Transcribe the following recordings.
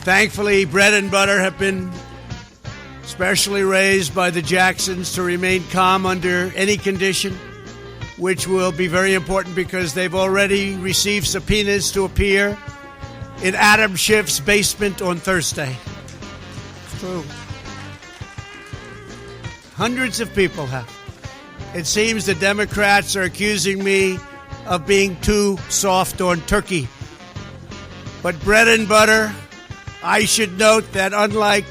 Thankfully, bread and butter have been specially raised by the Jacksons to remain calm under any condition, which will be very important because they've already received subpoenas to appear in Adam Schiff's basement on Thursday. True. Hundreds of people have. It seems the Democrats are accusing me of being too soft on turkey. But bread and butter, I should note that unlike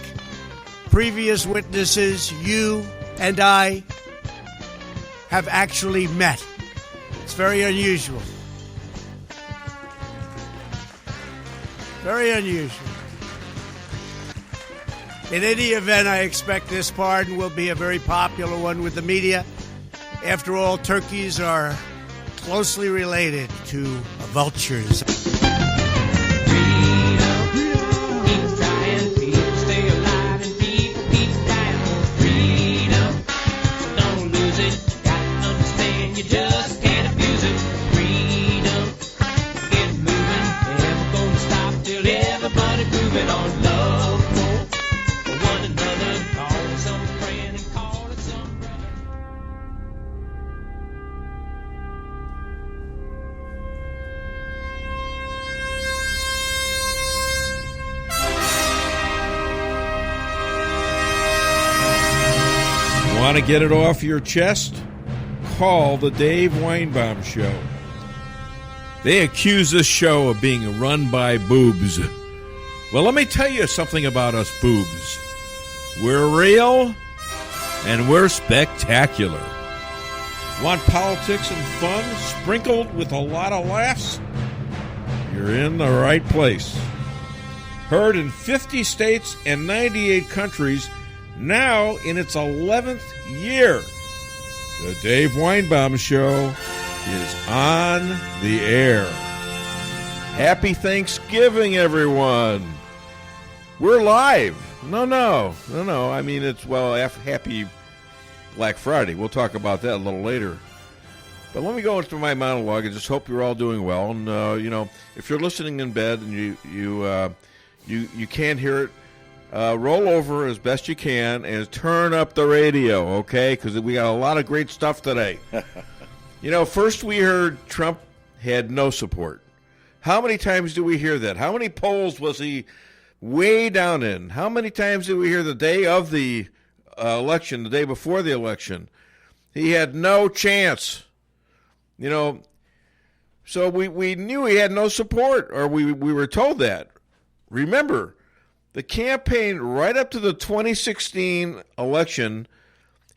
previous witnesses, you and I have actually met. It's very unusual. Very unusual. In any event, I expect this pardon will be a very popular one with the media. After all, turkeys are closely related to vultures. Want to get it off your chest? Call the Dave Weinbaum Show. They accuse this show of being run by boobs. Well, let me tell you something about us boobs. We're real and we're spectacular. Want politics and fun sprinkled with a lot of laughs? You're in the right place. Heard in 50 states and 98 countries, now in its 11th year. The Dave Weinbaum Show is on the air. Happy Thanksgiving, everyone. We're live. No. I mean, it's, well, happy Black Friday. We'll talk about that a little later. But let me go into my monologue and just hope you're all doing well. And, if you're listening in bed and you can't hear it, roll over as best you can and turn up the radio, okay? Because we got a lot of great stuff today. First we heard Trump had no support. How many times do we hear that? How many polls was he way down in? How many times did we hear the day of the election, the day before the election? He had no chance. So we knew he had no support, or we were told that. Remember, the campaign right up to the 2016 election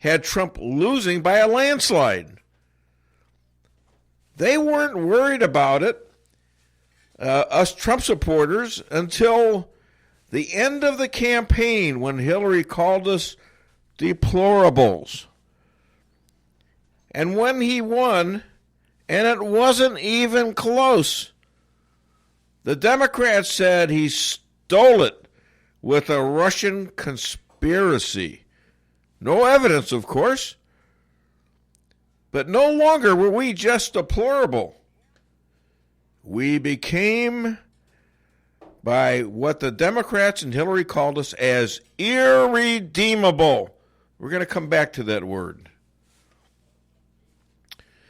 had Trump losing by a landslide. They weren't worried about it, us Trump supporters, until the end of the campaign when Hillary called us deplorables. And when he won, and it wasn't even close, the Democrats said he stole it with a Russian conspiracy. No evidence, of course. But no longer were we just deplorable. We became, by what the Democrats and Hillary called us, as irredeemable. We're going to come back to that word.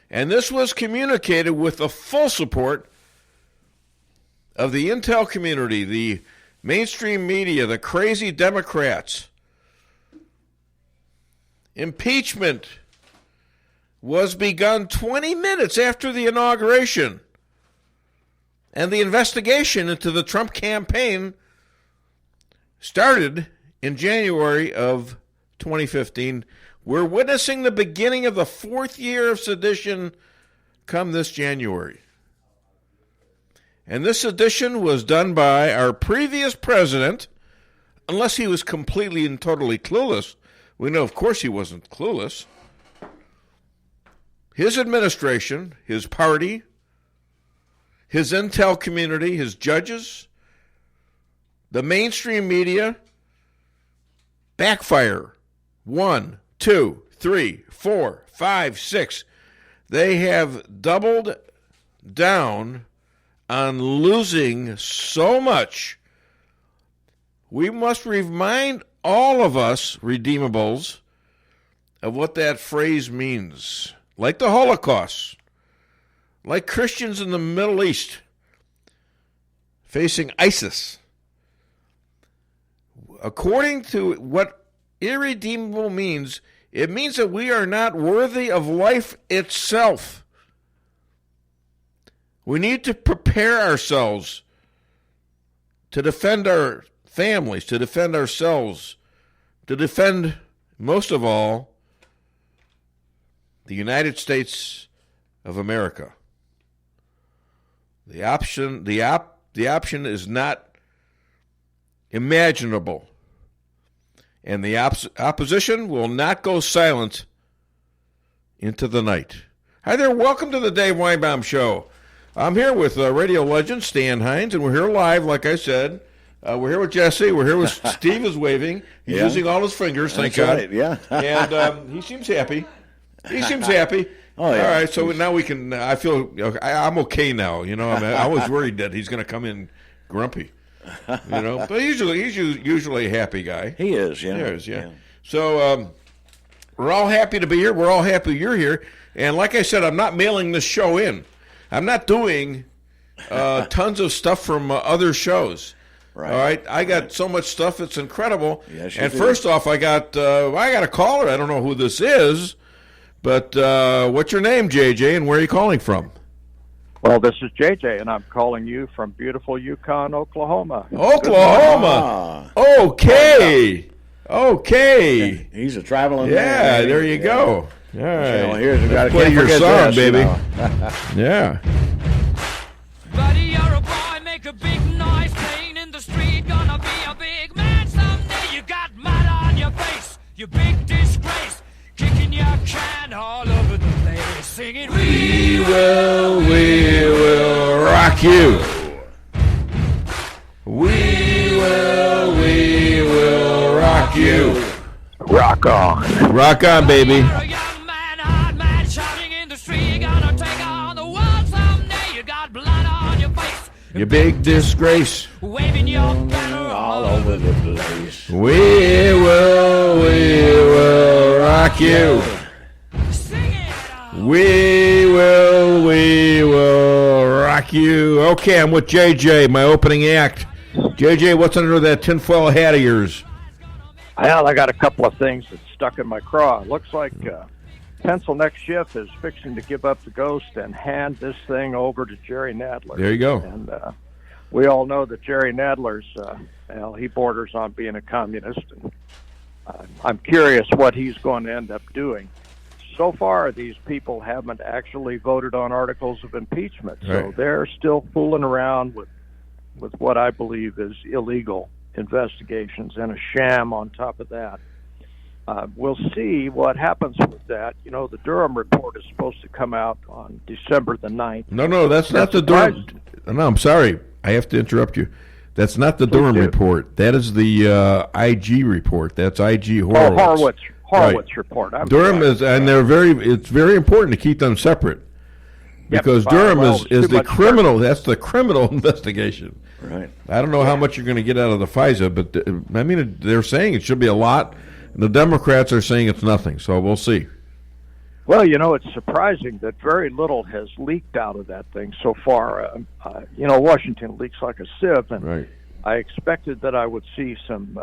And this was communicated with the full support of the intel community, the mainstream media, the crazy Democrats. Impeachment was begun 20 minutes after the inauguration. And the investigation into the Trump campaign started in January of 2015. We're witnessing the beginning of the fourth year of sedition come this January. And this sedition was done by our previous president, unless he was completely and totally clueless. We know, of course, he wasn't clueless. His administration, his party, his intel community, his judges, the mainstream media, backfire. 1, 2, 3, 4, 5, 6. They have doubled down on losing so much we must remind all of us redeemables of what that phrase means. Like the Holocaust, like Christians in the Middle East facing ISIS. According to what irredeemable means, it means that we are not worthy of life itself. We need to prepare ourselves to defend our families, to defend ourselves, to defend, most of all, the United States of America. The option is not imaginable. And the opposition will not go silent into the night. Hi there, welcome to the Dave Weinbaum Show. I'm here with radio legend Stan Hines, and we're here live, like I said. We're here with Jesse. We're here with Steve is waving. He's using all his fingers, thank God. Right, yeah. And he seems happy. He seems happy. Oh, yeah. All right, so now we can, I feel, I'm okay now. You know, I was worried that he's going to come in grumpy. You know, but he's usually a happy guy. He is, yeah. He is, yeah. So we're all happy to be here. We're all happy you're here. And like I said, I'm not mailing this show in. I'm not doing tons of stuff from other shows. Right. All right, I got so much stuff; it's incredible. Yes, you and do. First off, I got a caller. I don't know who this is, but what's your name, JJ, and where are you calling from? Well, this is JJ, and I'm calling you from beautiful Yukon, Oklahoma. Oklahoma. Okay. Okay. He's a traveling Yeah, man. there you go. All right. Well, here's we got to play your song, this, baby. You know. Yeah. Buddy, you're a boy, make a big noise, playing in the street, gonna be a big man someday. You got mud on your face, you big disgrace, kicking your can all over the place, singing, We will rock you. We will rock you. Rock on. Rock on, baby. You're a young man, hard man, shouting in the street, you're gonna take on the world someday. You got blood on your face, You big disgrace. waving your banner All over the place. We will rock you. sing it. We will rock you. Okay, I'm with JJ, my opening act. JJ, what's under that tinfoil hat of yours? Well, I got a couple of things that stuck in my craw. Looks like Pencil Next Shift is fixing to give up the ghost and hand this thing over to Jerry Nadler. There you go. And we all know that Jerry Nadler's, he borders on being a communist. And I'm curious what he's going to end up doing. So far, these people haven't actually voted on articles of impeachment, so Right. they're still fooling around with what I believe is illegal investigations and a sham on top of that. We'll see what happens with that. You know, the Durham report is supposed to come out on December the 9th. No, that's not the Durham. No, I'm sorry. I have to interrupt you. That's not the Durham do. report. That is the IG report. That's IG Horowitz. Horowitz report. I'm Durham sorry. is, and it's very important to keep them separate. Because Yep, Durham well, is too the much criminal. That's the criminal investigation. Right. I don't know how much you're going to get out of the FISA, but I mean, they're saying it should be a lot. And the Democrats are saying it's nothing. So we'll see. Well, you know, it's surprising that very little has leaked out of that thing so far. Washington leaks like a sieve, and Right. I expected that I would see some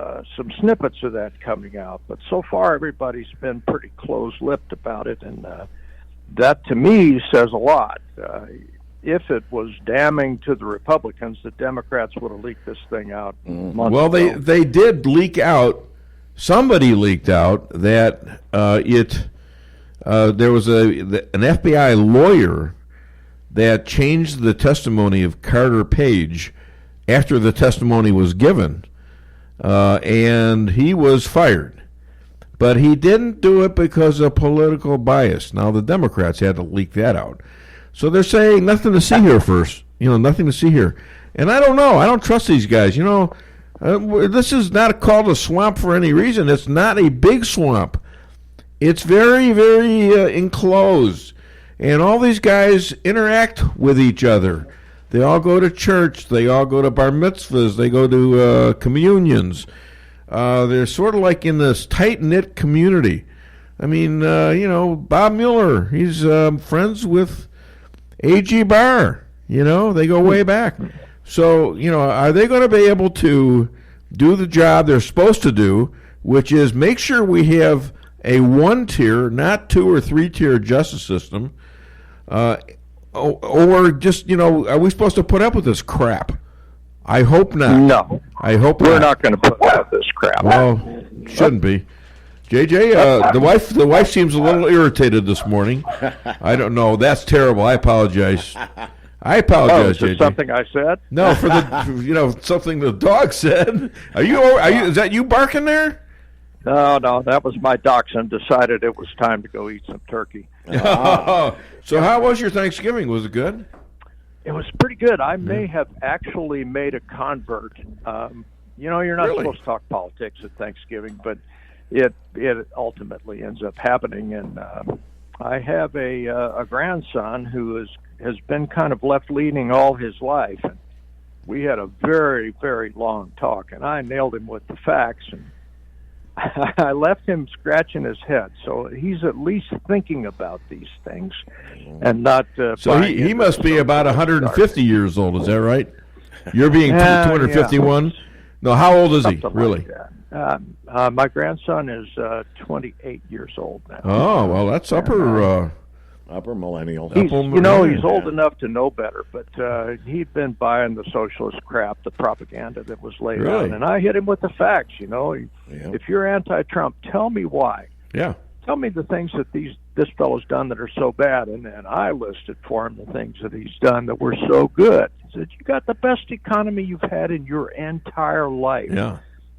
snippets of that coming out. But so far, everybody's been pretty close-lipped about it, and that, to me, says a lot. If it was damning to the Republicans, the Democrats would have leaked this thing out months Well, ago. they did leak out. Somebody leaked out that there was an FBI lawyer that changed the testimony of Carter Page after the testimony was given, and he was fired. But he didn't do it because of political bias. Now, the Democrats had to leak that out. So they're saying nothing to see here first. Nothing to see here. And I don't know. I don't trust these guys. This is not called a swamp for any reason. It's not a big swamp. It's very, very enclosed. And all these guys interact with each other. They all go to church. They all go to bar mitzvahs. They go to communions. They're sort of like in this tight-knit community. I mean, Bob Mueller, he's friends with A.G. Barr. They go way back. So, are they going to be able to do the job they're supposed to do, which is make sure we have a one-tier, not 2 or 3-tier justice system, or just, are we supposed to put up with this crap? I hope not. No. I hope we're not going to put up with this crap. Well, shouldn't be. JJ, the wife seems a little irritated this morning. I don't know. That's terrible. I apologize. Is JJ. Something I said? No, for the something the dog said. Are you? Is that you barking there? No, that was my dachshund. Decided it was time to go eat some turkey. So how was your Thanksgiving? Was it good? It was pretty good. I may have actually made a convert. You're not supposed to talk politics at Thanksgiving, but it ultimately ends up happening. And I have a grandson who has been kind of left-leaning all his life. And we had a very, very long talk, and I nailed him with the facts. And I left him scratching his head, so he's at least thinking about these things and not. So he must be about 150 years old. Is that right? You're being 251. Yeah. No, how old is he? Something Really? Like that. My grandson is 28 years old now. Oh well, that's upper millennial. He's old enough to know better, but he'd been buying the socialist crap, the propaganda that was laid out, and I hit him with the facts. If you're anti-Trump, tell me why. Yeah. Tell me the things that this fellow's done that are so bad, and then I listed for him the things that he's done that were so good. He said, "You got the best economy you've had in your entire life,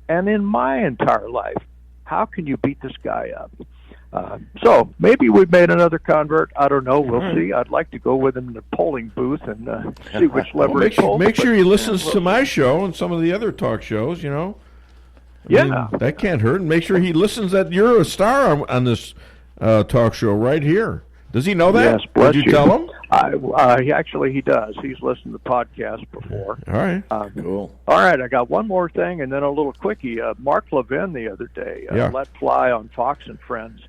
and in my entire life. How can you beat this guy up?" So maybe we've made another convert. I don't know. We'll see. I'd like to go with him in the polling booth and see which lever he pulls. Make sure he listens to my show and some of the other talk shows, I mean, that can't hurt. And make sure he listens that you're a star on this talk show right here. Does he know that? Yes, bless Did you tell him? He does. He's listened to the podcast before. All right. Cool. All right, I got one more thing and then a little quickie. Mark Levin the other day let fly on Fox and Friends.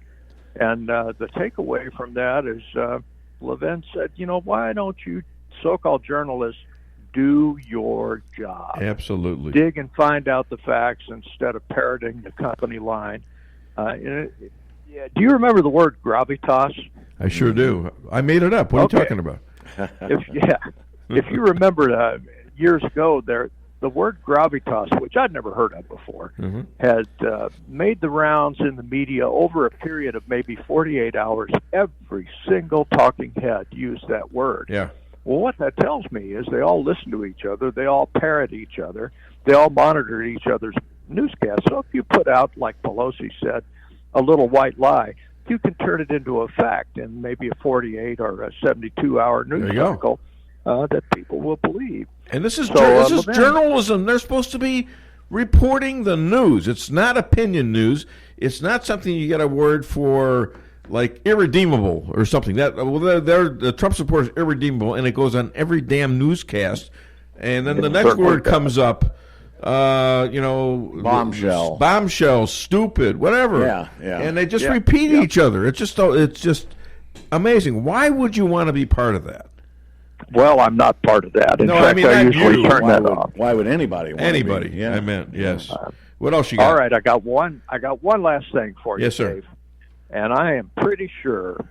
And the takeaway from that is Levin said, why don't you so-called journalists do your job? Absolutely. Dig and find out the facts instead of parroting the company line. Do you remember the word gravitas? I sure do. I made it up. What are you talking about? If you remember years ago, the word gravitas, which I'd never heard of before, had made the rounds in the media over a period of maybe 48 hours. Every single talking head used that word. Yeah. Well, what that tells me is they all listen to each other. They all parrot each other. They all monitor each other's newscasts. So if you put out, like Pelosi said, a little white lie, you can turn it into a fact in maybe a 48 or a 72-hour news article that people will believe. And this is journalism. They're supposed to be reporting the news. It's not opinion news. It's not something you get a word for like irredeemable or something. The Trump supporters irredeemable, and it goes on every damn newscast. And then the next word comes up, bombshell, stupid, whatever. Yeah. And they just repeat each other. It's just amazing. Why would you want to be part of that? Well, I'm not part of that. In fact, I usually turn that off. Why would anybody want to be? I meant, yes. What else you got? All right, I got one last thing for you, yes, sir. Dave. And I am pretty sure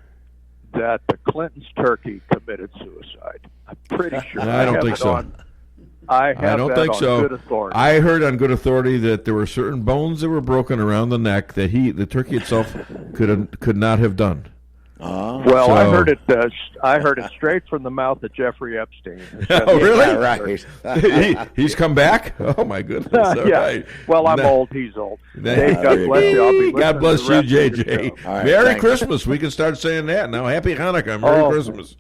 that the Clintons' turkey committed suicide. I'm pretty sure. I don't think so. I don't think so. Good authority. I heard on good authority that there were certain bones that were broken around the neck that the turkey itself could not have done. Well, I heard it straight from the mouth of Jeffrey Epstein. Oh, really? Yeah, right. He's come back? Oh, my goodness. Right. Well, I'm old. He's old. Dave, God bless you. God bless you, JJ. Right, Merry Christmas. We can start saying that now. Happy Hanukkah. Merry Christmas.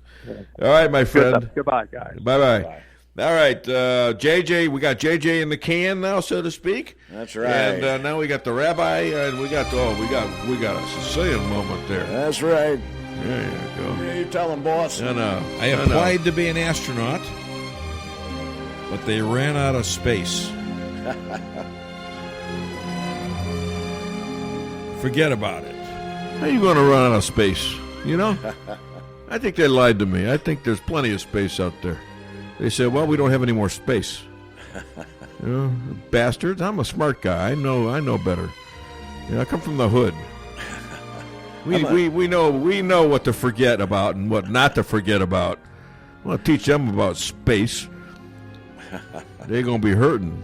All right, my friend. Goodbye, guys. Bye-bye. All right, JJ, we got JJ in the can now, so to speak. That's right. And now we got the Rabbi, and we got a Sicilian moment there. That's right. There you go. Yeah, you tell him, boss. I applied to be an astronaut, but they ran out of space. Forget about it. How are you going to run out of space? You know? I think they lied to me. I think there's plenty of space out there. They said, well, we don't have any more space. You know, bastards. I'm a smart guy. I know better. You know, I come from the hood. We know what to forget about and what not to forget about. I want to teach them about space. They're going to be hurting.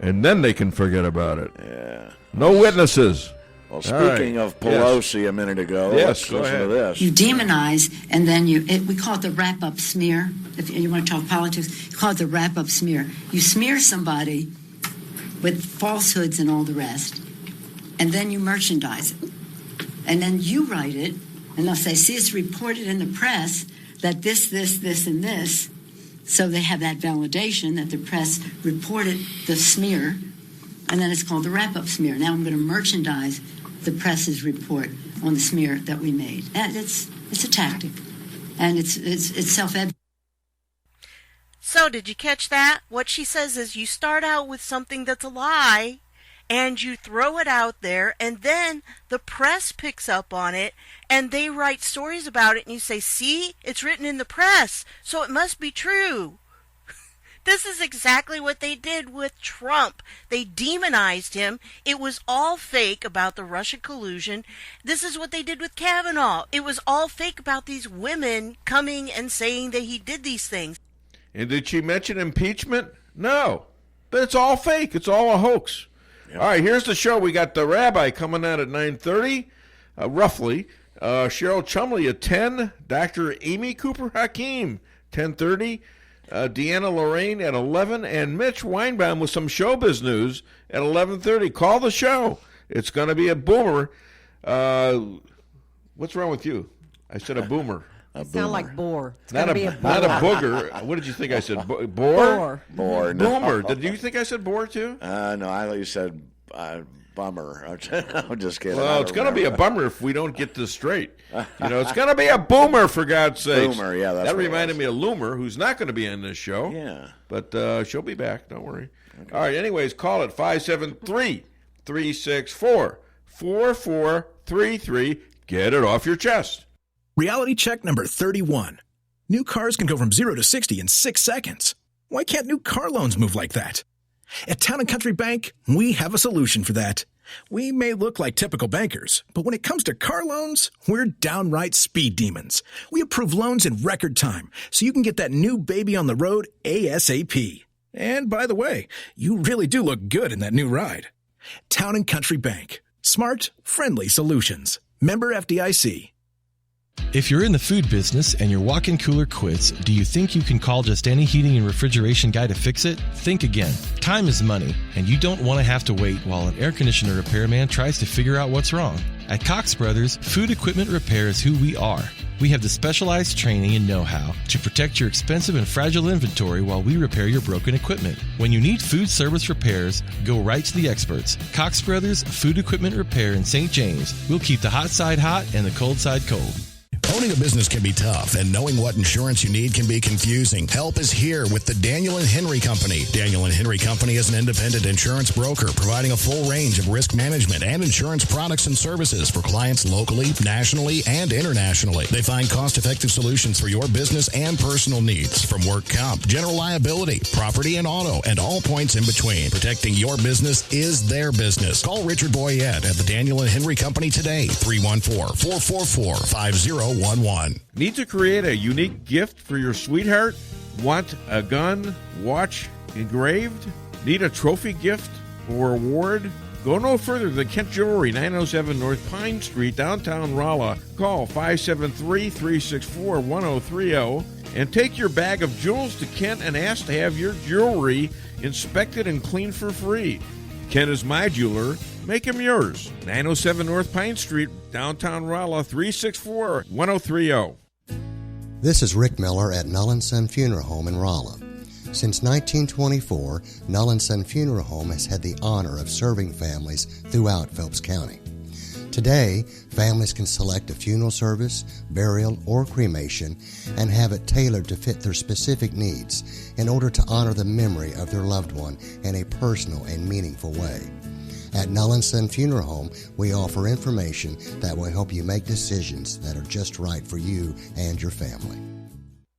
And then they can forget about it. Yeah. No witnesses. Well, speaking of Pelosi a minute ago, let's listen to this. You demonize, and then we call it the wrap-up smear. If you want to talk politics, you call it the wrap-up smear. You smear somebody with falsehoods and all the rest, and then you merchandise it. And then you write it, and they'll say, see, it's reported in the press that this, and this. So they have that validation that the press reported the smear, and then it's called the wrap-up smear. Now I'm going to merchandise the press's report on the smear that we made. And it's a tactic, and it's self-evident. So did you catch that? What she says is you start out with something that's a lie, and you throw it out there, and then the press picks up on it, and they write stories about it, and you say, see, it's written in the press, so it must be true. This is exactly what they did with Trump. They demonized him. It was all fake about the Russia collusion. This is what they did with Kavanaugh. It was all fake about these women coming and saying that he did these things. And did she mention impeachment? No. But it's all fake. It's all a hoax. Yep. All right, here's the show. We got the Rabbi coming out at 9:30, roughly. Cheryl Chumley at 10. Dr. Amy Cooper Hakim, 10:30. DeAnna Lorraine at 11, and Mitch Weinbaum with some showbiz news at 11:30. Call the show. It's going to be a boomer. What's wrong with you? I said a boomer. Sound like bore. It's not a booger. What did you think I said? Bore? Bore. No. Boomer. Did you think I said bore too? No, I thought you said bummer. I'm just kidding. Well, it's going to be a bummer if we don't get this straight. You know, it's going to be a boomer, for God's sake. Boomer, yeah. That reminded me of Loomer, who's not going to be on this show. Yeah. But she'll be back. Don't worry. Okay. All right. Anyways, call it 573-364-4433. Get it off your chest. Reality check number 31. New cars can go from 0 to 60 in 6 seconds. Why can't new car loans move like that? At Town & Country Bank, we have a solution for that. We may look like typical bankers, but when it comes to car loans, we're downright speed demons. We approve loans in record time, so you can get that new baby on the road ASAP. And by the way, you really do look good in that new ride. Town & Country Bank. Smart, friendly solutions. Member FDIC. If you're in the food business and your walk-in cooler quits, do you think you can call just any heating and refrigeration guy to fix it? Think again. Time is money, and you don't want to have to wait while an air conditioner repairman tries to figure out what's wrong. At Cox Brothers, food equipment repair is who we are. We have the specialized training and know-how to protect your expensive and fragile inventory while we repair your broken equipment. When you need food service repairs, go right to the experts. Cox Brothers Food Equipment Repair in St. James. We'll keep the hot side hot and the cold side cold. Owning a business can be tough, and knowing what insurance you need can be confusing. Help is here with the Daniel & Henry Company. Daniel & Henry Company is an independent insurance broker providing a full range of risk management and insurance products and services for clients locally, nationally, and internationally. They find cost-effective solutions for your business and personal needs, from work comp, general liability, property and auto, and all points in between. Protecting your business is their business. Call Richard Boyette at the Daniel & Henry Company today, 314-444-5011. Need to create a unique gift for your sweetheart? Want a gun, watch engraved? Need a trophy gift or award? Go no further than Kent Jewelry, 907 North Pine Street, downtown Rolla. Call 573-364-1030 and take your bag of jewels to Kent and ask to have your jewelry inspected and cleaned for free. Kent is my jeweler. Make him yours. 907 North Pine Street, downtown Rolla, 364-1030. This is Rick Miller at Null & Son Funeral Home in Rolla. Since 1924, Null & Son Funeral Home has had the honor of serving families throughout Phelps County. Today, families can select a funeral service, burial, or cremation and have it tailored to fit their specific needs in order to honor the memory of their loved one in a personal and meaningful way. At Null & Son Funeral Home, we offer information that will help you make decisions that are just right for you and your family.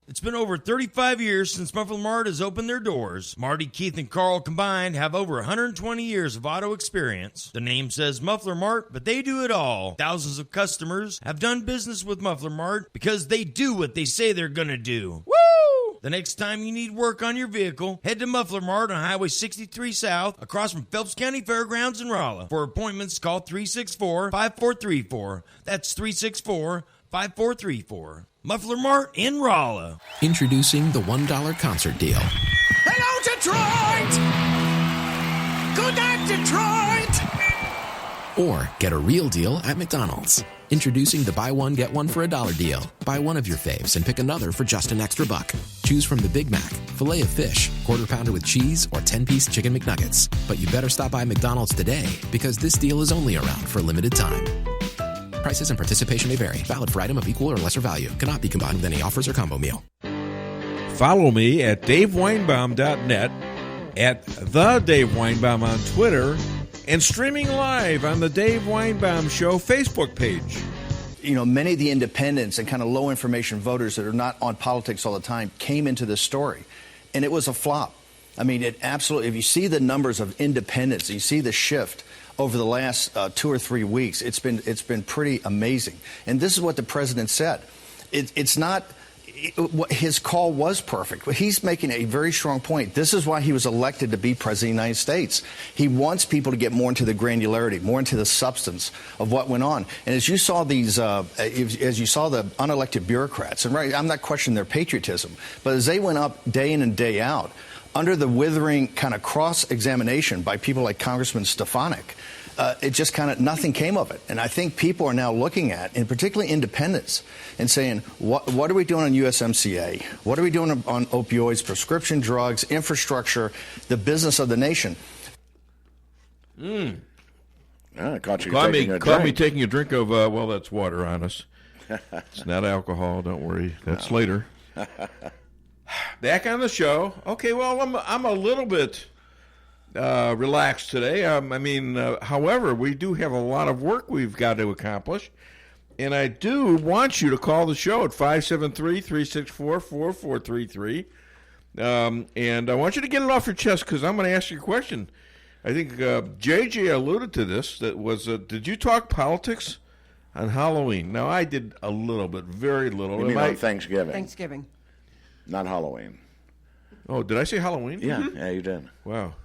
It's been over 35 years since Muffler Mart has opened their doors. Marty, Keith, and Carl combined have over 120 years of auto experience. The name says Muffler Mart, but they do it all. Thousands of customers have done business with Muffler Mart because they do what they say they're going to do. Woo! The next time you need work on your vehicle, head to Muffler Mart on Highway 63 South, across from Phelps County Fairgrounds in Rolla. For appointments, call 364-5434. That's 364-5434. Muffler Mart in Rolla. Introducing the $1 concert deal. Hello, Detroit! Good night, Detroit! Or get a real deal at McDonald's. Introducing the buy one, get one for $1 deal. Buy one of your faves and pick another for just an extra buck. Choose from the Big Mac, filet of fish, quarter pounder with cheese, or 10-piece chicken McNuggets. But you better stop by McDonald's today because this deal is only around for a limited time. Prices and participation may vary. Valid for item of equal or lesser value. Cannot be combined with any offers or combo meal. Follow me at DaveWeinbaum.net, at The Dave Weinbaum on Twitter, and streaming live on the Dave Weinbaum Show Facebook page. You know, many of the independents and kind of low information voters that are not on politics all the time came into this story, and it was a flop. I mean, it absolutely, if you see the numbers of independents, you see the shift over the last 2 or 3 weeks, it's been pretty amazing. And this is what the president said. It's not, his call was perfect. He's making a very strong point. This is why he was elected to be president of the United States. He wants people to get more into the granularity, more into the substance of what went on. And as you saw these, as you saw the unelected bureaucrats, and right, I'm not questioning their patriotism, but as they went up day in and day out, under the withering kind of cross-examination by people like Congressman Stefanik, it just kind of, nothing came of it. And I think people are now looking at, and particularly independents, and saying, what are we doing on USMCA? What are we doing on opioids, prescription drugs, infrastructure, the business of the nation? Caught me taking a drink of, well, that's water on us. It's not alcohol, don't worry. That's later. Back on the show. Okay, well, I'm a little bit relaxed today. However, we do have a lot of work we've got to accomplish, and I do want you to call the show at 573-364-4433, and I want you to get it off your chest because I'm going to ask you a question. I think JJ alluded to this. That was, did you talk politics on Halloween? Now, I did a little bit, very little. You mean on Thanksgiving? Thanksgiving. Not Halloween. Oh, did I say Halloween? Yeah, yeah, you did. Wow.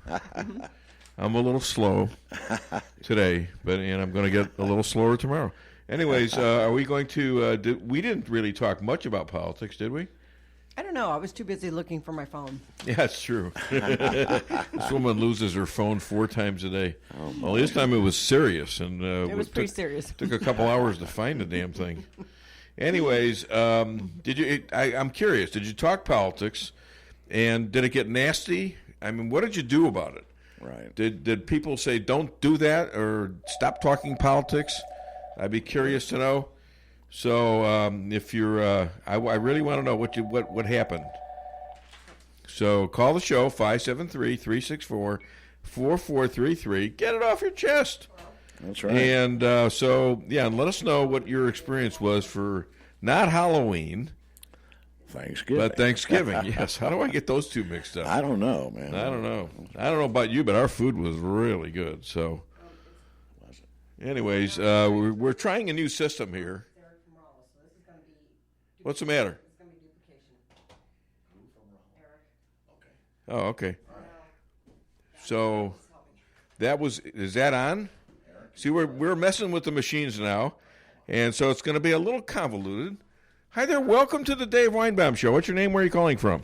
I'm a little slow today, and I'm going to get a little slower tomorrow. Anyways, are we going to, we didn't really talk much about politics, did we? I don't know. I was too busy looking for my phone. Yeah, that's true. This woman loses her phone 4 times a day. Oh, well, this time it was serious. And it was pretty serious. Took a couple hours to find the damn thing. Anyways, did you? I'm curious. Did you talk politics, and did it get nasty? I mean, what did you do about it? Right. Did people say don't do that or stop talking politics? I'd be curious to know. So if you're, I really want to know what happened. So call the show 573-364-4433. Get it off your chest. That's right. And and let us know what your experience was for not Halloween, Thanksgiving. but Thanksgiving. Yes. How do I get those two mixed up? I don't know, man. I don't know about you, but our food was really good. So, anyways, we're trying a new system here. What's the matter? Oh, okay. So is that on? See, we're messing with the machines now, and so it's going to be a little convoluted. Hi there, welcome to the Dave Weinbaum Show. What's your name? Where are you calling from?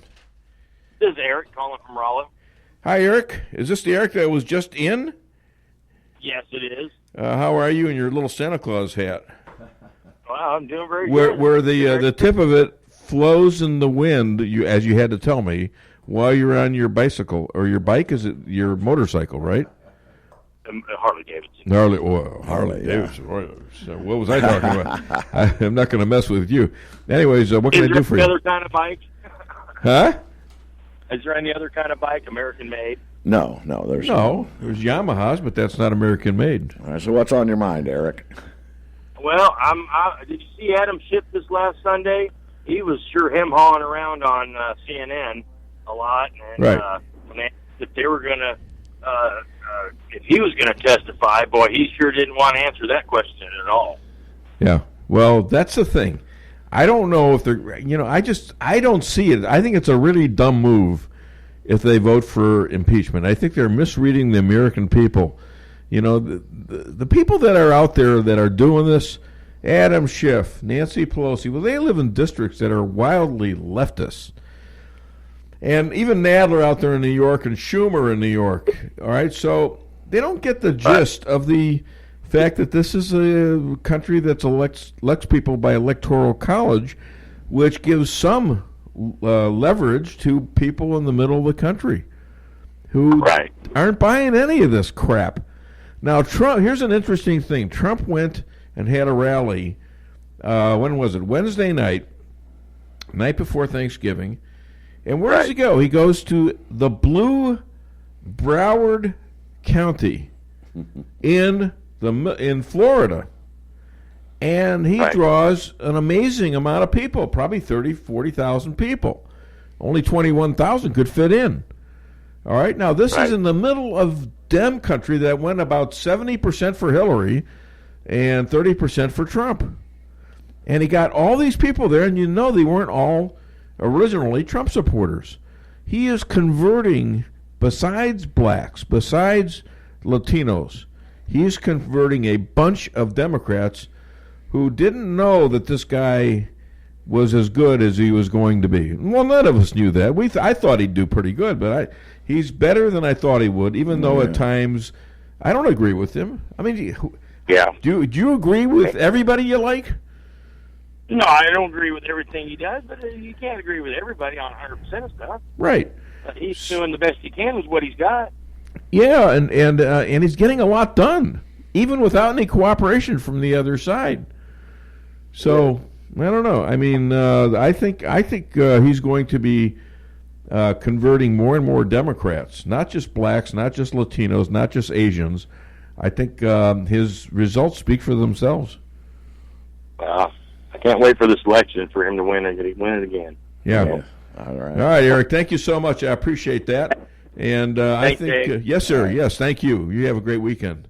This is Eric calling from Rolla. Hi, Eric. Is this the Eric that was just in? Yes, it is. How are you in your little Santa Claus hat? Well, I'm doing very good. Where the tip of it flows in the wind, as you had to tell me, while you're on your bicycle or your bike. Is it your motorcycle, right? Harley Davidson. Harley Davidson. So what was I talking about? I'm not going to mess with you. Anyways, what can I do for you? Is there any other kind of bike? Huh? Is there any other kind of bike, American made? No, there's There's Yamahas, but that's not American made. All right, so what's on your mind, Eric? Well, did you see Adam Schiff this last Sunday? He was sure hawing around on CNN a lot, and right. When they asked if they were going to, if he was going to testify, boy, he sure didn't want to answer that question at all. Yeah, well, that's the thing. I don't know if they're, I don't see it. I think it's a really dumb move if they vote for impeachment. I think they're misreading the American people. The people that are out there that are doing this, Adam Schiff, Nancy Pelosi, well, they live in districts that are wildly leftist. And even Nadler out there in New York and Schumer in New York. All right, so they don't get the gist of the fact that this is a country that elects people by electoral college, which gives some leverage to people in the middle of the country who aren't buying any of this crap. Now, Trump. Here's an interesting thing. Trump went and had a rally. When was it? Wednesday night before Thanksgiving. And where does he go? He goes to the blue Broward County in Florida. And he draws an amazing amount of people, probably 30,000, 40,000 people. Only 21,000 could fit in. All right, now this is in the middle of Dem country that went about 70% for Hillary and 30% for Trump. And he got all these people there, and they weren't all originally Trump supporters. He is converting, besides blacks, besides Latinos, he is converting a bunch of Democrats who didn't know that this guy was as good as he was going to be. Well, none of us knew that. I thought he'd do pretty good, but he's better than I thought he would, even though at times I don't agree with him. I mean, do you agree with everybody you like? No, I don't agree with everything he does, but you can't agree with everybody on 100% of stuff. Right. He's doing the best he can with what he's got. Yeah, and he's getting a lot done, even without any cooperation from the other side. So I don't know. I mean, I think he's going to be converting more and more Democrats, not just blacks, not just Latinos, not just Asians. I think his results speak for themselves. I can't wait for this election for him to win it again. Yeah. All right, Eric. Thank you so much. I appreciate that. And I think yes, sir. Yes, thank you. You have a great weekend.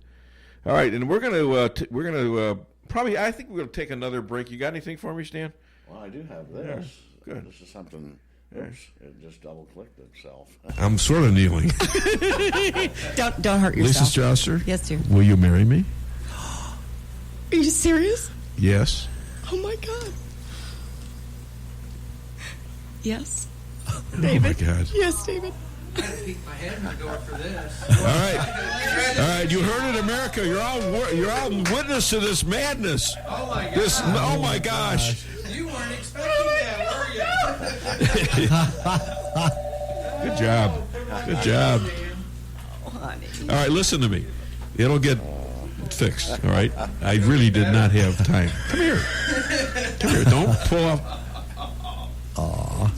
All right, and we're gonna probably. I think we're gonna take another break. You got anything for me, Stan? Well, I do have this. Yeah, good. This is something. Oops, it just double clicked itself. I'm sort of kneeling. Don't hurt yourself. Lisa Strasser? Yes, dear. Will you marry me? Are you serious? Yes. Oh my God. Yes. David. Oh my God. Yes, David. I had to peek my head in the door for this. All right. You heard it, America. You're all witness to this madness. Oh my God. Oh my gosh. You weren't expecting that, were you? Good job. Good job. All right, listen to me. It'll get fixed. All right. I really did not have time. Come here. Don't pull up. Aw.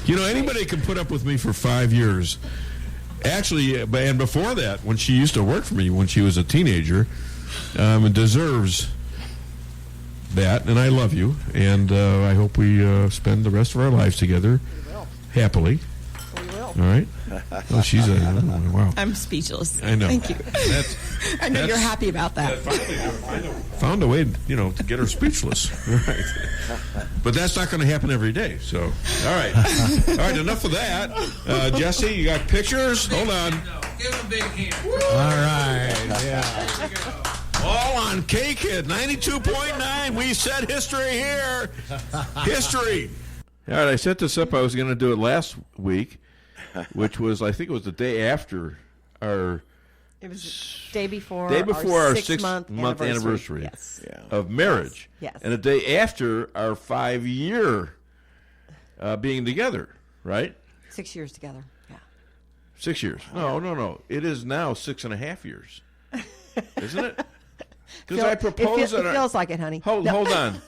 Anybody can put up with me for 5 years. Actually, and before that, when she used to work for me when she was a teenager, deserves that. And I love you. And I hope we spend the rest of our lives together happily. We will. All right. Oh, she's wow. I'm speechless. I know. Thank you. I know you're happy about that. Found a way, to get her speechless. Right. But that's not going to happen every day. So, all right. All right, enough of that. Jesse, you got pictures? Hold on. Give him a big hand. All right. Yeah. All on KKID 92.9. We said history here. History. All right, I set this up. I was going to do it last week, which was, I think it was the day after our... It was the day before our 6 month anniversary yes. of marriage. Yes. And the day after our 5-year being together, right? 6 years together, yeah. 6 years. No. It is now 6.5 years. Isn't it? Because I proposed it feels like it, honey. Hold on.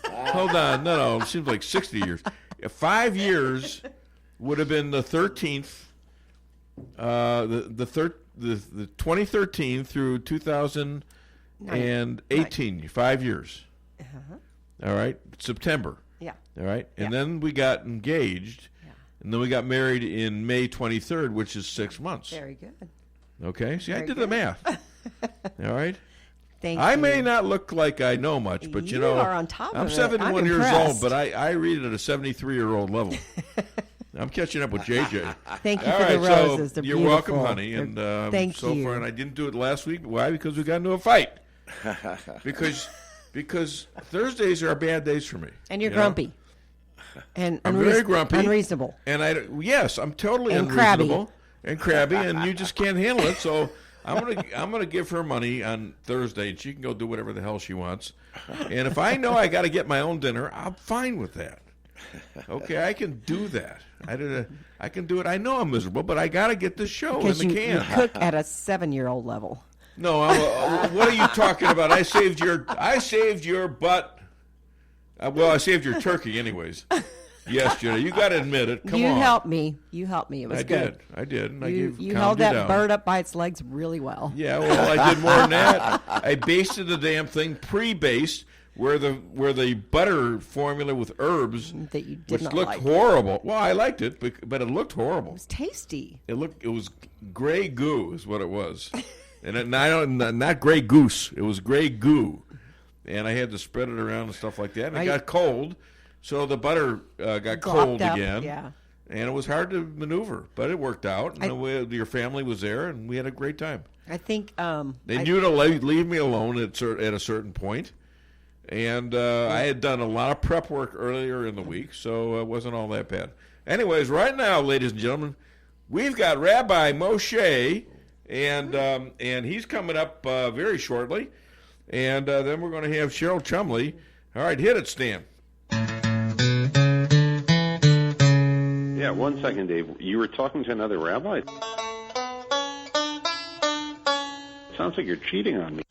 No. It seems like 60 years. 5 years would have been the 13th, the 2013 through 2018. 5 years. All right, September. Yeah. All right, and then we got engaged, and then we got married in May 23rd, which is 6 months. Very good. Okay, see, Very I did good. the math. All right. Thank I you. may not look like I know much, but You are on top I'm of it. 71 I'm years old, impressed. but I read it at a 73-year-old level. I'm catching up with JJ. Thank you All for the right, roses. so They're you're beautiful. welcome, honey. And Thank so you. far, and I didn't do it last week. Why? Because we got into a fight. Because Thursdays are bad days for me. And you're you know? grumpy. And I'm very grumpy. Unreasonable. And yes, I'm totally And unreasonable and crabby, and you just can't handle it. So I'm gonna give her money on Thursday, and she can go do whatever the hell she wants. And if I know I got to get my own dinner, I'm fine with that. Okay, I can do that. I can do it. I know I'm miserable, but I got to get this show Because in the you can. cook at a 7-year-old level. No, what are you talking about? I saved your butt. Well, I saved your turkey, anyways. Yes, Jenna, you got to admit it. Come on. You helped me. It was good. I did. And You held that bird up by its legs really well. Yeah, well, I did more than that. I basted the damn thing pre-based, where the butter formula with herbs, that you did which not looked like. horrible. Well, I liked it, but it looked horrible. It was tasty. It was gray goo, is what it was, and not gray goose. It was gray goo, and I had to spread it around and stuff like that. And it got cold, so the butter got cold up, again. yeah. And it was hard to maneuver, but it worked out. And your family was there, and we had a great time. I think They knew to leave me alone at a certain point. And I had done a lot of prep work earlier in the week, so it wasn't all that bad. Anyways, right now, ladies and gentlemen, we've got Rabbi Moshe, and he's coming up very shortly. And then we're going to have Cheryl Chumley. All right, hit it, Stan. Yeah, 1 second, Dave. You were talking to another rabbi? It sounds like you're cheating on me.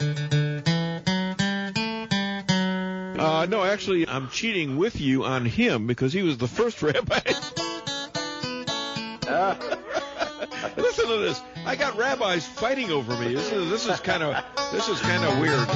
No, actually, I'm cheating with you on him because he was the first rabbi. Listen to this. I got rabbis fighting over me. This is kind of weird.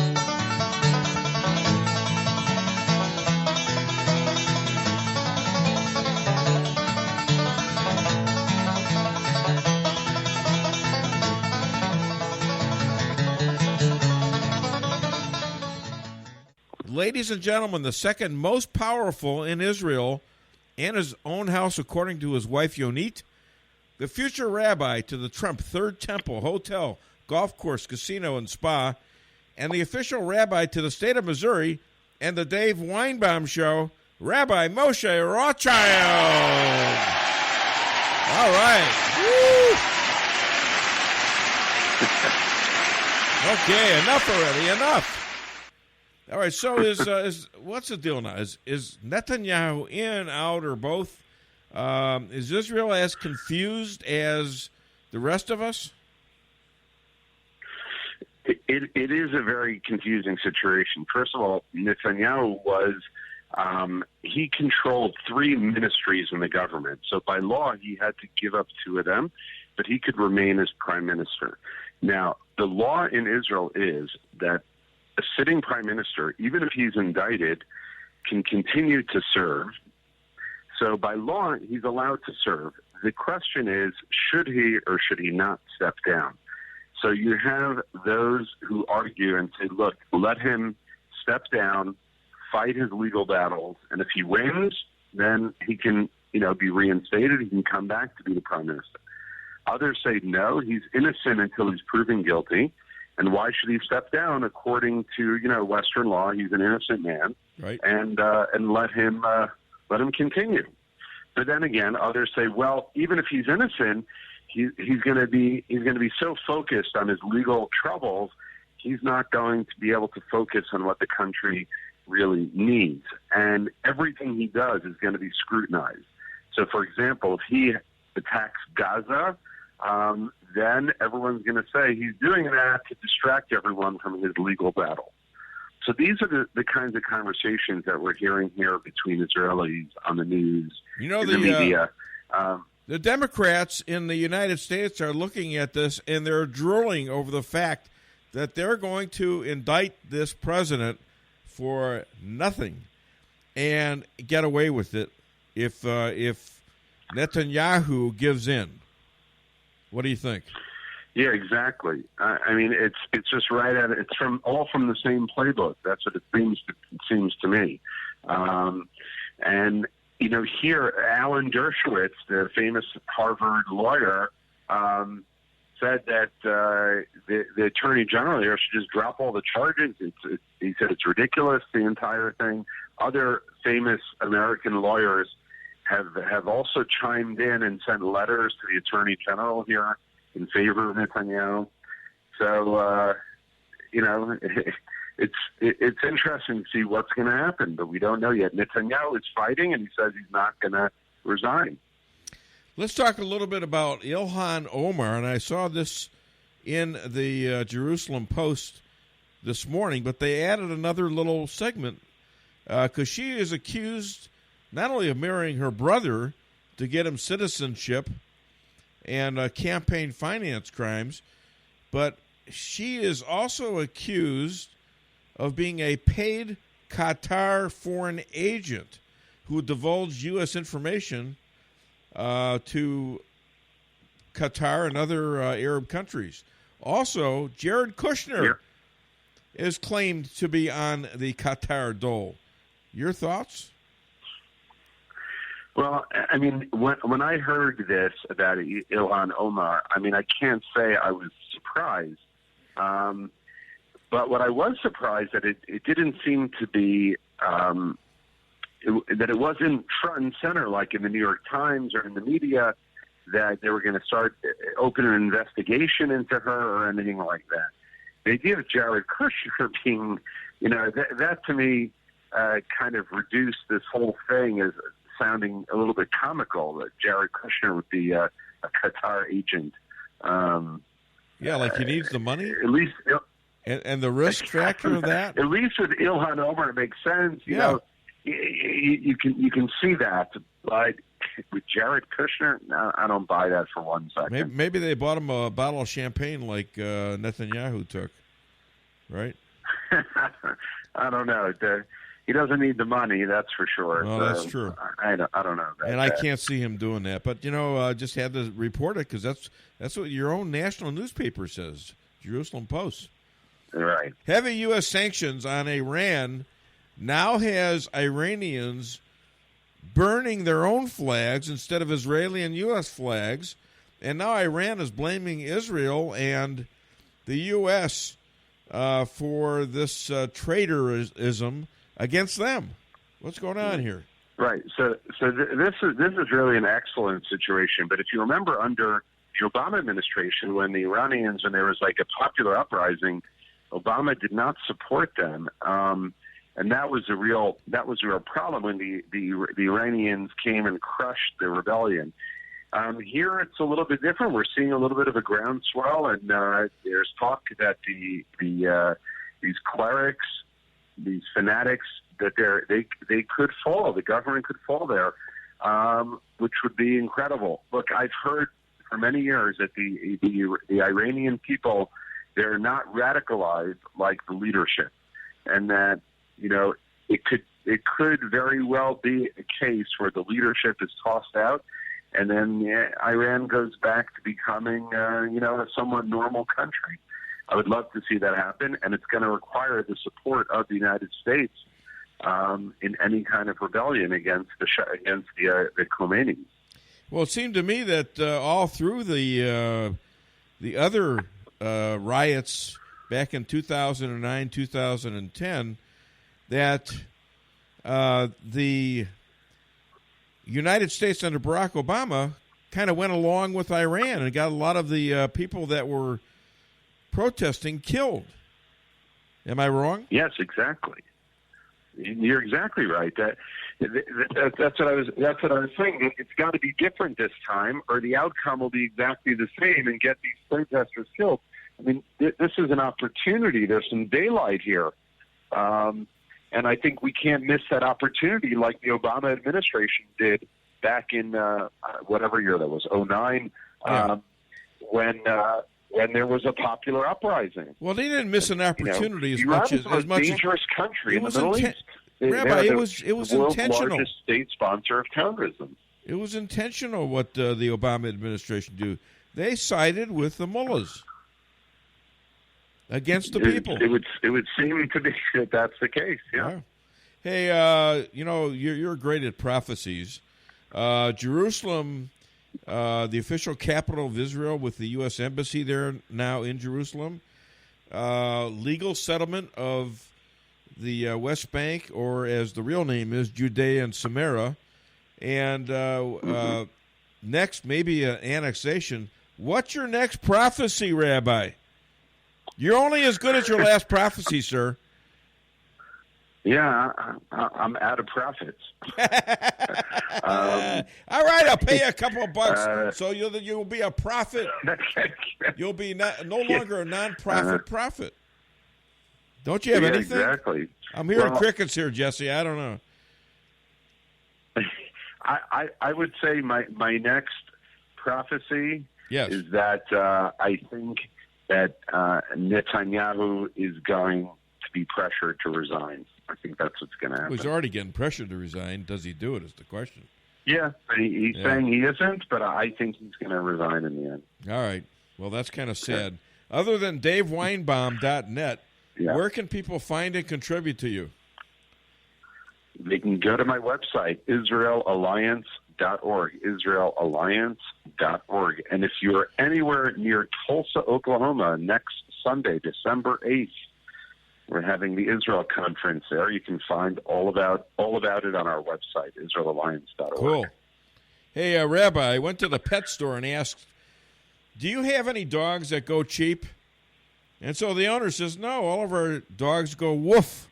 Ladies and gentlemen, the second most powerful in Israel and his own house, according to his wife Yonit, the future rabbi to the Trump Third Temple Hotel, Golf Course, Casino, and Spa, and the official rabbi to the state of Missouri and the Dave Weinbaum Show, Rabbi Moshe Rothchild. All right. Woo! Okay, enough already, enough. All right, so is what's the deal now? Is Netanyahu in, out, or both? Is Israel as confused as the rest of us? It is a very confusing situation. First of all, Netanyahu was he controlled 3 ministries in the government. So by law, he had to give up 2 of them, but he could remain as prime minister. Now, the law in Israel is that a sitting prime minister, even if he's indicted, can continue to serve. So by law, he's allowed to serve. The question is, should he or should he not step down? So you have those who argue and say, look, let him step down, fight his legal battles, and if he wins, then he can, be reinstated. He can come back to be the prime minister. Others say, no, he's innocent until he's proven guilty. And why should he step down? According to Western law, he's an innocent man, right? And let him continue. But then again, others say, well, even if he's innocent, he's going to be so focused on his legal troubles, he's not going to be able to focus on what the country really needs. And everything he does is going to be scrutinized. So, for example, if he attacks Gaza, then everyone's going to say he's doing that to distract everyone from his legal battle. So these are the kinds of conversations that we're hearing here between Israelis on the news, in the media. The Democrats in the United States are looking at this, and they're drooling over the fact that they're going to indict this president for nothing and get away with it if Netanyahu gives in. What do you think? Yeah, exactly. I mean, it's just right at it. It's all from the same playbook. That's what it seems to me. And you know, here Alan Dershowitz, the famous Harvard lawyer, said that the attorney general here should just drop all the charges. He said it's ridiculous, the entire thing. Other famous American lawyers have also chimed in and sent letters to the attorney general here in favor of Netanyahu. So, you know, it's interesting to see what's going to happen, but we don't know yet. Netanyahu is fighting, and he says he's not going to resign. Let's talk a little bit about Ilhan Omar, and I saw this in the Jerusalem Post this morning, but they added another little segment because she is accused not only of marrying her brother to get him citizenship and campaign finance crimes, but she is also accused of being a paid Qatar foreign agent who divulged U.S. information to Qatar and other Arab countries. Also, Jared Kushner is claimed to be on the Qatar dole. Your thoughts? Well, I mean, when I heard this about Ilhan Omar, I mean, I can't say I was surprised. But what I was surprised that it didn't seem to be that it wasn't front and center like in the New York Times or in the media that they were going to start open an investigation into her or anything like that. The idea of Jared Kushner being, you know, that to me kind of reduced this whole thing as sounding a little bit comical, that Jared Kushner would be a Qatar agent. Yeah, like he needs the money? At least... And the risk factor of that? At least with Ilhan Omar, it makes sense. You know, you can see that. But with Jared Kushner, no, I don't buy that for 1 second. Maybe they bought him a bottle of champagne like Netanyahu took, right? I don't know. He doesn't need the money, that's for sure. Well, that's true. I don't know. And I can't see him doing that. But, you know, just had to report it because that's what your own national newspaper says, Jerusalem Post. Right. Heavy U.S. sanctions on Iran now has Iranians burning their own flags instead of Israeli and U.S. flags. And now Iran is blaming Israel and the U.S. For this traitorism against them. What's going on here? Right. So this is really an excellent situation. But if you remember under the Obama administration, when the Iranians, when there was like a popular uprising, Obama did not support them, and that was a real problem when the Iranians came and crushed the rebellion. Here it's a little bit different. We're seeing a little bit of a groundswell, and there's talk that these clerics, these fanatics, that they could fall. The government could fall there, which would be incredible. Look, I've heard for many years that the Iranian people, they're not radicalized like the leadership, and that, you know, it could very well be a case where the leadership is tossed out, and then Iran goes back to becoming, you know, a somewhat normal country. I would love to see that happen, and it's going to require the support of the United States in any kind of rebellion against the Khomeini. Well, it seemed to me that all through the other riots back in 2009, 2010, that the United States under Barack Obama kind of went along with Iran and got a lot of the people that were protesting killed. Am I wrong? Yes, exactly. You're exactly right. That That's what I was saying. It's got to be different this time, or the outcome will be exactly the same and get these protesters killed. I mean, this is an opportunity. There's some daylight here, and I think we can't miss that opportunity like the Obama administration did back in whatever year that was, 2009, when there was a popular uprising. Well, they didn't miss an opportunity Iran as is the most much as dangerous country in the Middle East. Rabbi, it was the world's intentional. largest state sponsor of terrorism. It was intentional what the Obama administration do. They sided with the mullahs against the people. It would seem to be that that's the case. Yeah. Hey, you're great at prophecies. Jerusalem, the official capital of Israel, with the U.S. Embassy there now in Jerusalem. Legal settlement of the West Bank, or as the real name is, Judea and Samaria, and next maybe an annexation. What's your next prophecy, Rabbi? You're only as good as your last prophecy, sir. Yeah, I'm out of profits. All right, I'll pay you a couple of bucks, so you'll be a prophet. You'll be no longer a non-profit prophet. Don't you have anything? Exactly. I'm hearing crickets here, Jesse. I don't know. I would say my next prophecy is that I think that Netanyahu is going to be pressured to resign. I think that's what's going to happen. Well, he's already getting pressured to resign. Does he do it is the question. Yeah, he's saying he isn't, but I think he's going to resign in the end. All right. Well, that's kind of sad. Other than DaveWeinbaum.net, where can people find and contribute to you? They can go to my website, IsraelAlliance.org, IsraelAlliance.org. And if you're anywhere near Tulsa, Oklahoma, next Sunday, December 8th, we're having the Israel Conference there. You can find all about it on our website, IsraelAlliance.org. Cool. Hey, Rabbi, I went to the pet store and asked, do you have any dogs that go cheap? And so the owner says, no, all of our dogs go woof.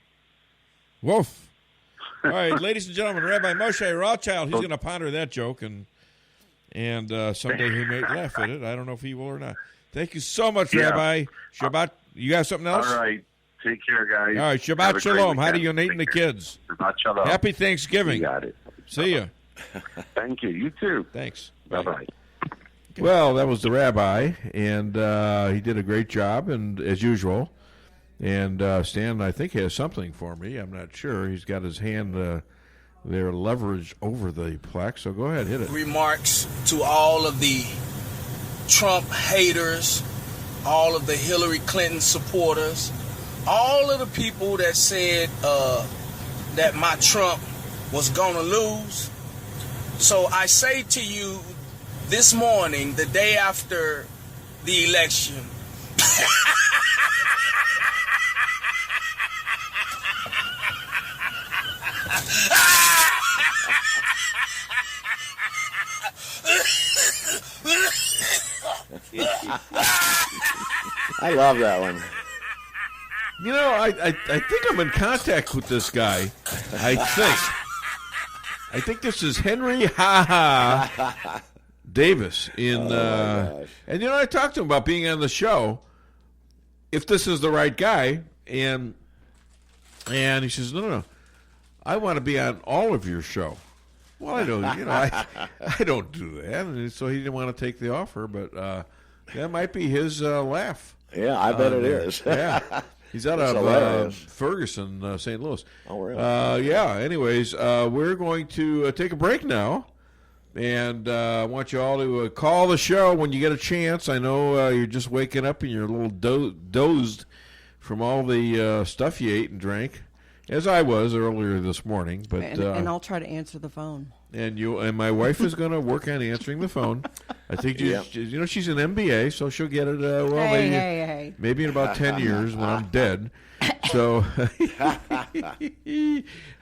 Woof. All right, ladies and gentlemen, Rabbi Moshe Rothchild, he's going to ponder that joke, and someday he may laugh at it. I don't know if he will or not. Thank you so much, Rabbi. Shabbat. You got something else? All right. Take care, guys. All right, Shabbat Shalom. How do you Nate and the kids? Shabbat Shalom. Happy Thanksgiving. You got it. See ya. Thank you. You too. Thanks. Bye-bye. Well, that was the rabbi, and he did a great job, and as usual. And Stan, I think, has something for me. I'm not sure. He's got his hand there leveraged over the plaque, so go ahead, hit it. Remarks to all of the Trump haters, all of the Hillary Clinton supporters, all of the people that said that my Trump was going to lose. So I say to you this morning, the day after the election, I love that one. You know, I think I'm in contact with this guy. I think this is Henry Davis in and you know, I talked to him about being on the show, if this is the right guy, and he says, no, I want to be on all of your show. Well, I don't, I don't do that, and so he didn't want to take the offer, but that might be his laugh. Yeah, I bet it is. Yeah. He's out of Ferguson, St. Louis. Oh, really? Yeah, anyways, we're going to take a break now. And I want you all to call the show when you get a chance. I know you're just waking up and you're a little dozed from all the stuff you ate and drank, as I was earlier this morning. But and I'll try to answer the phone. And my wife is going to work on answering the phone. I think she's an MBA, so she'll get it. Maybe in about 10 years when I'm dead. So,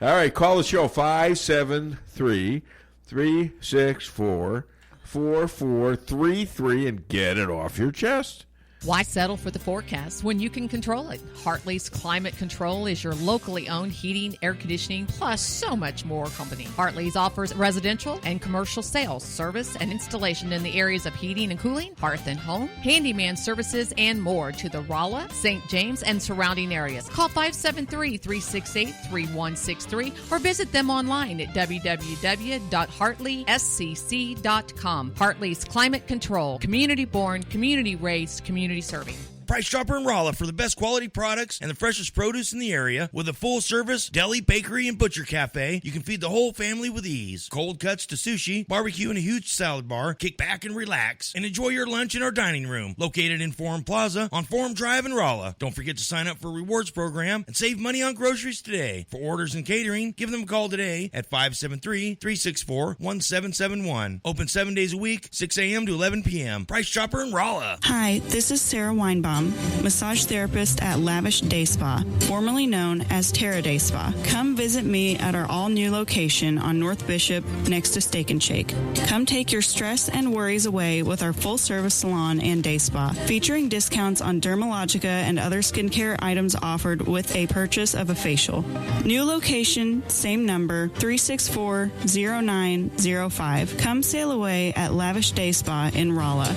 all right, call the show 573-364-4433 and get it off your chest. Why settle for the forecast when you can control it? Hartley's Climate Control is your locally owned heating, air conditioning, plus so much more company. Hartley's offers residential and commercial sales, service, and installation in the areas of heating and cooling, hearth and home, handyman services, and more to the Rolla, St. James, and surrounding areas. Call 573-368-3163 or visit them online at www.hartleyscc.com. Hartley's Climate Control, community-born, community-raised, community serving. Price Chopper in Rolla for the best quality products and the freshest produce in the area. With a full-service deli, bakery, and butcher cafe, you can feed the whole family with ease. Cold cuts to sushi, barbecue, and a huge salad bar. Kick back and relax, and enjoy your lunch in our dining room, located in Forum Plaza on Forum Drive in Rolla. Don't forget to sign up for a rewards program and save money on groceries today. For orders and catering, give them a call today at 573-364-1771. Open 7 days a week, 6 a.m. to 11 p.m. Price Chopper in Rolla. Hi, this is Sarah Weinbaum, massage therapist at Lavish Day Spa, formerly known as Terra Day Spa. Come visit me at our all-new location on North Bishop next to Steak and Shake. Come take your stress and worries away with our full-service salon and day spa, featuring discounts on Dermalogica and other skincare items offered with a purchase of a facial. New location, same number, 364-0905. Come sail away at Lavish Day Spa in Rolla.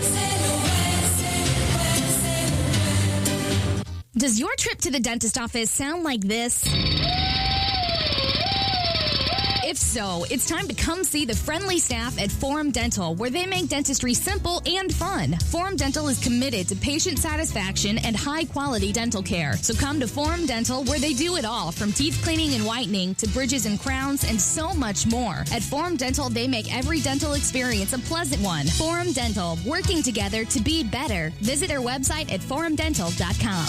Does your trip to the dentist office sound like this? If so, it's time to come see the friendly staff at Forum Dental, where they make dentistry simple and fun. Forum Dental is committed to patient satisfaction and high-quality dental care. So come to Forum Dental, where they do it all, from teeth cleaning and whitening to bridges and crowns and so much more. At Forum Dental, they make every dental experience a pleasant one. Forum Dental, working together to be better. Visit their website at forumdental.com.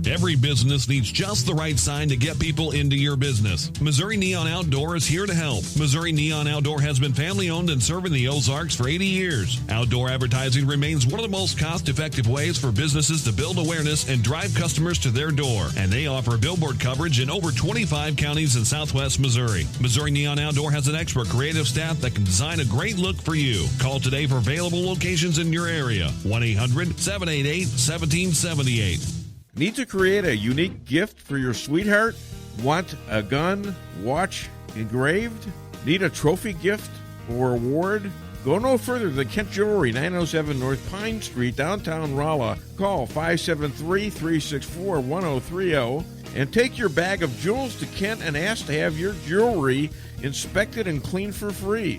Every business needs just the right sign to get people into your business. Missouri Neon Outdoor is here to help. Missouri Neon Outdoor has been family-owned and serving the Ozarks for 80 years. Outdoor advertising remains one of the most cost-effective ways for businesses to build awareness and drive customers to their door. And they offer billboard coverage in over 25 counties in southwest Missouri. Missouri Neon Outdoor has an expert creative staff that can design a great look for you. Call today for available locations in your area. 1-800-788-1778. Need to create a unique gift for your sweetheart? Want a gun, watch engraved? Need a trophy gift or award? Go no further than Kent Jewelry, 907 North Pine Street, downtown Rolla. Call 573-364-1030 and take your bag of jewels to Kent and ask to have your jewelry inspected and cleaned for free.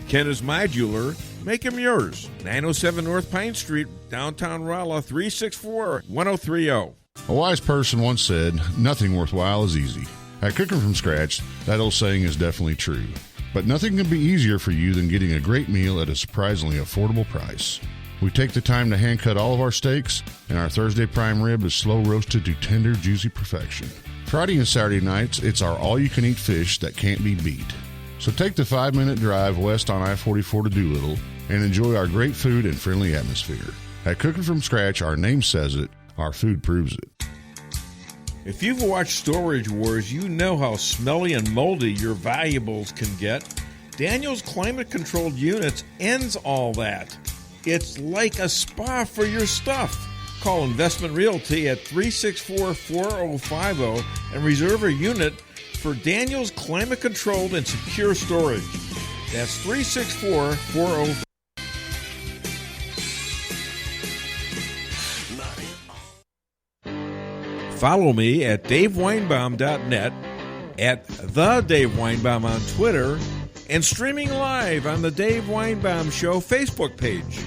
Kent is my jeweler. Make him yours. 907 North Pine Street, downtown Rolla, 364-1030. A wise person once said, nothing worthwhile is easy. At Cooking From Scratch, that old saying is definitely true. But nothing can be easier for you than getting a great meal at a surprisingly affordable price. We take the time to hand-cut all of our steaks, and our Thursday prime rib is slow-roasted to tender, juicy perfection. Friday and Saturday nights, it's our all-you-can-eat fish that can't be beat. So take the 5-minute drive west on I-44 to Doolittle and enjoy our great food and friendly atmosphere. At Cooking From Scratch, our name says it. Our food proves it. If you've watched Storage Wars, you know how smelly and moldy your valuables can get. Daniel's climate-controlled units ends all that. It's like a spa for your stuff. Call Investment Realty at 364-4050 and reserve a unit for Daniel's climate-controlled and secure storage. That's 364-4050. Follow me at DaveWeinbaum.net, at The Dave Weinbaum on Twitter, and streaming live on the Dave Weinbaum Show Facebook page.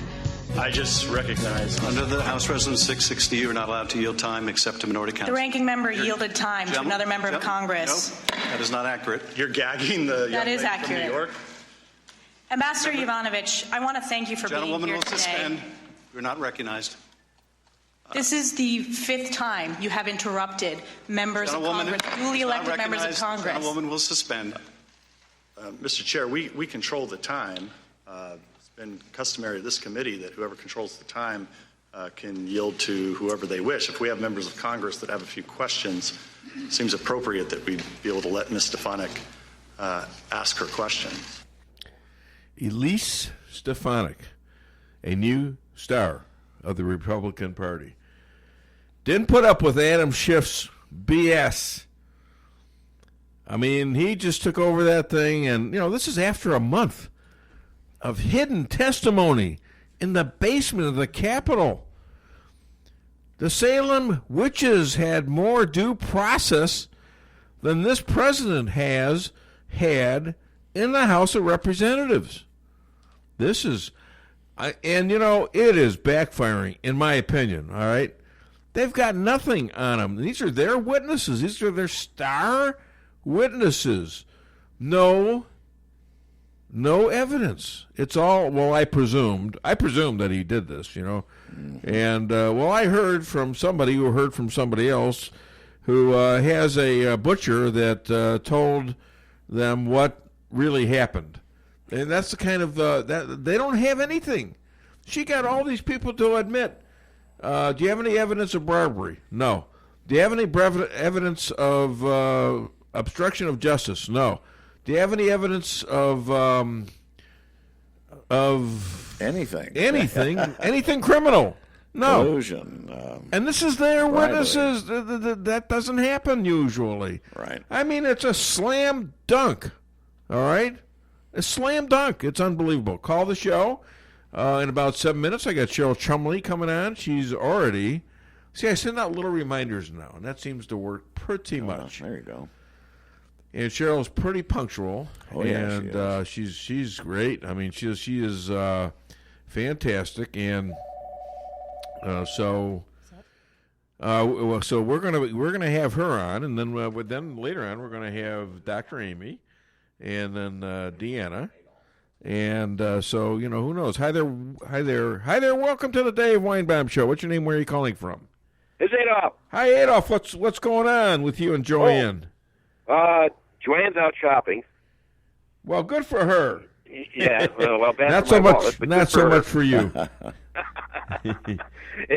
I just recognize. Under the House Resolution 660, you are not allowed to yield time except to minority counsel. The ranking member yielded time to another member of Congress. No, that is not accurate. You're gagging the That young is lady accurate. from New York. Ambassador Yovanovitch, I want to thank you for being Gentlewoman here will today. suspend. You're not recognized. This is the 5th time you have interrupted members of Congress, duly elected members of Congress. Gentlewoman will suspend. Mr. Chair, we control the time. It's been customary of this committee that whoever controls the time can yield to whoever they wish. If we have members of Congress that have a few questions, it seems appropriate that we be able to let Ms. Stefanik ask her question. Elise Stefanik, a new star of the Republican Party. Didn't put up with Adam Schiff's BS. I mean, he just took over that thing, and, this is after a month of hidden testimony in the basement of the Capitol. The Salem witches had more due process than this president has had in the House of Representatives. This is, it is backfiring, in my opinion, all right? They've got nothing on them. These are their witnesses. These are their star witnesses. No evidence. It's all, I presumed that he did this, And, I heard from somebody who heard from somebody else who has a butcher that told them what really happened. And that's the kind of, that they don't have anything. She got all these people to admit, do you have any evidence of bribery? No. Do you have any evidence of obstruction of justice? No. Do you have any evidence of anything? Anything criminal? No. Collusion. And this is their witnesses. That doesn't happen usually. Right. I mean, it's a slam dunk. All right? A slam dunk. It's unbelievable. Call the show. In about 7 minutes, I got Cheryl Chumley coming on. She's already... See, I send out little reminders now, and that seems to work pretty much. There you go. And Cheryl's pretty punctual. Oh, yeah, and she's great. I mean, she is fantastic. And so we're gonna have her on, and then later on we're gonna have Dr. Amy, and then DeAnna. And so, who knows? Hi there. Welcome to the Dave Weinbaum Show. What's your name? Where are you calling from? It's Adolf. Hi, Adolf. What's going on with you and Joanne? Joanne's out shopping. Well, good for her. Yeah. Well, bad not for so my much. wallet, but Not good so for much her. for you.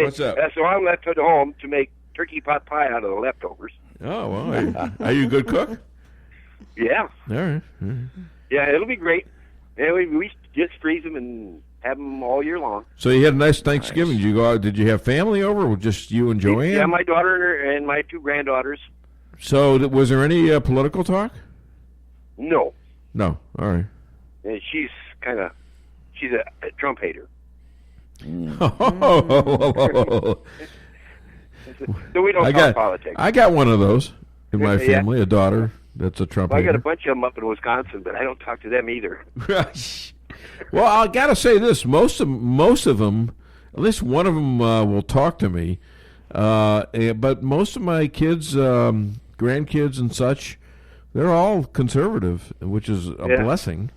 What's up? So I left at home to make turkey pot pie out of the leftovers. Oh, well. Are you a good cook? Yeah. All right. Yeah, it'll be great. Yeah, we just freeze them and have them all year long. So you had a nice Thanksgiving. Did you go out? Did you have family over, or just you and Joanne? Yeah, my daughter and my two granddaughters. So was there any political talk? No. No. All right. And she's a Trump hater. So we don't talk politics. I got one of those in my family, a daughter that's a Trump hater. I got a bunch of them up in Wisconsin, but I don't talk to them either. Well, I got to say this: most of them, at least one of them, will talk to me. But most of my kids, grandkids, and such, they're all conservative, which is a blessing.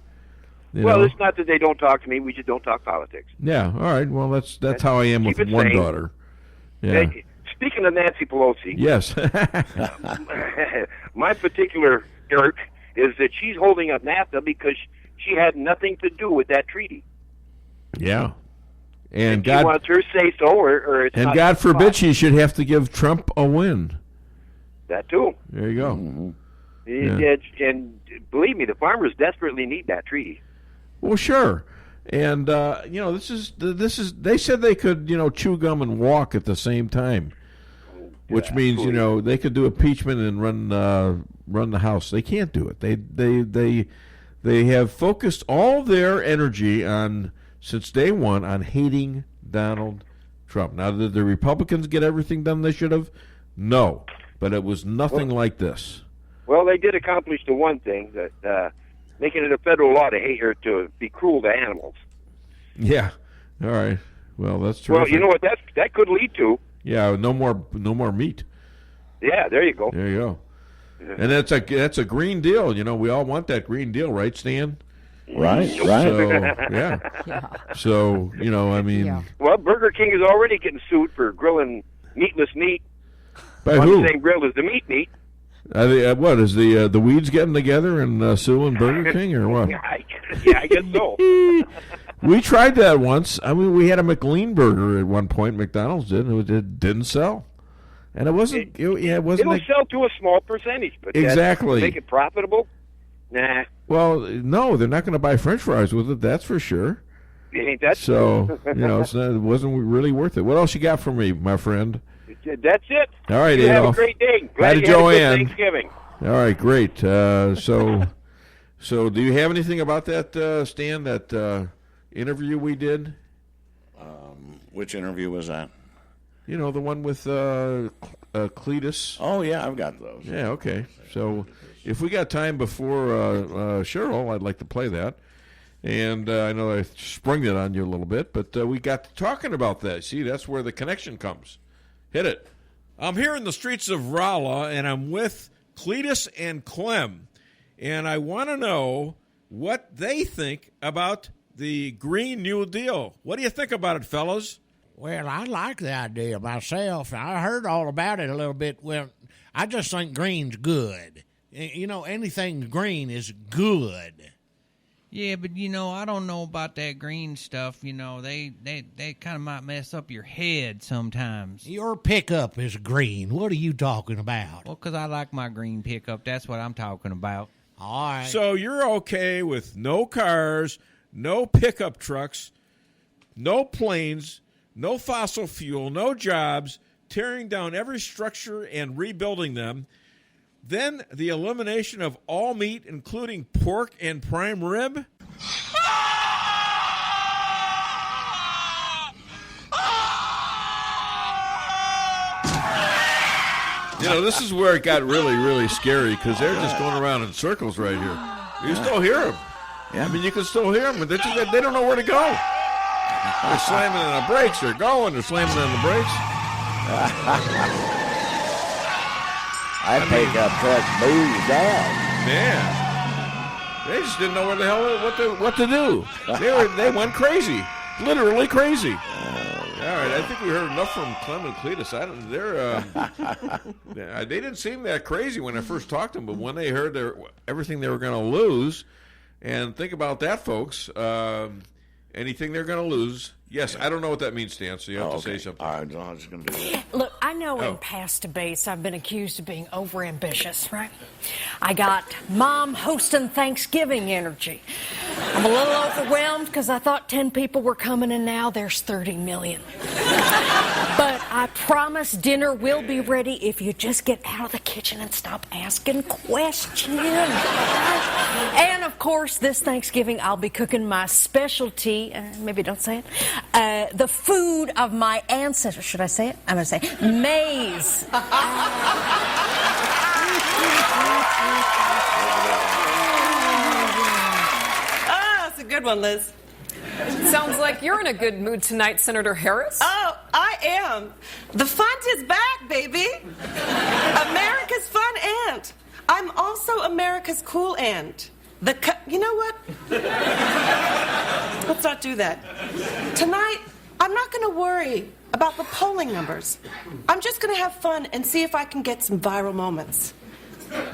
Well, it's not that they don't talk to me; we just don't talk politics. Yeah. All right. Well, that's how I am with one daughter. Yeah. Hey, speaking of Nancy Pelosi, yes. My particular irk is that she's holding up NAFTA because she had nothing to do with that treaty. Yeah. And she wants her say so, or it's and not God forbid she should have to give Trump a win. That too. There you go. Mm-hmm. Yeah. And believe me, the farmers desperately need that treaty. Well, sure. And this is. They said they could, chew gum and walk at the same time, which means they could do impeachment and run the House. They can't do it. They have focused all their energy on, since day one, on hating Donald Trump. Now, did the Republicans get everything done they should have? No, but it was nothing like this. Well, they did accomplish the one thing, that making it a federal law to hate or to be cruel to animals. Yeah. All right. Well, that's terrific. Well, you know what that could lead to? Yeah. No more meat. Yeah. There you go. There you go. And that's a green deal. We all want that green deal, right, Stan? Right. So, yeah. So, I mean. Yeah. Well, Burger King is already getting sued for grilling meatless meat by on who? the same grill as the meat. What is the weeds getting together and suing Burger King or what? Yeah, I guess so. We tried that once. I mean, we had a McLean burger at one point. McDonald's did. It didn't sell, and it wasn't. It wasn't. It'll sell to a small percentage, but exactly make it profitable. Nah. Well, no, they're not going to buy French fries with it. That's for sure. Ain't that so, it wasn't really worth it. What else you got for me, my friend? That's it. All right, you have Adolf. a great day. Glad you to had a good Joanne. Thanksgiving. All right, great. So do you have anything about that, Stan, that interview we did? Which interview was that? The one with Cletus. Oh, yeah, I've got those. Yeah, okay. So if we got time before Cheryl, I'd like to play that. And I know I sprung it on you a little bit, but we got to talking about that. See, that's where the connection comes. Hit it. I'm here in the streets of Rolla, and I'm with Cletus and Clem. And I want to know what they think about the Green New Deal. What do you think about it, fellas? Well, I like the idea myself. I heard all about it a little bit. Well, I just think green's good. Anything green is good. Yeah, but, I don't know about that green stuff. They kind of might mess up your head sometimes. Your pickup is green. What are you talking about? Well, because I like my green pickup. That's what I'm talking about. All right. So you're okay with no cars, no pickup trucks, no planes, no fossil fuel, no jobs, tearing down every structure and rebuilding them. Then the elimination of all meat, including pork and prime rib. This is where it got really, really scary because they're just going around in circles right here. You still hear them. Yeah. I mean, you can still hear them, but they don't know where to go. They're slamming on the brakes. They're going. They're slamming on the brakes. I pick up truck moves down. Man, they just didn't know where the hell what to do. They went crazy, literally crazy. All right, I think we heard enough from Clem and Cletus. They didn't seem that crazy when I first talked to them, but when they heard everything they were going to lose, and think about that, folks. Anything they're going to lose. Yes, I don't know what that means, Stan, so you have to say something. All right, I'm just going to do that. Look, I know in past debates I've been accused of being overambitious, right? I got mom hosting Thanksgiving energy. I'm a little overwhelmed because I thought 10 people were coming and now there's 30 million. But I promise dinner will be ready if you just get out of the kitchen and stop asking questions. And, of course, this Thanksgiving I'll be cooking my specialty, maybe don't say it, the food of my ancestors. Should I say it? I'm going to say maize. That's a good one, Liz. Sounds like you're in a good mood tonight, Senator Harris. Oh, I am. The fun is back, baby. America's fun aunt. I'm also America's cool aunt. You know what? Let's not do that. Tonight, I'm not going to worry about the polling numbers. I'm just going to have fun and see if I can get some viral moments.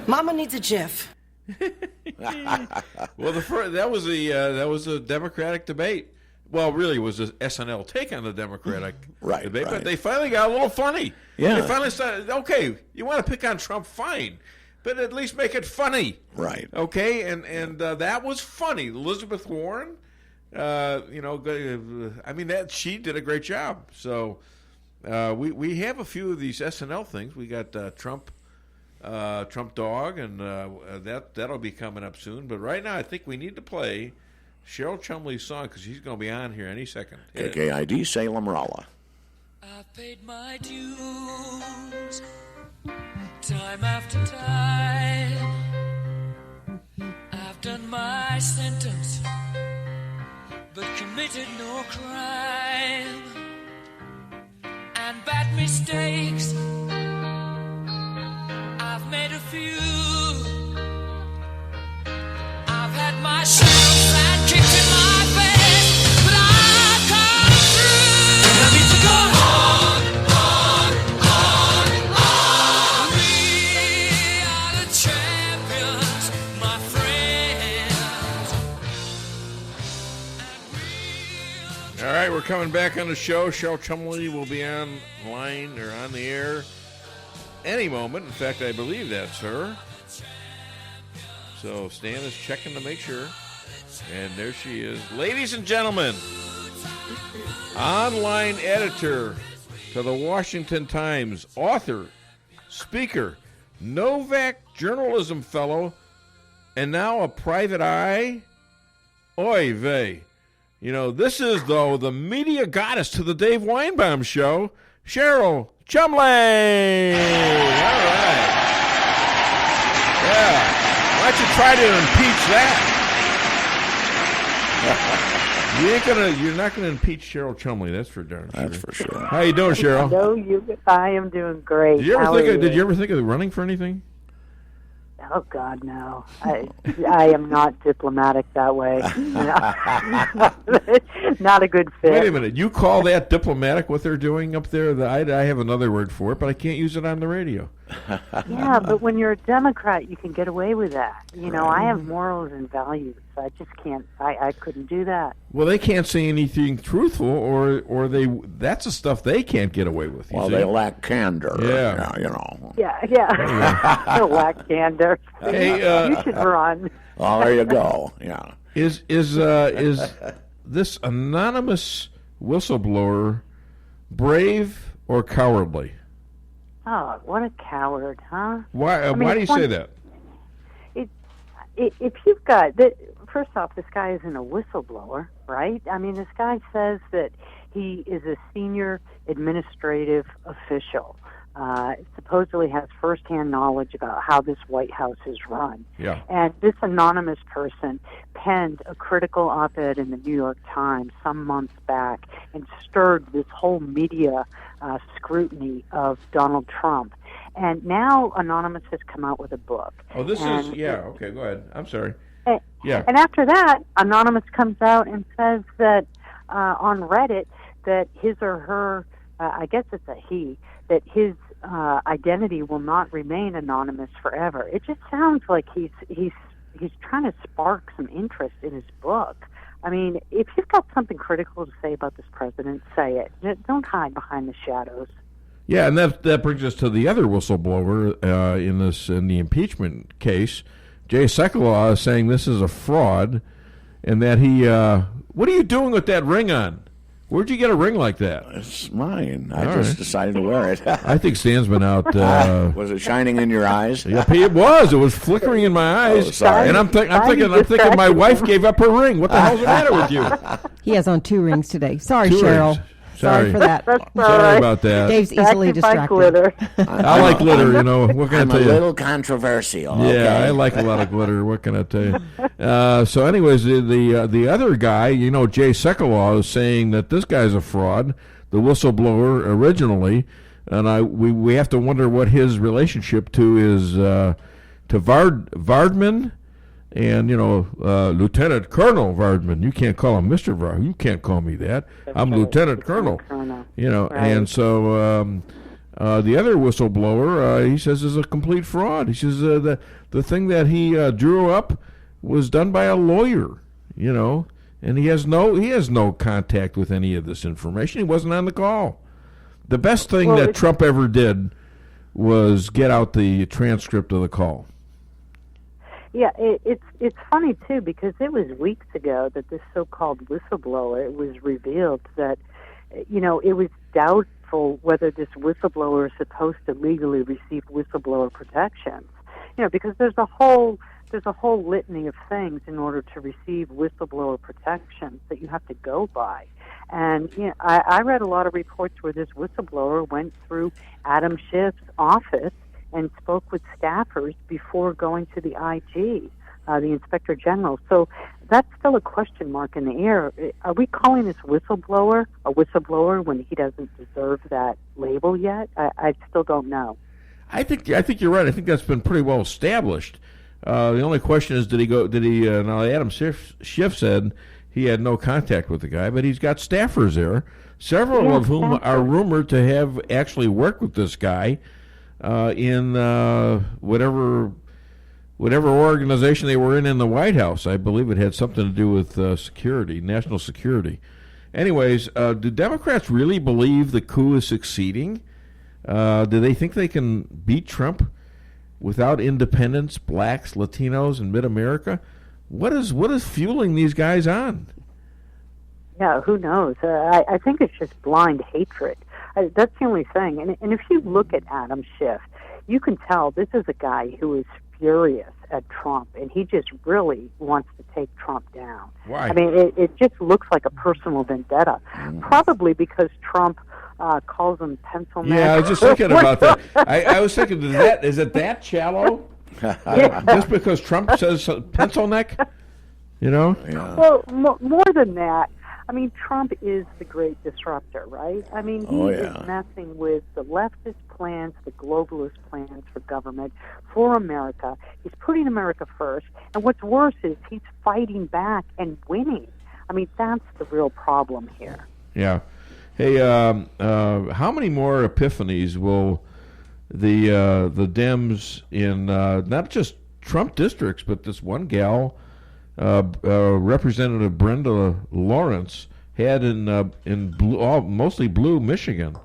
Mama needs a GIF. Well, that was a Democratic debate. Well, really, it was a SNL take on the Democratic debate, but they finally got a little funny. Yeah. They finally started, okay, you want to pick on Trump, fine, but at least make it funny. Right. Okay, and that was funny. Elizabeth Warren, I mean, she did a great job. So we have a few of these SNL things. We got Trump Dog, and that'll be coming up soon. But right now, I think we need to play Cheryl Chumley's song because she's going to be on here any second. KKID Salem Rolla. I've paid my dues time after time. I've done my sentence, but committed no crime. And bad mistakes, I've made a few. I've had my share of bad kicks in my face, but I've come through. And I need to go on. We are the champions, my friends. All right, we're coming back on the show. Cheryl Chumley will be online or on the air any moment. In fact, I believe that's her. So Stan is checking to make sure. And there she is. Ladies and gentlemen, online editor to the Washington Times, author, speaker, Novak Journalism Fellow, and now a private eye. Oy vey. You know, this is, though, the media goddess to the Dave Weinbaum Show, Cheryl Chumley. All right. Yeah. Why don't you try to impeach that? You're not gonna impeach Cheryl Chumley, that's for darn sure. That's for sure. How you doing, Cheryl? No, I am doing great. Did you ever think of running for anything? Oh God, no! I am not diplomatic that way. Not a good fit. Wait a minute. You call that diplomatic? What they're doing up there? I have another word for it, but I can't use it on the radio. Yeah, but when you're a Democrat, you can get away with that. You know, I have morals and values. I just can't. I couldn't do that. Well, they can't say anything truthful, or they. That's the stuff they can't get away with. Well, they lack candor. Yeah, you know. Yeah. They lack candor. Hey, you should run. Well, there you go. Yeah. Is this anonymous whistleblower brave or cowardly? Oh, what a coward, huh? Why do you say that? If you've got first off, this guy isn't a whistleblower, right? I mean, this guy says that he is a senior administrative official. Supposedly has firsthand knowledge about how this White House is run. Yeah. And this anonymous person penned a critical op-ed in the New York Times some months back and stirred this whole media scrutiny of Donald Trump. And now Anonymous has come out with a book. Oh, okay, go ahead. I'm sorry. Yeah. And after that, Anonymous comes out and says that on Reddit that his or her, I guess it's a he, that his identity will not remain anonymous forever. It just sounds like he's trying to spark some interest in his book. I mean, if you've got something critical to say about this president, say it. Don't hide behind the shadows. Yeah, and that brings us to the other whistleblower in the impeachment case. Jay Sekulow is saying this is a fraud, and that he. What are you doing with that ring on? Where'd you get a ring like that? It's mine. I just decided to wear it. I think Stan's been out. Was it shining in your eyes? Yep, it was. It was flickering in my eyes. Oh, sorry. And I'm thinking my wife gave up her ring. What the hell's the matter with you? He has on 2 rings today. Sorry, Two Cheryl. rings. Sorry for that. Sorry about that. Dave's easily distracted. Glitter. I like glitter, you know. What can I tell you? I'm a little controversial. Yeah, okay? I like a lot of glitter. What can I tell you? So anyways, the other guy, you know, Jay Sekulow, is saying that this guy's a fraud, the whistleblower originally, and we have to wonder what his relationship to is to Vardman. And, you know, Lieutenant Colonel Vardman, you can't call him Mr. Vardman. You can't call me that. I'm Lieutenant Colonel. You know, right. And so the other whistleblower, he says, is a complete fraud. He says the thing that he drew up was done by a lawyer, you know, and he has no contact with any of this information. He wasn't on the call. The best thing that Trump ever did was get out the transcript of the call. Yeah, it's funny, too, because it was weeks ago that this so-called whistleblower, it was revealed that, you know, it was doubtful whether this whistleblower is supposed to legally receive whistleblower protections. You know, because there's a whole litany of things in order to receive whistleblower protections that you have to go by. And, you know, I read a lot of reports where this whistleblower went through Adam Schiff's office and spoke with staffers before going to the IG, the Inspector General. So that's still a question mark in the air. Are we calling this whistleblower a whistleblower when he doesn't deserve that label yet? I still don't know. I think you're right. I think that's been pretty well established. The only question is, now Adam Schiff said he had no contact with the guy, but he's got staffers there, several of whom are rumored to have actually worked with this guy in whatever organization they were in the White House. I believe it had something to do with security, national security. Anyways, do Democrats really believe the coup is succeeding? Do they think they can beat Trump without independents, blacks, Latinos, and Mid-America? What is fueling these guys on? Yeah, who knows? I think it's just blind hatred. That's the only thing. And if you look at Adam Schiff, you can tell this is a guy who is furious at Trump, and he just really wants to take Trump down. Why? I mean, it just looks like a personal vendetta. Probably because Trump calls him pencil neck. Yeah, I was just thinking about that. I was thinking, is it that shallow? Just because Trump says pencil neck? You know? Yeah. Well, more than that, I mean, Trump is the great disruptor, right? I mean, he is messing with the leftist plans, the globalist plans for government, for America. He's putting America first. And what's worse is he's fighting back and winning. I mean, that's the real problem here. Yeah. Hey, how many more epiphanies will the Dems in not just Trump districts, but this one gal, Representative Brenda Lawrence, had in blue, mostly blue Michigan.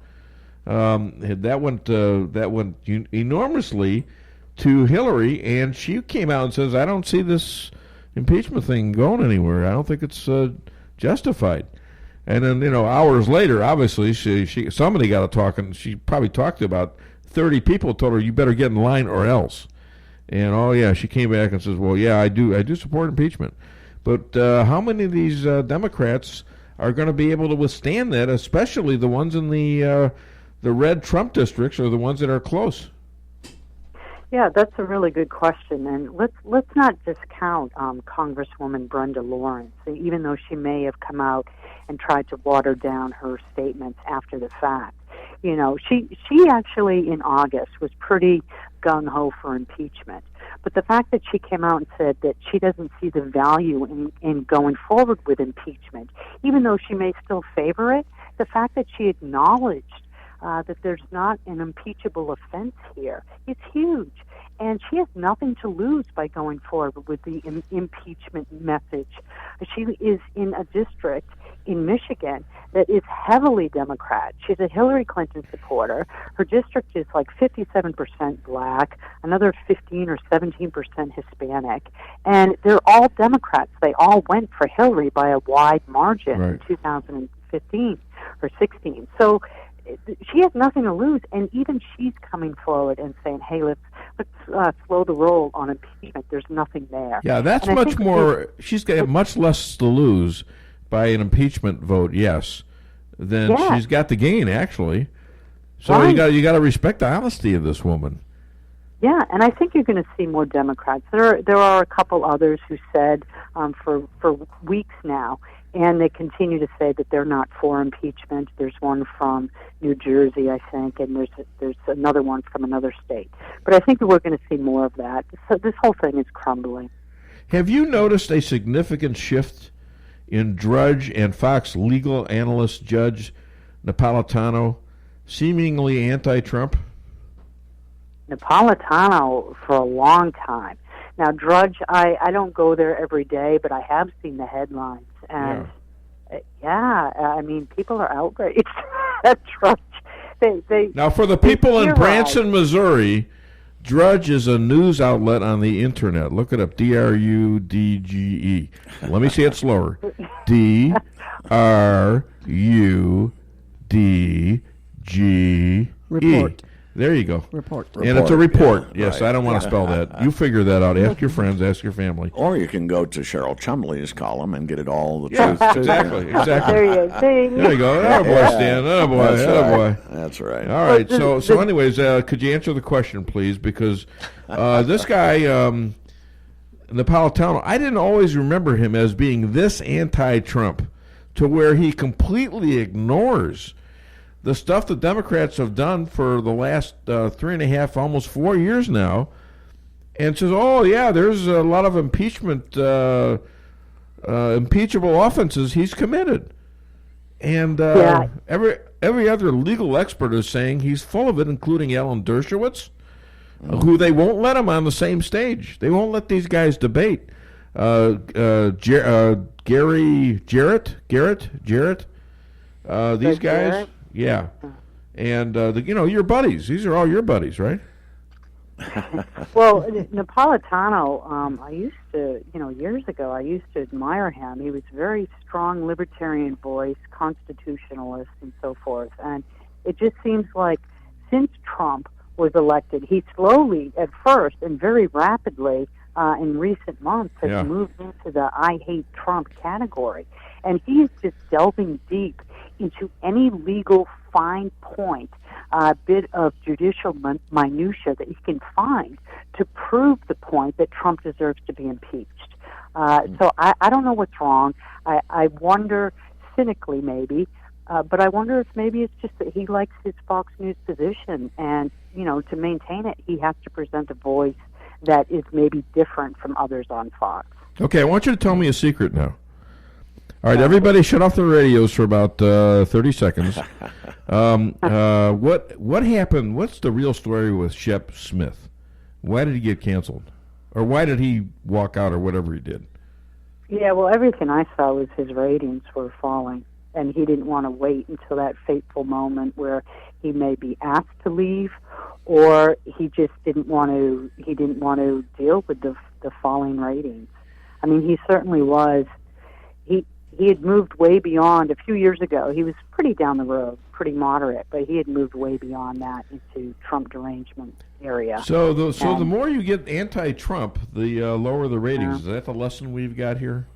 That went enormously to Hillary, and she came out and says, "I don't see this impeachment thing going anywhere. I don't think it's justified." And then, hours later, obviously, somebody got to talking. She probably talked to about 30 people, told her, "You better get in line or else." And she came back and says, "Well, yeah, I do support impeachment." But how many of these Democrats are going to be able to withstand that, especially the ones in the red Trump districts or the ones that are close? Yeah, that's a really good question, and let's not discount Congresswoman Brenda Lawrence, even though she may have come out and tried to water down her statements after the fact. She actually in August was pretty gung-ho for impeachment, but the fact that she came out and said that she doesn't see the value in going forward with impeachment, even though she may still favor it, the fact that she acknowledged that there's not an impeachable offense here is huge. And she has nothing to lose by going forward with the impeachment message. She is in a district in Michigan that is heavily Democrat. She's a Hillary Clinton supporter. Her district is like 57% black, another 15 or 17% Hispanic. And they're all Democrats. They all went for Hillary by a wide margin in 2015 or 16. So she has nothing to lose, and even she's coming forward and saying, "Hey, let's slow the roll on impeachment. There's nothing there." Yeah, that's much more. She's got much less to lose by an impeachment vote, yes, than she's got to gain, actually. So you got to respect the honesty of this woman. Yeah, and I think you're going to see more Democrats. There are a couple others who said for weeks now. And they continue to say that they're not for impeachment. There's one from New Jersey, I think, and there's another one from another state. But I think that we're going to see more of that. So this whole thing is crumbling. Have you noticed a significant shift in Drudge and Fox legal analyst Judge Napolitano, seemingly anti-Trump? Napolitano for a long time. Now, Drudge, I don't go there every day, but I have seen the headlines. And, I mean, people are outraged at Drudge. Now, for the people in Branson, Missouri, Drudge is a news outlet on the Internet. Look it up, D-R-U-D-G-E. Let me say it slower. D-R-U-D-G-E. Report. There you go. Report. And it's a report. Yes, right. I don't want to spell that. You figure that out. Ask your friends. Ask your family. Or you can go to Cheryl Chumley's column and get it all the truth. Exactly. There you go. There you go. Oh, boy, Stan. Oh, boy. Right. That's right. All right. So anyways, could you answer the question, please? Because this guy, Napolitano, I didn't always remember him as being this anti-Trump to where he completely ignores the stuff the Democrats have done for the last 3.5, almost 4 years now, and says, "Oh yeah, there's a lot of impeachable offenses he's committed," and every other legal expert is saying he's full of it, including Alan Dershowitz, who they won't let him on the same stage. They won't let these guys debate. Garrett, these guys. Yeah, and your buddies. These are all your buddies, right? Well, Napolitano, I used to, years ago, I used to admire him. He was very strong libertarian voice, constitutionalist, and so forth. And it just seems like since Trump was elected, he slowly, at first, and very rapidly, in recent months, has moved into the I hate Trump category. And he is just delving deep into any legal fine point, bit of judicial minutia that he can find to prove the point that Trump deserves to be impeached. So I don't know what's wrong. I wonder, cynically maybe, but I wonder if maybe it's just that he likes his Fox News position, and, to maintain it, he has to present a voice that is maybe different from others on Fox. Okay, I want you to tell me a secret now. All right, everybody shut off the radios for about 30 seconds. What happened? What's the real story with Shep Smith? Why did he get canceled? Or why did he walk out or whatever he did? Yeah, well, everything I saw was his ratings were falling, and he didn't want to wait until that fateful moment where he may be asked to leave, or he just didn't want to deal with the falling ratings. I mean, he certainly was. He had moved way beyond. A few years ago, he was pretty down the road, pretty moderate, but he had moved way beyond that into Trump derangement area. So the more you get anti-Trump, the lower the ratings. Is that the lesson we've got here?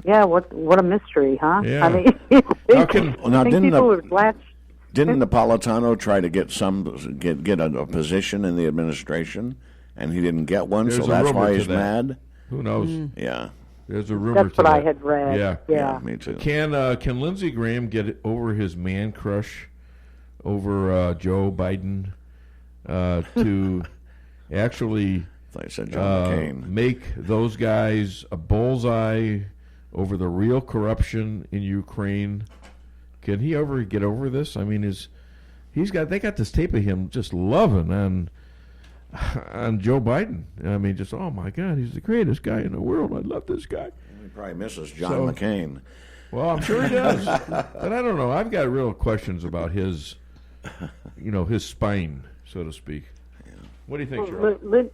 Yeah, what a mystery, huh? Yeah. I mean, Didn't Napolitano try to get a position in the administration, and he didn't get one, so that's why he's mad? Who knows? Yeah. There's a rumor. That's what I had read. Yeah, me too. Can Lindsey Graham get over his man crush over Joe Biden to actually make those guys a bullseye over the real corruption in Ukraine? Can he ever get over this? I mean, they got this tape of him just loving on Joe Biden. I mean, just, oh my God, he's the greatest guy in the world. I love this guy. He probably misses John McCain. Well, I'm sure he does. But I don't know. I've got real questions about his spine, so to speak. Yeah. What do you think, Cheryl?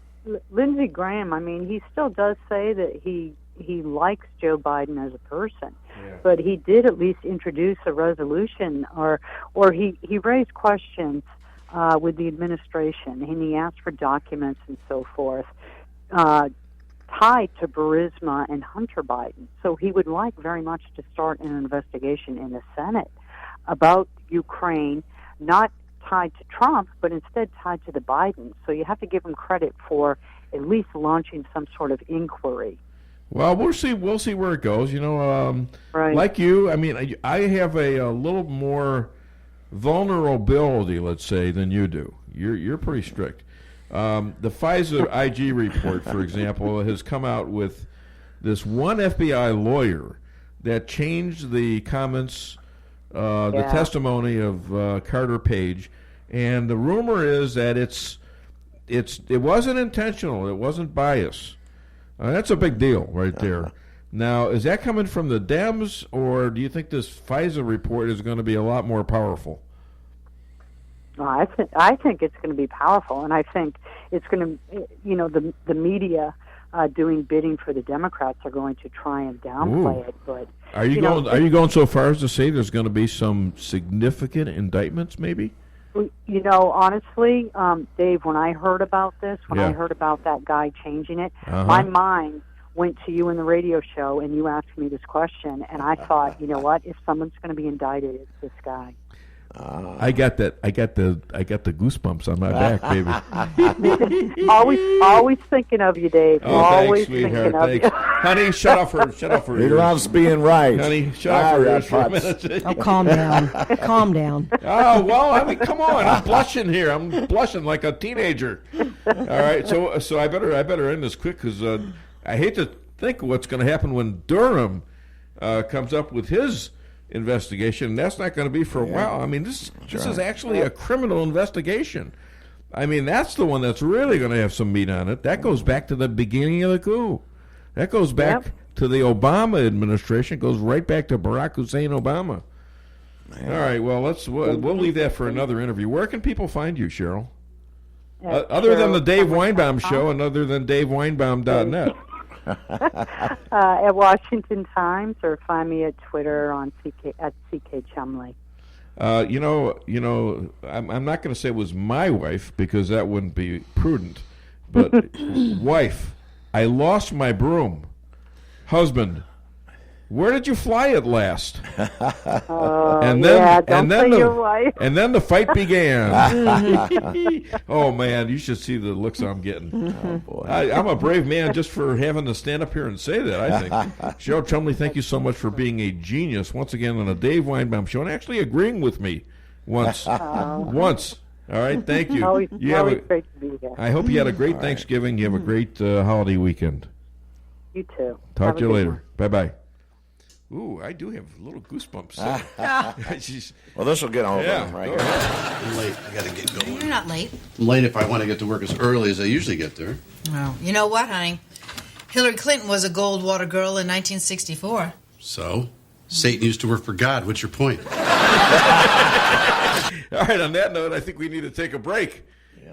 Lindsey Graham, I mean, he still does say that he likes Joe Biden as a person, but he did at least introduce a resolution, or he raised questions with the administration, and he asked for documents and so forth tied to Burisma and Hunter Biden. So he would like very much to start an investigation in the Senate about Ukraine, not tied to Trump, but instead tied to the Bidens. So you have to give him credit for at least launching some sort of inquiry. Well, we'll see where it goes. Right. Like you, I mean, I have a little more vulnerability, let's say, than you do. You're pretty strict. The Pfizer IG report, for example, has come out with this one FBI lawyer that changed the comments, the testimony of Carter Page, and the rumor is that it wasn't intentional, it wasn't bias. That's a big deal right there. Now, is that coming from the Dems, or do you think this Pfizer report is going to be a lot more powerful? I think it's going to be powerful, and I think it's going to, the media doing bidding for the Democrats are going to try and downplay it. But are you going so far as to say there's going to be some significant indictments, maybe? Honestly, Dave, when I heard about this, I heard about that guy changing it, my mind went to you in the radio show, and you asked me this question, and I thought, you know what? If someone's going to be indicted, it's this guy. I got the goosebumps on my back, baby. always thinking of you, Dave. Oh, always thanks, thinking of you. Honey, shut off her. He loves being right. Honey, shut off her ears for a minute. Oh, calm down. Calm down. Oh, well, I mean, come on. I'm blushing here. I'm blushing like a teenager. All right, so I better end this quick because I hate to think of what's going to happen when Durham comes up with his investigation. That's not going to be for a while. I mean, this is actually a criminal investigation. I mean, that's the one that's really going to have some meat on it. That goes back to the beginning of the coup. That goes back to the Obama administration. It goes right back to Barack Hussein Obama. Man. All right, well, we'll leave that for another interview. Where can people find you, Cheryl? Other than the Dave Weinbaum Show and other than DaveWeinbaum.net. At Washington Times, or find me at Twitter on CK Chumley. I'm not going to say it was my wife because that wouldn't be prudent. But wife, I lost my broom. Husband, where did you fly it last? And then the fight began. Oh man, you should see the looks I'm getting. Oh boy, I'm a brave man just for having to stand up here and say that. I think Cheryl Chumley, thank you so much for being a genius once again on a Dave Weinbaum Show and actually agreeing with me once. Once. All right, thank you. Always great to be here. I hope you had a great Thanksgiving. You have a great holiday weekend. You too. Talk to you later. Bye bye. Ooh, I do have little goosebumps. Well, this will get over, right? I'm late. I got to get going. You're not late. I'm late if I want to get to work as early as I usually get there. Well, you know what, honey? Hillary Clinton was a Goldwater girl in 1964. So? Satan used to work for God. What's your point? All right, on that note, I think we need to take a break.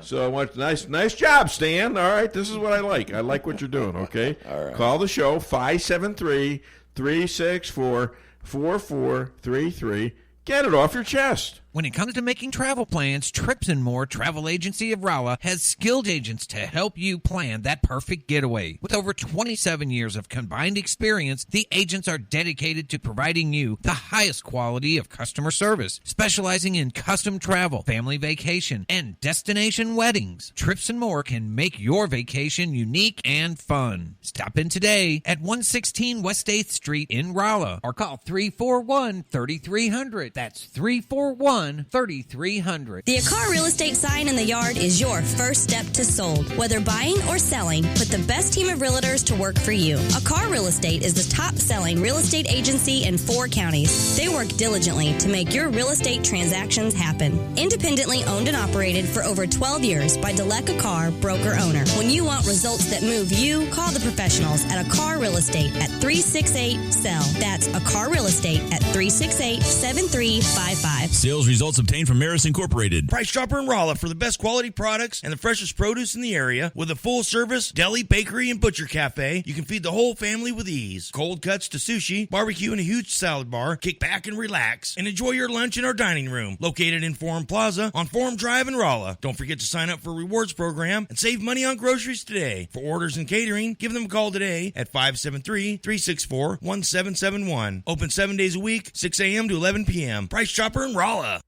So I want nice job, Stan. All right, this is what I like. I like what you're doing, okay? All right. Call the show, 573-364-4433. Get it off your chest. When it comes to making travel plans, Trips and More Travel Agency of Rolla has skilled agents to help you plan that perfect getaway. With over 27 years of combined experience, the agents are dedicated to providing you the highest quality of customer service, specializing in custom travel, family vacation, and destination weddings. Trips and More can make your vacation unique and fun. Stop in today at 116 West 8th Street in Rolla or call 341-3300. That's 341-3300. The Akar Real Estate sign in the yard is your first step to sold. Whether buying or selling, put the best team of realtors to work for you. Akar Real Estate is the top-selling real estate agency in 4 counties. They work diligently to make your real estate transactions happen. Independently owned and operated for over 12 years by Delek Akar, broker-owner. When you want results that move you, call the professionals at Akar Real Estate at 368-SELL. That's Akar Real Estate at 368-7355. Sales results obtained from Maris Incorporated. Price Chopper in Rolla for the best quality products and the freshest produce in the area. With a full-service deli, bakery, and butcher cafe, you can feed the whole family with ease. Cold cuts to sushi, barbecue, and a huge salad bar. Kick back and relax and enjoy your lunch in our dining room, located in Forum Plaza on Forum Drive in Rolla. Don't forget to sign up for a rewards program and save money on groceries today. For orders and catering, give them a call today at 573-364-1771. Open 7 days a week, 6 a.m. to 11 p.m. Price Chopper in Rolla.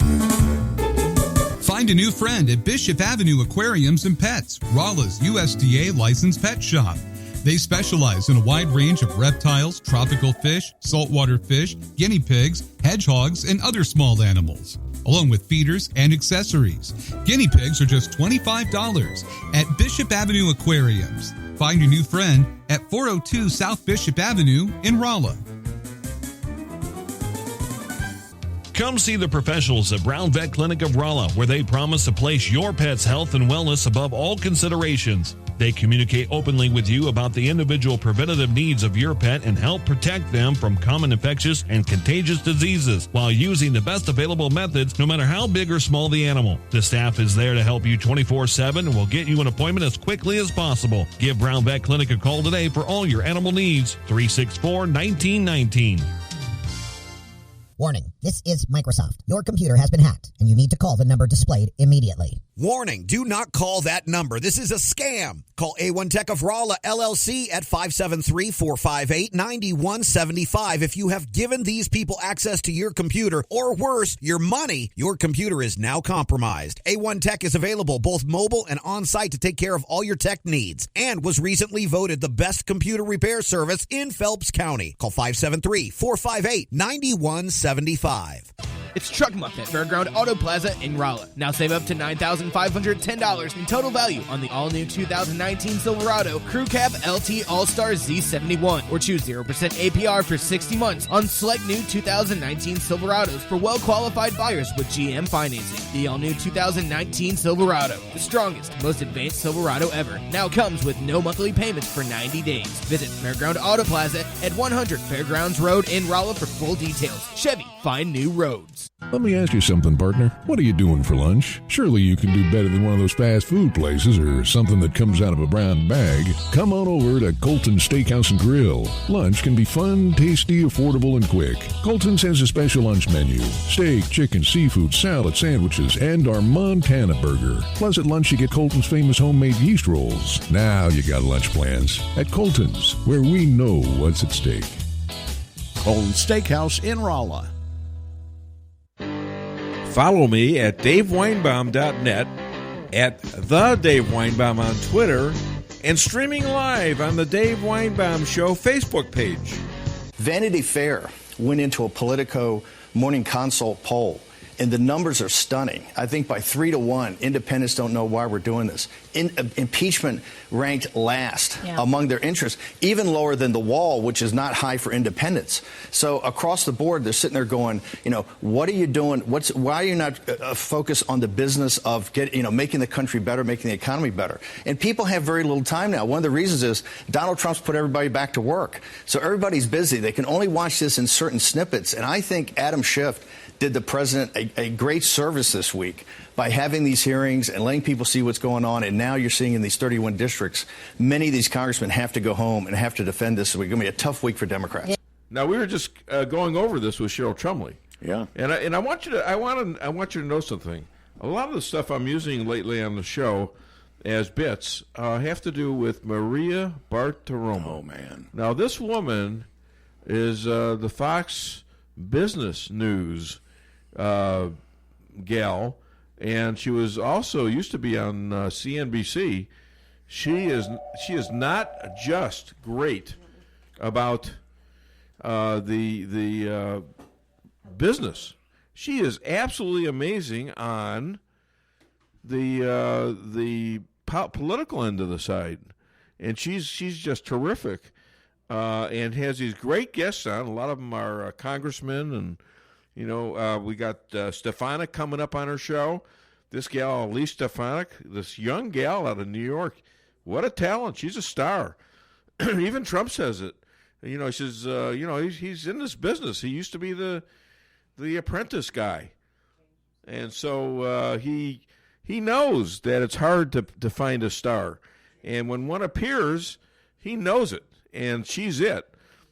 Find a new friend at Bishop Avenue Aquariums and Pets, Rolla's USDA licensed pet shop. They specialize in a wide range of reptiles, tropical fish, saltwater fish, guinea pigs, hedgehogs, and other small animals, along with feeders and accessories. Guinea pigs are just $25 at Bishop Avenue Aquariums. Find your new friend at 402 South Bishop Avenue in Rolla. Come see the professionals at Brown Vet Clinic of Rolla, where they promise to place your pet's health and wellness above all considerations. They communicate openly with you about the individual preventative needs of your pet and help protect them from common infectious and contagious diseases while using the best available methods, no matter how big or small the animal. The staff is there to help you 24/7 and will get you an appointment as quickly as possible. Give Brown Vet Clinic a call today for all your animal needs. 364-1919. Warning, this is Microsoft. Your computer has been hacked, and you need to call the number displayed immediately. Warning, do not call that number. This is a scam. Call A1 Tech of Rolla, LLC at 573-458-9175. If you have given these people access to your computer, or worse, your money, your computer is now compromised. A1 Tech is available both mobile and on-site to take care of all your tech needs, and was recently voted the best computer repair service in Phelps County. Call 573-458-9175. It's Truck Month at Fairground Auto Plaza in Rolla. Now save up to $9,510 in total value on the all-new 2019 Silverado Crew Cab LT All-Star Z71. Or choose 0% APR for 60 months on select new 2019 Silverados for well-qualified buyers with GM financing. The all-new 2019 Silverado, the strongest, most advanced Silverado ever, now comes with no monthly payments for 90 days. Visit Fairground Auto Plaza at 100 Fairgrounds Road in Rolla for full details. Chevy, find new roads. Let me ask you something, partner. What are you doing for lunch? Surely you can do better than one of those fast food places or something that comes out of a brown bag. Come on over to Colton's Steakhouse and Grill. Lunch can be fun, tasty, affordable, and quick. Colton's has a special lunch menu. Steak, chicken, seafood, salad, sandwiches, and our Montana burger. Plus at lunch you get Colton's famous homemade yeast rolls. Now you got lunch plans. At Colton's, where we know what's at stake. Colton's Steakhouse in Rolla. Follow me at daveweinbaum.net, at The Dave Weinbaum on Twitter, and streaming live on the Dave Weinbaum Show Facebook page. Vanity Fair went into a Politico Morning Consult poll, and the numbers are stunning. I think by 3-1, independents don't know why we're doing this. Impeachment ranked last among their interests, even lower than the wall, which is not high for independents. So across the board, they're sitting there going, what are you doing? Why are you not focused on the business of making the country better, making the economy better? And people have very little time now. One of the reasons is Donald Trump's put everybody back to work. So everybody's busy. They can only watch this in certain snippets. And I think Adam Schiff did the president a great service this week by having these hearings and letting people see what's going on. And now you're seeing in these 31 districts, many of these congressmen have to go home and have to defend this week. It's going to be a tough week for Democrats. Now, we were just going over this with Cheryl Chumley. Yeah. And I want you to know something. A lot of the stuff I'm using lately on the show as bits have to do with Maria Bartiromo. Oh, man. Now, this woman is the Fox Business News gal, and she was also used to be on CNBC. She is not just great about the business. She is absolutely amazing on the political end of the side, and she's just terrific, and has these great guests on. A lot of them are congressmen, and we got Stefanik coming up on her show. This gal, Elise Stefanik, this young gal out of New York, what a talent! She's a star. Even Trump says it. He says, he's in this business. He used to be the apprentice guy, and so he knows that it's hard to find a star, and when one appears, he knows it, and she's it.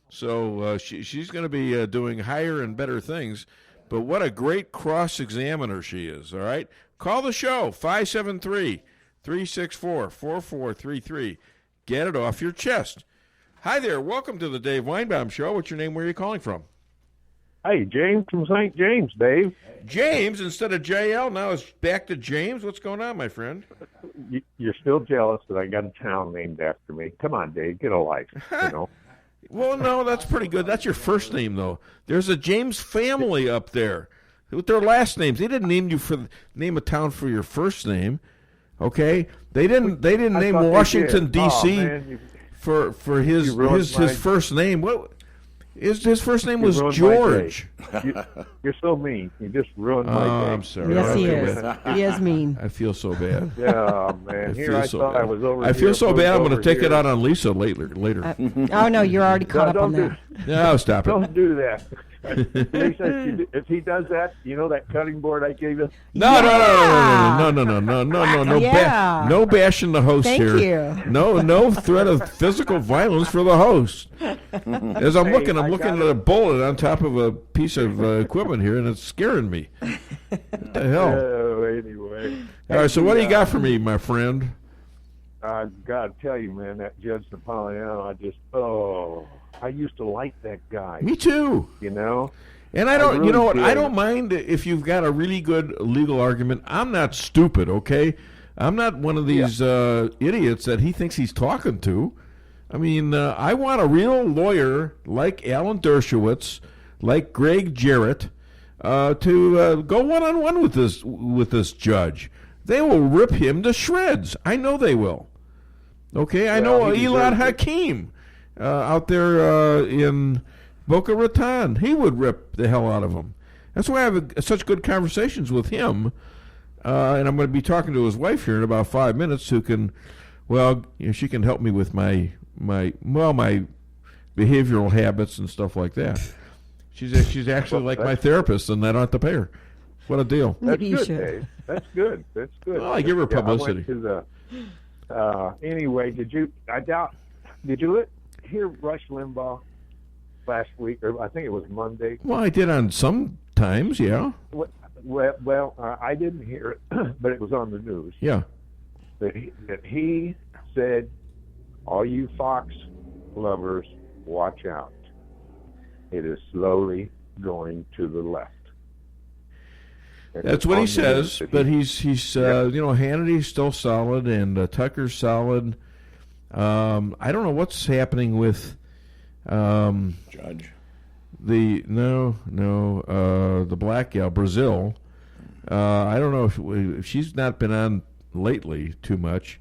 So she's going to be doing higher and better things. But what a great cross-examiner she is, all right? Call the show, 573-364-4433. Get it off your chest. Hi there. Welcome to the Dave Weinbaum Show. What's your name? Where are you calling from? Hey, James from St. James, Dave. James instead of JL. Now it's back to James. What's going on, my friend? You're still jealous that I got a town named after me. Come on, Dave. Get a life, Well, no, that's pretty good. That's your first name, though. There's a James family up there with their last names. They didn't name a town for your first name, okay? They didn't name Washington D.C. for his first name. What? His first name was George. You're so mean. You just ruined my day. I'm sorry. Yes, he is. He is mean. I feel so bad. Yeah, man. I was over. I feel so bad. I'm going to take it out on Lisa later. Oh no, you're already caught up on that. No, stop it. Don't do that. Lisa, if he does that, that cutting board I gave you. No. Yeah. No bashing the host here. Thank you. No threat of physical violence for the host. As I'm looking at a bullet on top of a piece of equipment here, and it's scaring me. What the hell? Anyway. All right, so what do you got for me, my friend? I got to tell you, man, that Judge Napolitano, I used to like that guy. Me too. And I don't, I don't mind if you've got a really good legal argument. I'm not stupid, okay? I'm not one of these idiots that he thinks he's talking to. I mean, I want a real lawyer like Alan Dershowitz, like Greg Jarrett, to go one-on-one with this judge. They will rip him to shreds. I know they will. Okay, I know Elad Hakim out there in Boca Raton. He would rip the hell out of him. That's why I have such good conversations with him. And I'm going to be talking to his wife here in about 5 minutes, who can, she can help me with my behavioral habits and stuff like that. She's actually like my therapist, and I don't have to pay her. What a deal! That's good, Dave. That's good. That's good. Well, I give her publicity. I went to the. Anyway, did you hear Rush Limbaugh last week, or I think it was Monday? Well, I did on some times, yeah. Well, I didn't hear it, but it was on the news. Yeah. That he said, all you Fox lovers, watch out. It is slowly going to the left. That's what he says, but he's Hannity's still solid, and Tucker's solid. I don't know what's happening with Judge. The black gal, Brazil. I don't know if she's not been on lately too much,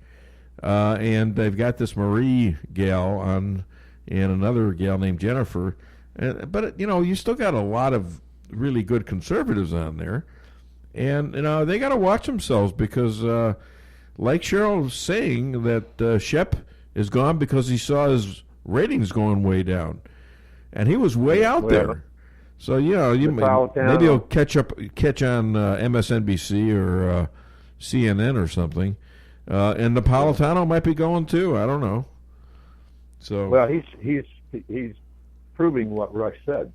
and they've got this Marie gal on, and another gal named Jennifer. But you still got a lot of really good conservatives on there. And they got to watch themselves because, like Cheryl was saying, that Shep is gone because he saw his ratings going way down, and he was way out there. So maybe he'll catch on MSNBC or CNN or something, and Napolitano might be going too. I don't know. So he's proving what Rush said.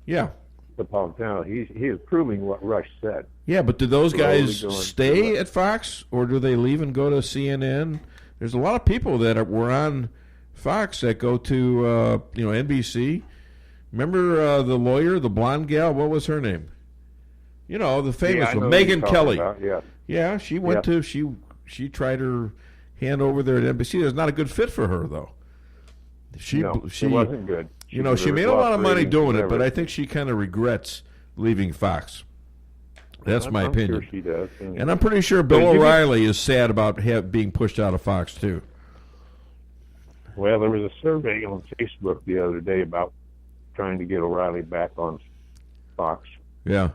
Yeah. Napolitano, he is proving what Rush said. Yeah, but do those guys stay at Fox, or do they leave and go to CNN? There's a lot of people that were on Fox that go to NBC. Remember the lawyer, the blonde gal? What was her name? The famous one, Megyn Kelly. Yeah, she went to she tried her hand over there at NBC. It's not a good fit for her though. She wasn't good. She made a lot of money doing it, but I think she kind of regrets leaving Fox. That's my opinion. Sure she does. And I'm pretty sure Bill O'Reilly is sad about being pushed out of Fox, too. Well, there was a survey on Facebook the other day about trying to get O'Reilly back on Fox. Yeah.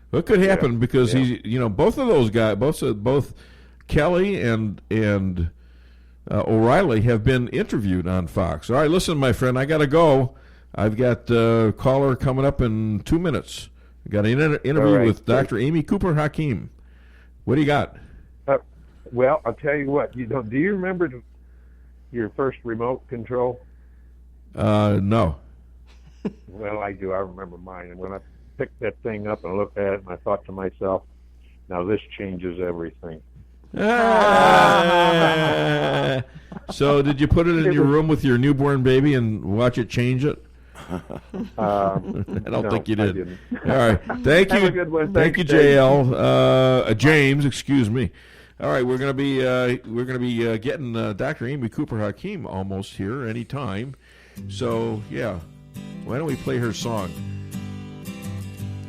Well, it could happen because he's, both of those guys, both Kelly and O'Reilly have been interviewed on Fox. All right, listen, my friend, I got to go. I've got a caller coming up in 2 minutes. I got an interview with Dr. Amy Cooper Hakim. What do you got? Well, I'll tell you what. Do you remember your first remote control? No. Well, I do. I remember mine. And when I picked that thing up and looked at it, and I thought to myself, now this changes everything. So did you put it in your room with your newborn baby and watch it change it? I don't think you did. All right. Thank you. Have a good one. Thank you, JL. James, excuse me. All right, we're gonna be getting Dr. Amy Cooper Hakim almost here any time. So yeah, why don't we play her song?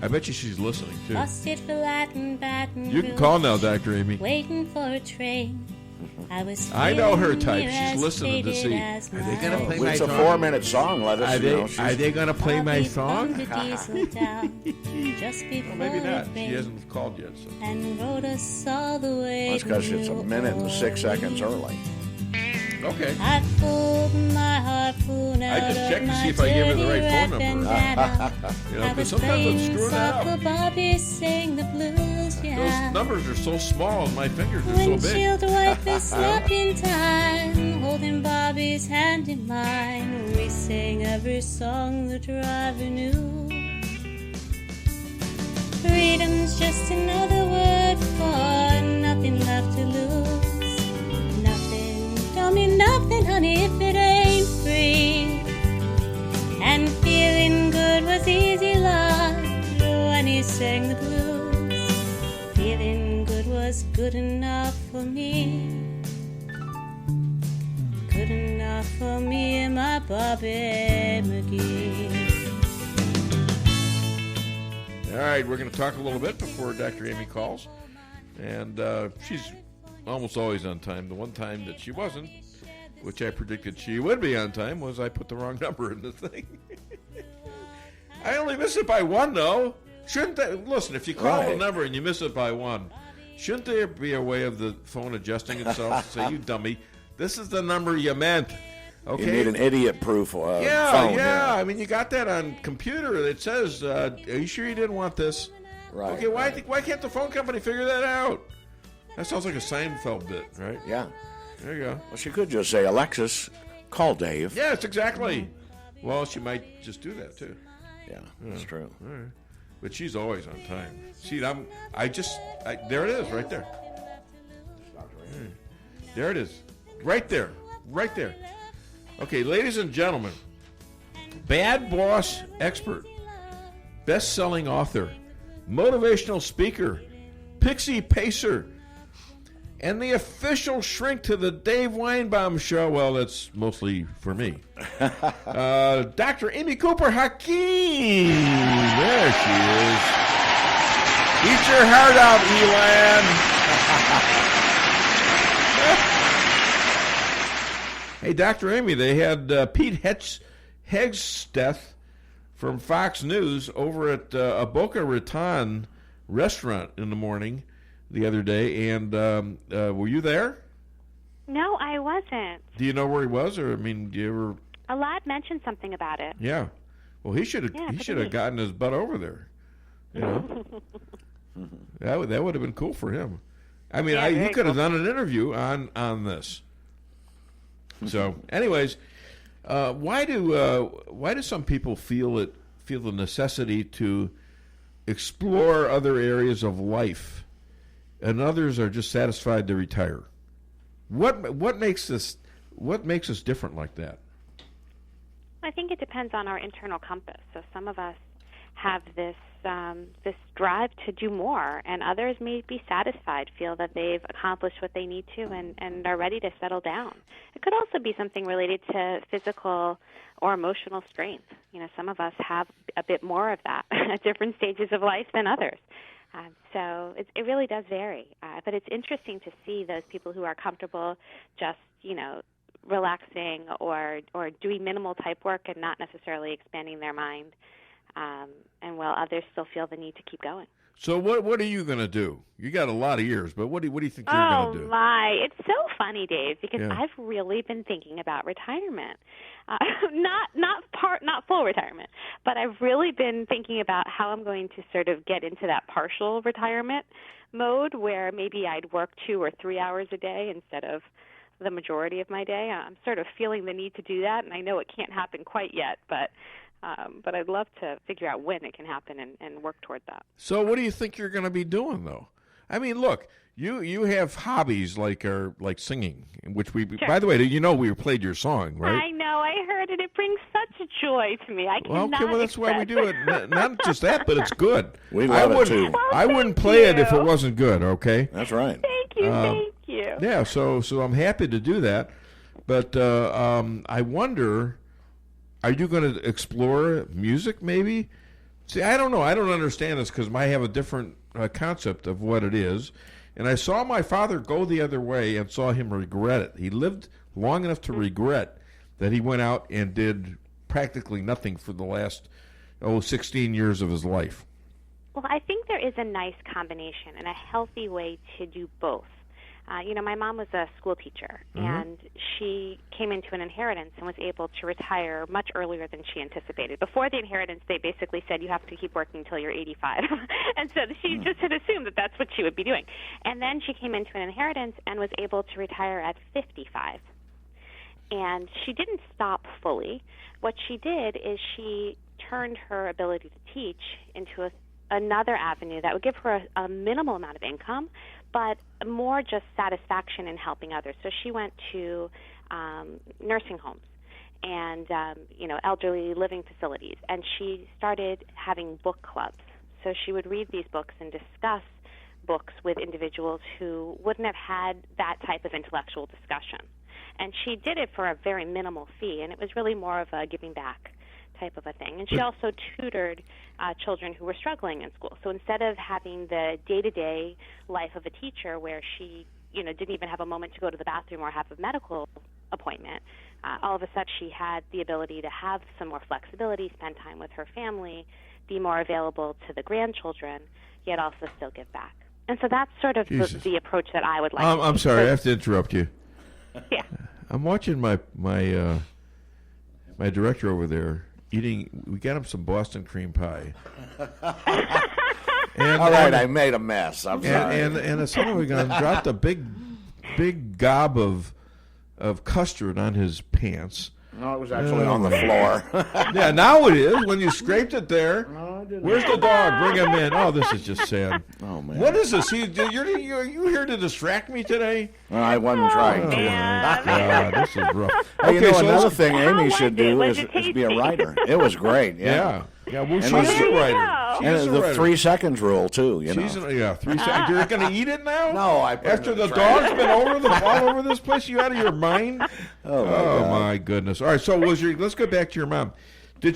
I bet you she's listening too. Busted for Latin, Baton You can call now, Dr. Amy. Waiting for a train. I know her type. She's listening to see. Are they going to play my song? It's a 4-minute song. Let us know. Are they going to play my song? Just well, maybe not. She hasn't called yet. So. And rode us all the way. That's because it's a minute and 6 seconds early. Okay. I pulled my harpoon out. I just checked to see if I gave her the right phone number. Because sometimes I'm screwing that up. Bobby sing the blues, Those numbers are so small and my fingers are so big. Windshield wiper snapping time, holding Bobby's hand in mine. We sang every song the driver knew. Freedom's just another word for nothing left to lose. Don't mean nothing, honey, if it ain't free. And feeling good was easy, Lord, when he sang the blues. Feeling good was good enough for me. Good enough for me and my Bobby McGee. All right, we're going to talk a little bit before Dr. Amy calls. And she's almost always on time. The one time that she wasn't, which I predicted she would be on time, was I put the wrong number in the thing. I only miss it by one, though. Shouldn't that, listen, if you call the number and you miss it by one, shouldn't there be a way of the phone adjusting itself to say, you dummy, this is the number you meant? Okay. You need an idiot-proof phone. Yeah. I mean, you got that on computer. It says, "Are you sure you didn't want this?" Right. Okay. Why can't the phone company figure that out? That sounds like a Seinfeld bit, right? Yeah. There you go. Well, she could just say, "Alexis, call Dave." Yes, exactly. Well, she might just do that too. Yeah, that's true. All right. But she's always on time. See, there it is, right there. There it is, right there. Okay, ladies and gentlemen, Bad Boss expert, best-selling author, motivational speaker, pixie pacer, and the official shrink to the Dave Weinbaum Show. Well, that's mostly for me. Dr. Amy Cooper Hakim. There she is. Eat your heart out, Elan. Hey, Dr. Amy, they had Pete Hegseth from Fox News over at a Boca Raton restaurant in the morning the other day, and were you there? No, I wasn't. Do you know where he was, or do you ever? A lad mentioned something about it. Yeah. Well, he should have gotten his butt over there. You know, that would have been cool for him. I mean, he could have done an interview on this. So, anyways, why do some people feel the necessity to explore other areas of life? And others are just satisfied to retire. What makes us different like that? I think it depends on our internal compass. So some of us have this drive to do more, and others may be satisfied, feel that they've accomplished what they need to, and are ready to settle down. It could also be something related to physical or emotional strength. Some of us have a bit more of that at different stages of life than others. So it really does vary. But it's interesting to see those people who are comfortable just, relaxing or doing minimal type work and not necessarily expanding their mind, and while others still feel the need to keep going. So what are you going to do? You got a lot of years, but what do you think you're going to do? Oh, my. It's so funny, Dave, because I've really been thinking about retirement. Not full retirement, but I've really been thinking about how I'm going to sort of get into that partial retirement mode where maybe I'd work 2 or 3 hours a day instead of the majority of my day. I'm sort of feeling the need to do that, and I know it can't happen quite yet, but I'd love to figure out when it can happen and work toward that. So what do you think you're going to be doing, though? I mean, look, you have hobbies like singing, which we, by the way, we played your song, right? I know, I heard it. It brings such joy to me. I cannot well, that's why we do it. Not just that, but it's good. We love it, too. Well, I wouldn't play it if it wasn't good, okay? That's right. Thank you. Yeah, so I'm happy to do that. But I wonder, are you going to explore music maybe? See, I don't know. I don't understand this because I have a different concept of what it is. And I saw my father go the other way and saw him regret it. He lived long enough to regret that he went out and did practically nothing for the last 16 years of his life. Well, I think there is a nice combination and a healthy way to do both. My mom was a school teacher, and she came into an inheritance and was able to retire much earlier than she anticipated. Before the inheritance, they basically said you have to keep working until you're 85. And so she just had assumed that that's what she would be doing. And then she came into an inheritance and was able to retire at 55. And she didn't stop fully. What she did is she turned her ability to teach into another avenue that would give her a minimal amount of income, but more just satisfaction in helping others. So she went to nursing homes and elderly living facilities, and she started having book clubs. So she would read these books and discuss books with individuals who wouldn't have had that type of intellectual discussion. And she did it for a very minimal fee, and it was really more of a giving back type of a thing. And she also tutored children who were struggling in school. So instead of having the day-to-day life of a teacher where she, didn't even have a moment to go to the bathroom or have a medical appointment, all of a sudden she had the ability to have some more flexibility, spend time with her family, be more available to the grandchildren, yet also still give back. And so that's sort of the approach that I would like to I'm sorry, I have to interrupt you. Yeah. I'm watching my my director over there we got him some Boston cream pie. All right, I made a mess. I'm sorry. And some of them dropped a big gob of custard on his pants. No, it was actually on the floor. Yeah, now it is. When you scraped it there. No, I didn't. Where's the dog? Bring him in. Oh, this is just sad. Oh, man. What is this? Are you here to distract me today? Well, I wasn't trying to. God, this is rough. Hey, another thing Amy should do is be a writer. It was great. Yeah. Yeah, well, she's a writer. And the 3 seconds rule, too, you know. 3 seconds. You're going to eat it now? No, after the dog's been all over this place, you out of your mind? Oh my goodness. All right, so let's go back to your mom.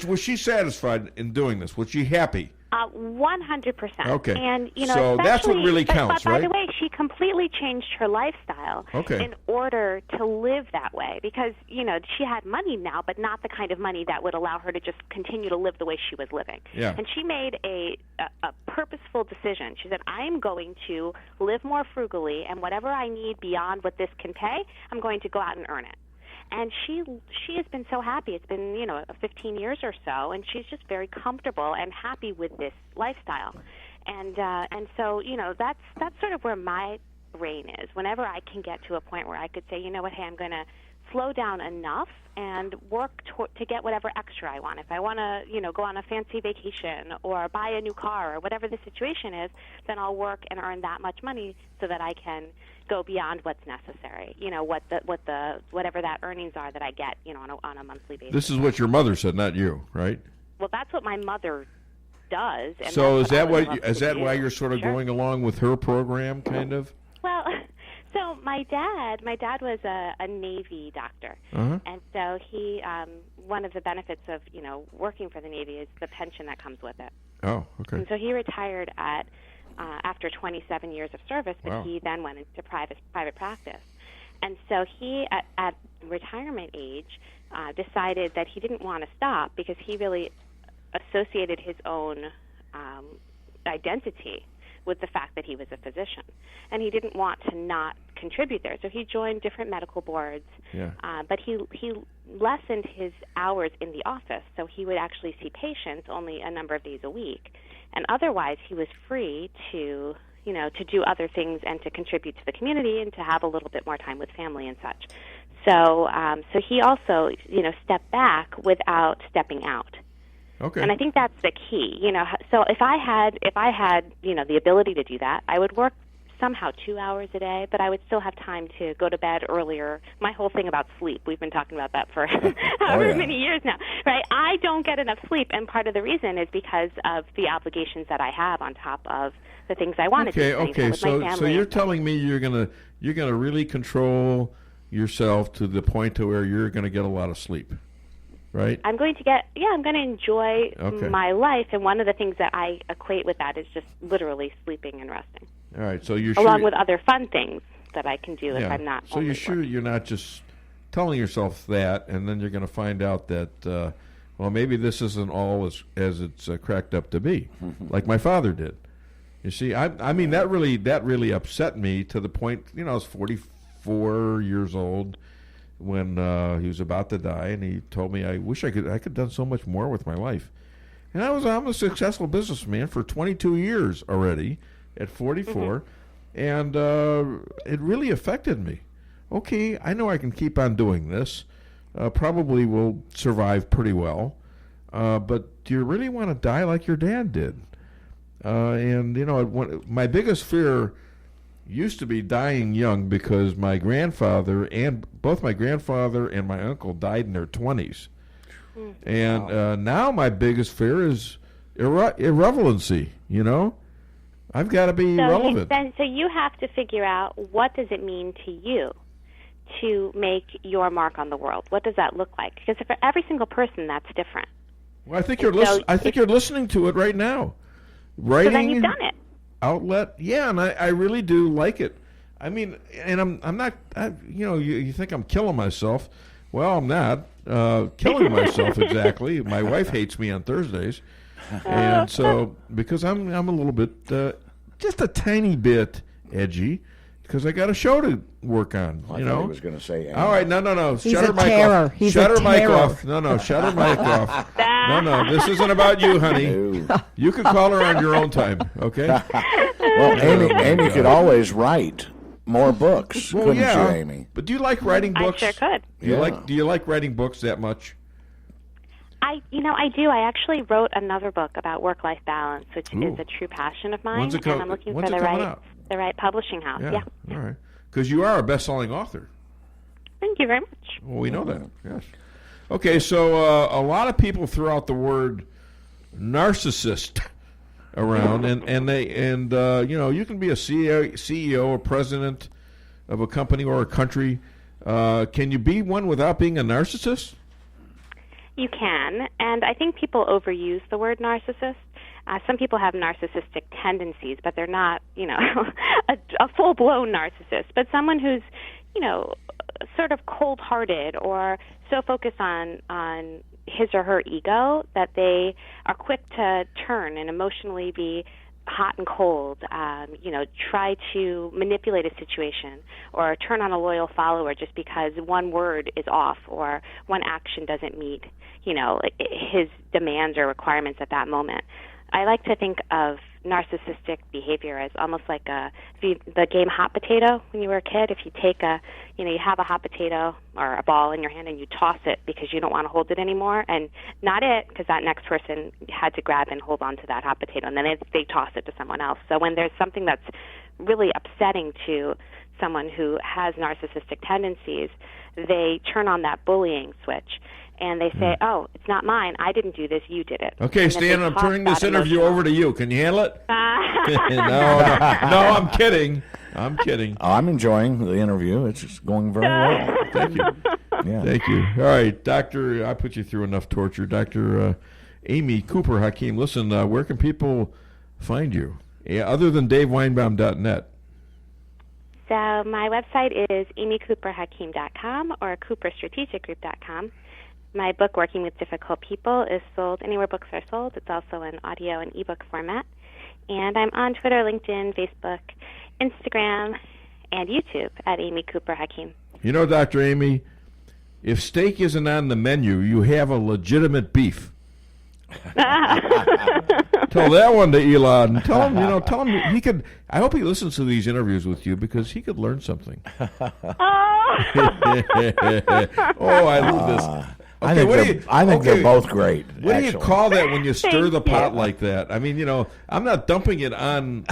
Was she satisfied in doing this? Was she happy? 100%. Okay. And, so that's what really counts, but right? by the way, she completely changed her lifestyle in order to live that way because, she had money now, but not the kind of money that would allow her to just continue to live the way she was living. Yeah. And she made a purposeful decision. She said, I'm going to live more frugally, and whatever I need beyond what this can pay, I'm going to go out and earn it. And she has been so happy. It's been 15 years or so, and she's just very comfortable and happy with this lifestyle. And so that's sort of where my reign is. Whenever I can get to a point where I could say, you know what, hey, I'm going to slow down enough and work to get whatever extra I want. If I want to go on a fancy vacation or buy a new car or whatever the situation is, then I'll work and earn that much money so that I can go beyond what's necessary. Whatever that earnings are that I get, on a monthly basis. This is what your mother said, not you, right? Well, that's what my mother does. And so is that why you're sort of going along with her program, kind of? Well, so my dad was a Navy doctor, and so he one of the benefits of working for the Navy is the pension that comes with it. Oh, okay. And so he retired after 27 years of service, but he then went into private practice. And so he, at retirement age, decided that he didn't want to stop because he really associated his own identity with the fact that he was a physician. And he didn't want to not contribute there. So he joined different medical boards, but he lessened his hours in the office, so he would actually see patients only a number of days a week. And otherwise, he was free to do other things and to contribute to the community and to have a little bit more time with family and such. So he also, stepped back without stepping out. Okay. And I think that's the key. So if I had the ability to do that, I would work somehow 2 hours a day, but I would still have time to go to bed earlier. My whole thing about sleep, we've been talking about that for however many years now, right? I don't get enough sleep, and part of the reason is because of the obligations that I have on top of the things I want to do. Okay, so you're telling me you're gonna really control yourself to the point to where you're gonna get a lot of sleep, right? I'm going to enjoy my life, and one of the things that I equate with that is just literally sleeping and resting. All right, so you're along with other fun things that I can do if I'm not. So you're sure you're not just telling yourself that, and then you're going to find out that maybe this isn't all as it's cracked up to be, like my father did. You see, I mean that really upset me to the point. I was 44 years old when he was about to die, and he told me, "I wish I could have done so much more with my life." And I'm a successful businessman for 22 years already. At 44, and it really affected me. Okay, I know I can keep on doing this. Probably will survive pretty well. But do you really want to die like your dad did? My biggest fear used to be dying young because both my grandfather and my uncle died in their 20s. And now my biggest fear is irrelevancy, I've got to be relevant. So you have to figure out, what does it mean to you to make your mark on the world? What does that look like? Because for every single person, that's different. Well, I think you're listening to it right now. Writing, so then you've done it. Outlet, and I really do like it. I mean, and I'm not. You think I'm killing myself? Well, I'm not killing myself exactly. My wife hates me on Thursdays. And so, because I'm a little bit, just a tiny bit edgy, because I got a show to work on. I thought he was going to say. All right, no. He's shut her a mic terror. off. He's shut a her mic terror. off. No, shut her mic off. No, this isn't about you, honey. You can call her on your own time, okay? Well, Amy could always write more books, couldn't you, Amy? But do you like writing books? I sure could. Do you like writing books that much? I do. I actually wrote another book about work-life balance, which is a true passion of mine, and I'm looking for the right publishing house. Yeah. All right. Because you are a best-selling author. Thank you very much. Well, we know that. Yes. Okay, so a lot of people throw out the word narcissist around, and you can be a CEO or president of a company or a country. Can you be one without being a narcissist? You can, and I think people overuse the word narcissist. Some people have narcissistic tendencies, but they're not, a full-blown narcissist. But someone who's, sort of cold-hearted or so focused on his or her ego that they are quick to turn and emotionally be hot and cold, try to manipulate a situation or turn on a loyal follower just because one word is off or one action doesn't meet, his demands or requirements at that moment. I like to think of narcissistic behavior as almost like the game hot potato when you were a kid. If you take you have a hot potato or a ball in your hand and you toss it because you don't want to hold it anymore, and not it, because that next person had to grab and hold on to that hot potato, and then they toss it to someone else. So when there's something that's really upsetting to someone who has narcissistic tendencies, they turn on that bullying switch. And they say, "Oh, it's not mine. I didn't do this. You did it." Okay, Stan, I'm turning this interview over to you. Can you handle it? No, I'm kidding. I'm enjoying the interview. It's just going very well. Thank you. Yeah. Thank you. All right, Doctor, I put you through enough torture. Dr. Amy Cooper Hakim, listen, where can people find you, other than DaveWeinbaum.net? So my website is amycooperhakim.com or cooperstrategicgroup.com. My book, Working with Difficult People, is sold anywhere books are sold. It's also in audio and ebook format. And I'm on Twitter, LinkedIn, Facebook, Instagram, and YouTube at Amy Cooper Hakim. Dr. Amy, if steak isn't on the menu, you have a legitimate beef. Tell that one to Elon. Tell him he could. I hope he listens to these interviews with you because he could learn something. I love this. Okay, I think they're both great. What do you call that when you stir the pot like that? I mean, I'm not dumping it on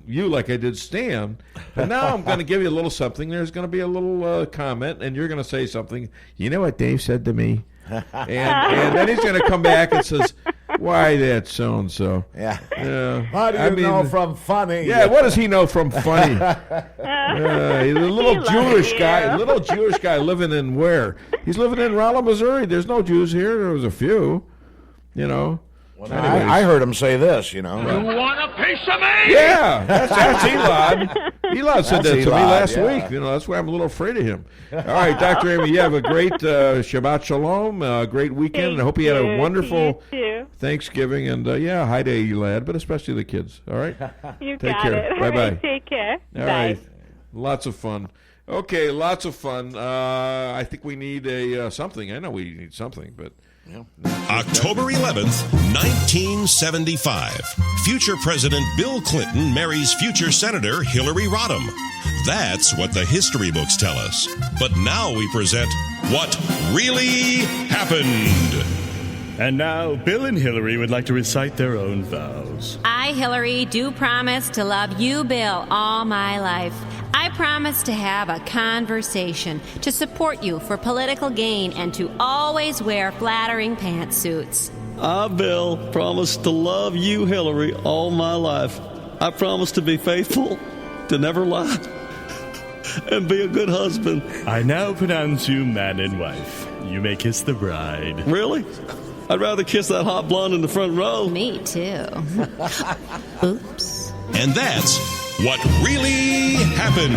you like I did Stan, but now I'm going to give you a little something. There's going to be a little comment, and you're going to say something. You know what Dave said to me? And then he's going to come back and says, "Why that so-and-so?" Yeah. How do you know from funny? Yeah, what does he know from funny? He's a little Jewish guy living in where? He's living in Rolla, Missouri. There's no Jews here. There was a few, Well, I heard him say this, You want a piece of me? Yeah, that's Elon. Elon said that to me last week. That's why I'm a little afraid of him. All right, Dr. Amy, you have a great Shabbat Shalom, great weekend, and I hope you had a wonderful Thanksgiving. And, hi to Elad, but especially the kids. All right? You Take got care. it. Bye-bye. Take care. All right. Lots of fun. Okay, lots of fun. I think we need something. I know we need something, but... October 11th, 1975. Future President Bill Clinton marries future Senator Hillary Rodham. That's what the history books tell us. But now we present What Really Happened. And now, Bill and Hillary would like to recite their own vows. I, Hillary, do promise to love you, Bill, all my life. I promise to have a conversation, to support you for political gain, and to always wear flattering pantsuits. I, Bill, promise to love you, Hillary, all my life. I promise to be faithful, to never lie, and be a good husband. I now pronounce you man and wife. You may kiss the bride. Really? I'd rather kiss that hot blonde in the front row. Me too. Oops. And that's What Really Happened.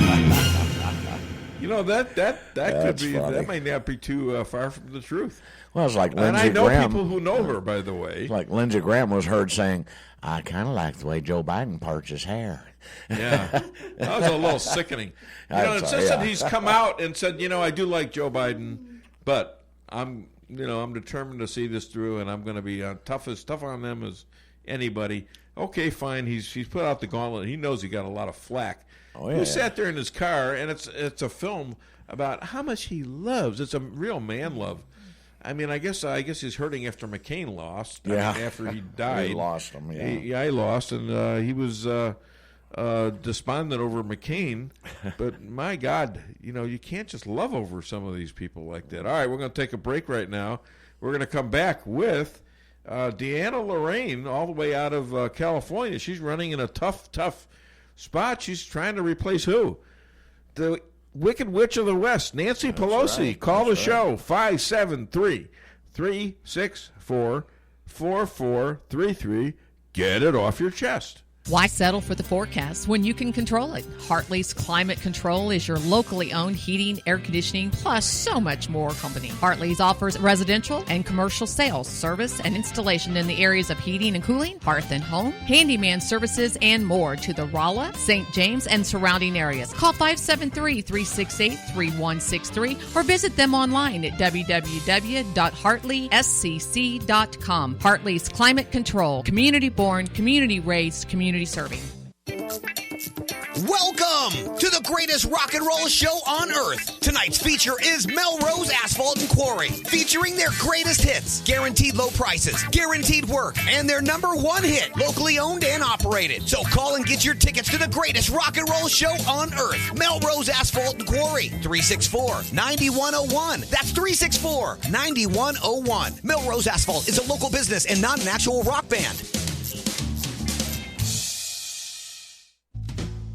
that could be. Funny. That might not be too far from the truth. Well, it's like Lindsey and I know Graham. people who know her, by the way. It's like Lindsey Graham was heard saying, "I kind of like the way Joe Biden parts his hair." Yeah, that was a little sickening. It's just that he's come out and said, I do like Joe Biden, but I'm determined to see this through, and I'm going to be tough on them as anybody. Okay, fine. He's put out the gauntlet. He knows he got a lot of flack. Oh, yeah. He sat there in his car, and it's a film about how much he loves. It's a real man love. I mean, I guess he's hurting after McCain lost. Yeah. After he died, He lost him. Yeah, he lost, and he was despondent over McCain. But my God, you can't just love over some of these people like that. All right, we're going to take a break right now. We're going to come back with DeAnna Lorraine, all the way out of California. She's running in a tough spot. She's trying to replace who? The Wicked Witch of the West, Nancy Pelosi. Right. Call the show, 573-364-4433. Get it off your chest. Why settle for the forecast when you can control it? Hartley's Climate Control is your locally owned heating, air conditioning, plus so much more company. Hartley's offers residential and commercial sales, service, and installation in the areas of heating and cooling, hearth and home, handyman services, and more to the Rolla, St. James, and surrounding areas. Call 573-368-3163 or visit them online at www.hartleyscc.com. Hartley's Climate Control, community-born, community-raised, community serving. Welcome to the greatest rock and roll show on earth. Tonight's feature is Melrose Asphalt and Quarry, featuring their greatest hits, guaranteed low prices, guaranteed work, and their #1 hit, locally owned and operated. So call and get your tickets to the greatest rock and roll show on earth. Melrose Asphalt and Quarry, 364-9101. That's 364-9101. Melrose Asphalt is a local business and not an actual rock band.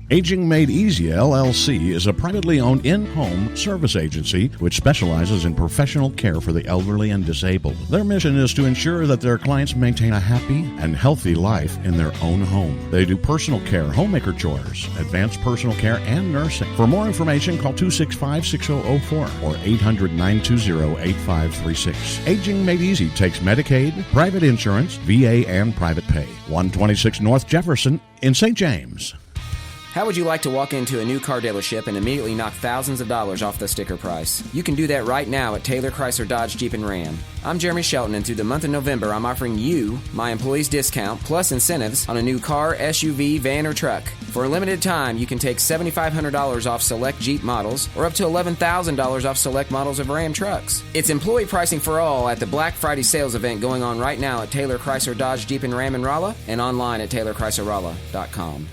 Aging Made Easy LLC is a privately owned in-home service agency which specializes in professional care for the elderly and disabled. Their mission is to ensure that their clients maintain a happy and healthy life in their own home. They do personal care, homemaker chores, advanced personal care, and nursing. For more information, call 265-6004 or 800-920-8536. Aging Made Easy takes Medicaid, private insurance, VA, and private pay. 126 North Jefferson in St. James. How would you like to walk into a new car dealership and immediately knock thousands of dollars off the sticker price? You can do that right now at Taylor Chrysler Dodge Jeep and Ram. I'm Jeremy Shelton, and through the month of November, I'm offering you, my employees, discount plus incentives on a new car, SUV, van, or truck. For a limited time, you can take $7,500 off select Jeep models or up to $11,000 off select models of Ram trucks. It's employee pricing for all at the Black Friday sales event going on right now at Taylor Chrysler Dodge Jeep and Ram in Rolla and online at TaylorChryslerRolla.com.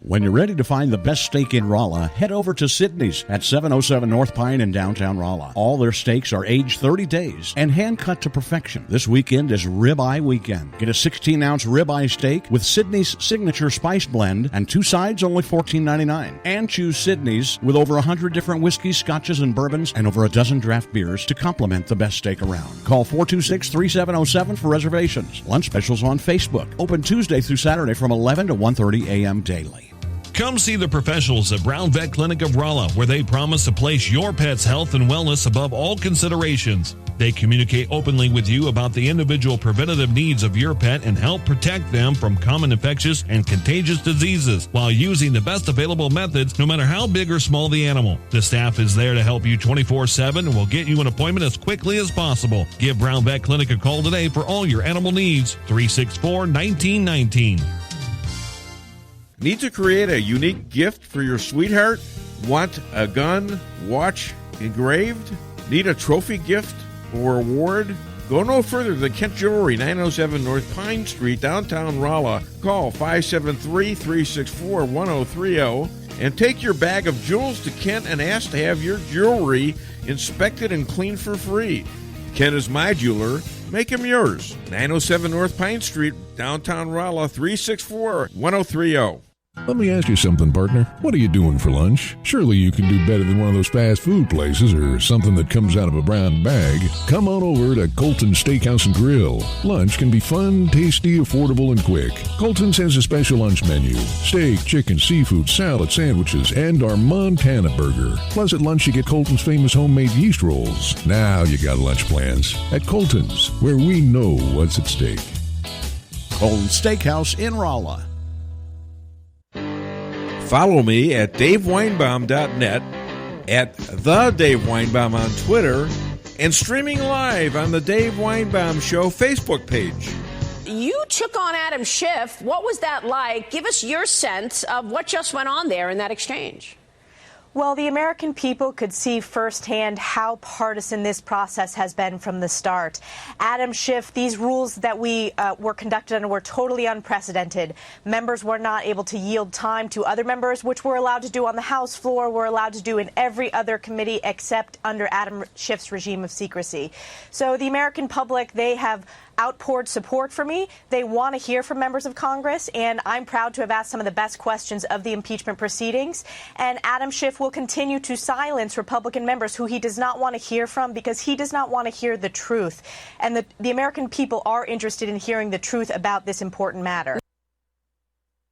When you're ready to find the best steak in Rolla, head over to Sydney's at 707 North Pine in downtown Rolla. All their steaks are aged 30 days and hand-cut to perfection. This weekend is Ribeye Weekend. Get a 16-ounce ribeye steak with Sydney's signature spice blend and 2 sides only $14.99. And choose Sydney's with over 100 different whiskeys, scotches, and bourbons and over a dozen draft beers to complement the best steak around. Call 426-3707 for reservations. Lunch specials on Facebook. Open Tuesday through Saturday from 11 to 1:30 a.m. daily. Come see the professionals at Brown Vet Clinic of Rolla, where they promise to place your pet's health and wellness above all considerations. They communicate openly with you about the individual preventative needs of your pet and help protect them from common infectious and contagious diseases while using the best available methods, no matter how big or small the animal. The staff is there to help you 24/7 and will get you an appointment as quickly as possible. Give Brown Vet Clinic a call today for all your animal needs. 364-1919. Need to create a unique gift for your sweetheart? Want a gun, watch engraved? Need a trophy gift or award? Go no further than Kent Jewelry, 907 North Pine Street, downtown Rolla. Call 573-364-1030 and take your bag of jewels to Kent and ask to have your jewelry inspected and cleaned for free. Kent is my jeweler. Make him yours. 907 North Pine Street, downtown Rolla, 364-1030. Let me ask you something, partner. What are you doing for lunch? Surely you can do better than one of those fast food places or something that comes out of a brown bag. Come on over to Colton's Steakhouse and Grill. Lunch can be fun, tasty, affordable, and quick. Colton's has a special lunch menu. Steak, chicken, seafood, salad, sandwiches, and our Montana burger. Plus at lunch you get Colton's famous homemade yeast rolls. Now you got lunch plans at Colton's, where we know what's at stake. Colton's Steakhouse in Rolla. Follow me at daveweinbaum.net, at The Dave Weinbaum on Twitter, and streaming live on the Dave Weinbaum Show Facebook page. You took on Adam Schiff. What was that like? Give us your sense of what just went on there in that exchange. Well, the American people could see firsthand how partisan this process has been from the start. Adam Schiff, these rules that we were conducted under were totally unprecedented. Members were not able to yield time to other members, which we're allowed to do on the House floor, we're allowed to do in every other committee except under Adam Schiff's regime of secrecy. So the American public, they have outpoured support for me. They want to hear from members of Congress, and I'm proud to have asked some of the best questions of the impeachment proceedings. And Adam Schiff will continue to silence Republican members who he does not want to hear from because he does not want to hear the truth. And the American people are interested in hearing the truth about this important matter.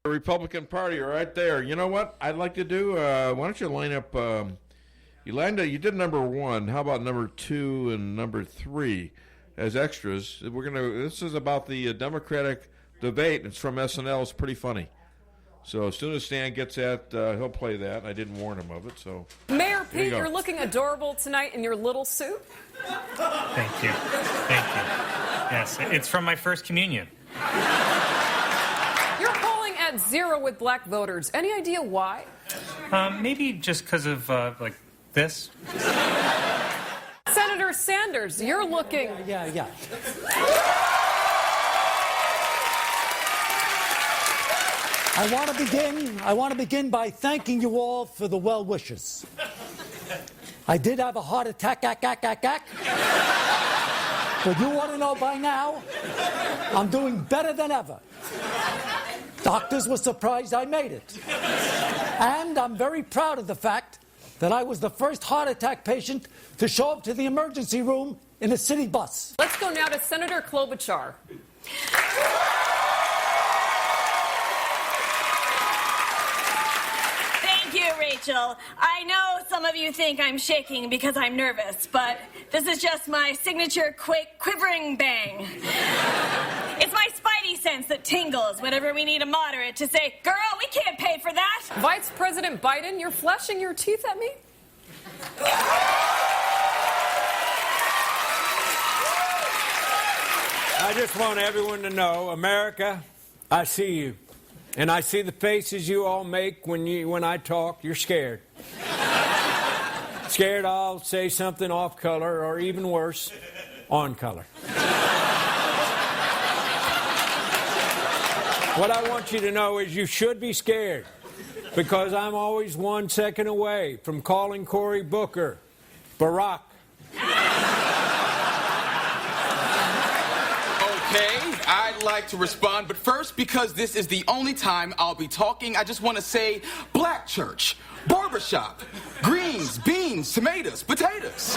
The Republican Party right there. You know what I'd like to do? Why don't you line up, Yolanda, you did number 1. How about number 2 and number 3? As extras. This is about the Democratic debate. It's from SNL. It's pretty funny. So as soon as Stan gets that, he'll play that. I didn't warn him of it. So Mayor Pete, you're looking adorable tonight in your little suit. Thank you. Yes, it's from my first communion. You're polling at 0 with black voters. Any idea why? Maybe just because of like this. Senator Sanders, you're looking... Yeah. I want to begin by thanking you all for the well wishes. I did have a heart attack, but you want to know by now, I'm doing better than ever. Doctors were surprised I made it. And I'm very proud of the fact that I was the first heart attack patient to show up to the emergency room in a city bus. Let's go now to Senator Klobuchar. Thank you, Rachel. I know some of you think I'm shaking because I'm nervous, but this is just my signature quivering bang. It's my spidey sense that tingles whenever we need a moderate to say, girl, we can't pay for that. Vice President Biden, you're flashing your teeth at me? I just want everyone to know, America, I see you. And I see the faces you all make when I talk. You're scared. Scared I'll say something off color or even worse, on color. What I want you to know is you should be scared because I'm always 1 second away from calling Cory Booker Barack. Okay, I'd like to respond, but first, because this is the only time I'll be talking, I just want to say black church, barbershop, greens, beans, tomatoes, potatoes.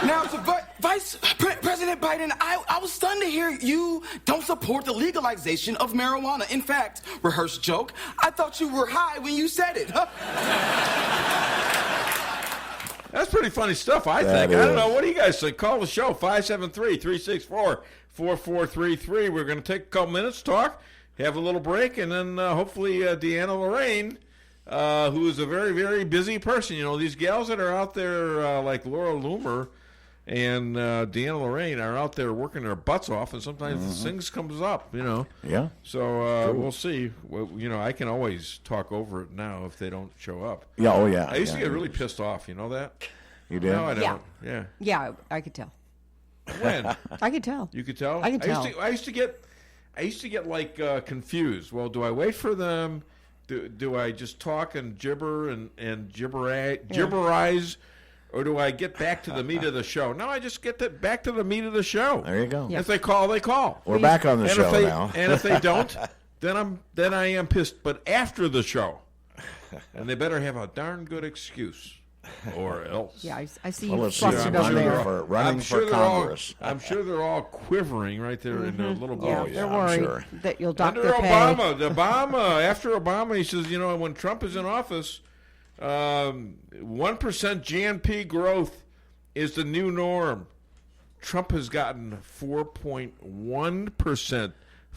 Now, to Vice President Biden, I was stunned to hear you don't support the legalization of marijuana. In fact, rehearsed joke, I thought you were high when you said it. That's pretty funny stuff, I think. I don't know. What do you guys think? Call the show, 573-364-4433. We're going to take a couple minutes, talk, have a little break, and then hopefully DeAnna Lorraine, who is a very, very busy person. You know, these gals that are out there like Laura Loomer and DeAnna Lorraine are out there working their butts off, and sometimes things comes up, you know. Yeah. So we'll see. Well, you know, I can always talk over it now if they don't show up. Yeah, oh yeah. I used to get really pissed off, you know that? You did? No, I don't. Yeah. Yeah, I could tell. When? I could tell. You could tell? I could tell. I used to get like confused. Well, do I wait for them? Do I just talk and gibber and gibberize? Or do I get back to the meat of the show? No, I just get back to the meat of the show. There you go. If they call, they call. We're back on the show now. And if they don't, then I am pissed. But after the show, and they better have a darn good excuse, or else. Yeah, I see you flustered over there. Running for Congress. I'm sure they're all quivering right there in their little ball. Yeah, they're worried that you'll dock Under their pay. After Obama, he says, when Trump is in office, 1% GNP growth is the new norm. Trump has gotten 4.1%,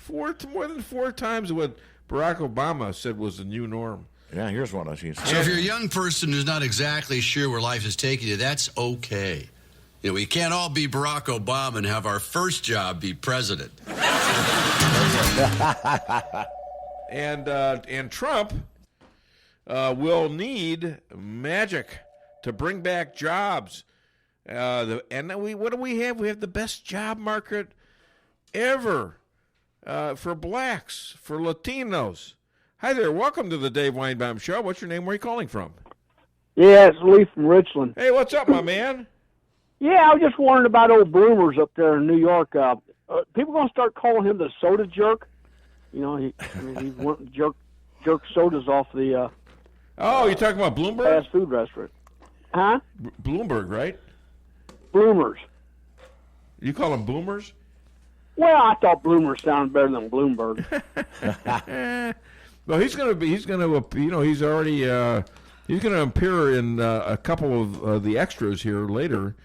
more than 4 times what Barack Obama said was the new norm. Yeah, here's one I see. So if you're a young person who's not exactly sure where life is taking you, that's okay. We can't all be Barack Obama and have our first job be president. And Trump will need magic to bring back jobs. What do we have? We have the best job market ever for blacks, for Latinos. Hi there. Welcome to the Dave Weinbaum Show. What's your name? Where are you calling from? Yeah, it's Lee from Richland. Hey, what's up, my man? Yeah, I was just wondering about old Bloomers up there in New York. People going to start calling him the soda jerk? He went jerk sodas off the. Oh, you're talking about Bloomberg? Fast food restaurant. Huh? Bloomberg, right? Bloomers. You call them Bloomers? Well, I thought Bloomers sounded better than Bloomberg. Well, he's going to appear in a couple of the extras here later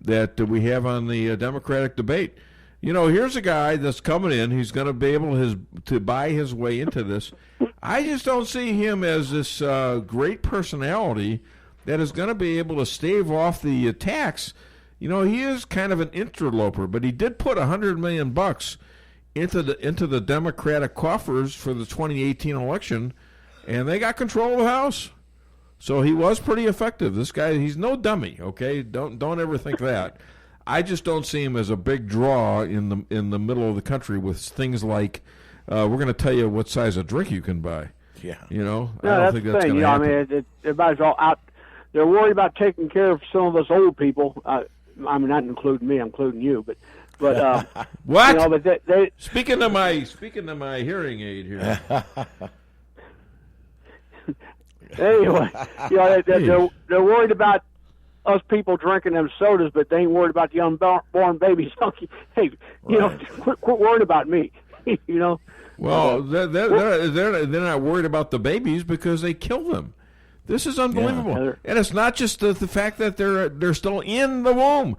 that we have on the Democratic debate. Here's a guy that's coming in. He's going to be able to buy his way into this. I just don't see him as this great personality that is going to be able to stave off the attacks. He is kind of an interloper, but he did put $100 million into the Democratic coffers for the 2018 election, and they got control of the House. So he was pretty effective. This guy, he's no dummy. Okay, don't ever think that. I just don't see him as a big draw in the middle of the country with things like we're going to tell you what size of drink you can buy. Yeah, I don't think that's going to happen. Everybody's all out. They're worried about taking care of some of us old people. Not including me. I'm including you, but what? They speaking to my hearing aid here. Anyway, they're worried about us people drinking them sodas, but they ain't worried about the unborn babies. Hey, quit worrying about me. Well, they're not worried about the babies because they kill them. This is unbelievable, and it's not just the fact that they're still in the womb.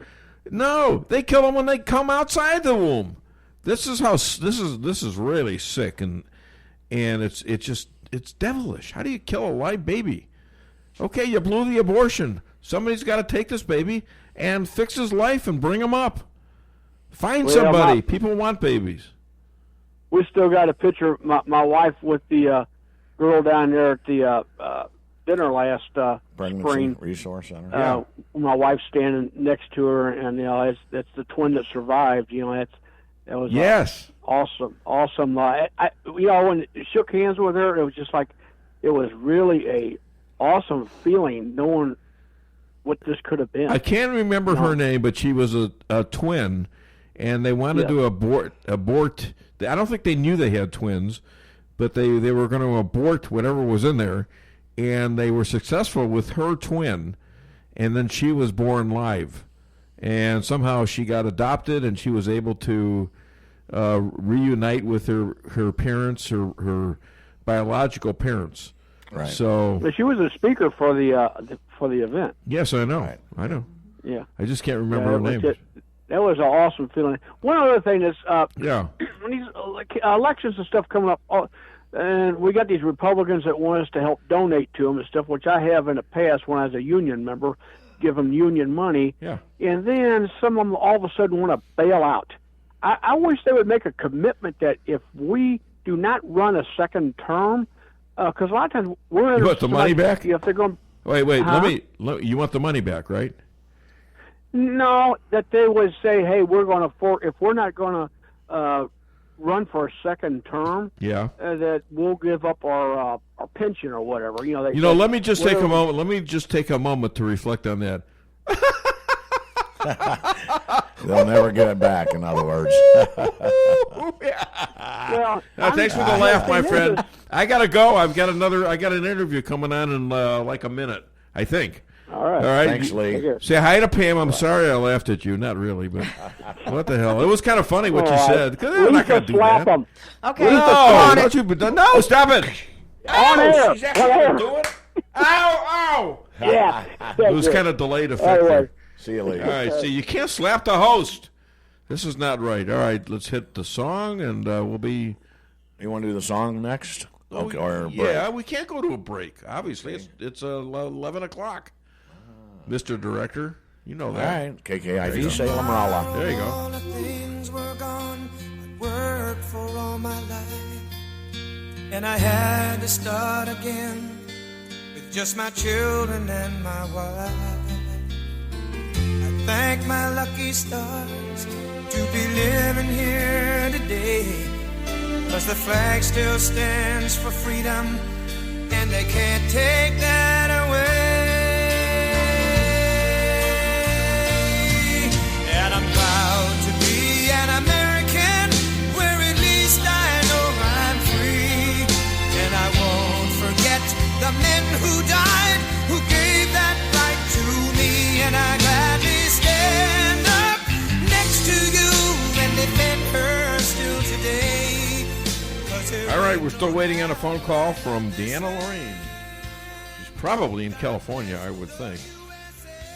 No, they kill them when they come outside the womb. This is really sick, and it's devilish. How do you kill a live baby? Okay, you blew the abortion. Somebody's got to take this baby and fix his life and bring him up. Find somebody. People want babies. We still got a picture. My wife with the girl down there at the dinner last spring. Resource Center. My wife's standing next to her, and that's the twin that survived. That was yes, awesome. When it shook hands with her, it was just like it was really a awesome feeling knowing what this could have been. I can't remember her name, but she was a twin, and they wanted to abort. I don't think they knew they had twins, but they were going to abort whatever was in there. And they were successful with her twin, and then she was born live. And somehow she got adopted, and she was able to reunite with her parents, her biological parents. Right. But she was a speaker for the event. Yes, I know. Right. I know. Yeah. I just can't remember her name. That was an awesome feeling. One other thing is, when these elections and stuff coming up. And we got these Republicans that want us to help donate to them and stuff, which I have in the past when I was a union member, give them union money. Yeah. And then some of them all of a sudden want to bail out. I wish they would make a commitment that if we do not run a second term, because a lot of times we're... You want the money back? If they're going... Wait, you want the money back, right? No, that they would say, hey, we're going to... If we're not going to... run for a second term, that we'll give up our pension or whatever. Let me just take a moment. Let me just take a moment to reflect on that. They'll never get it back. In other words, well, Thanks for the laugh, my friend. I gotta go. I got an interview coming on in like a minute, I think. All right. Thanks, Lee. Say hi to Pam. I'm sorry I laughed at you. Not really, but what the hell? It was kind of funny what you said. I'm not gonna do that. Him. Okay. No, don't you? No, stop it. On air. She's actually gonna do it. Ow! Yeah. It was kind of delayed effect there. See you later. All right. See, you can't slap the host. This is not right. All right, let's hit the song, and we'll be. You want to do the song next? Okay, or yeah, we can't go to a break. Obviously, it's 11 o'clock. Mr. Director, you know that. All right, KKID Salem Rolla. There you All the go. things were gone. I'd worked for all my life, and I had to start again with just my children and my wife. I thank my lucky stars to be living here today, 'cause the flag still stands for freedom, and they can't take that away. And I'm proud to be an American, where at least I know I'm free. And I won't forget the men who died, who gave that right to me. And I gladly stand up next to you and defend her still today. All right, we're still waiting on a phone call from DeAnna Lorraine. She's probably in California, I would think.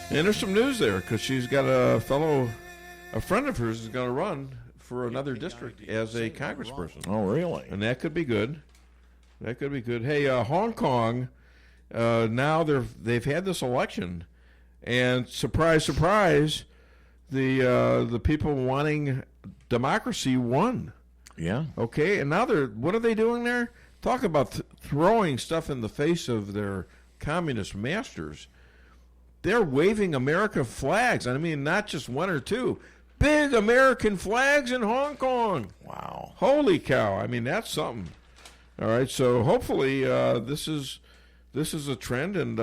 And there's some news there, because she's got a friend of hers is going to run for another district as a congressperson. Oh, really? And that could be good. That could be good. Hey, Hong Kong, now they've had this election, and surprise, surprise, the people wanting democracy won. Yeah. Okay, and now what are they doing there? Talk about throwing stuff in the face of their communist masters. They're waving American flags. I mean, not just one or two. Big American flags in Hong Kong. Wow. Holy cow. I mean, that's something. All right, so hopefully this is a trend, and,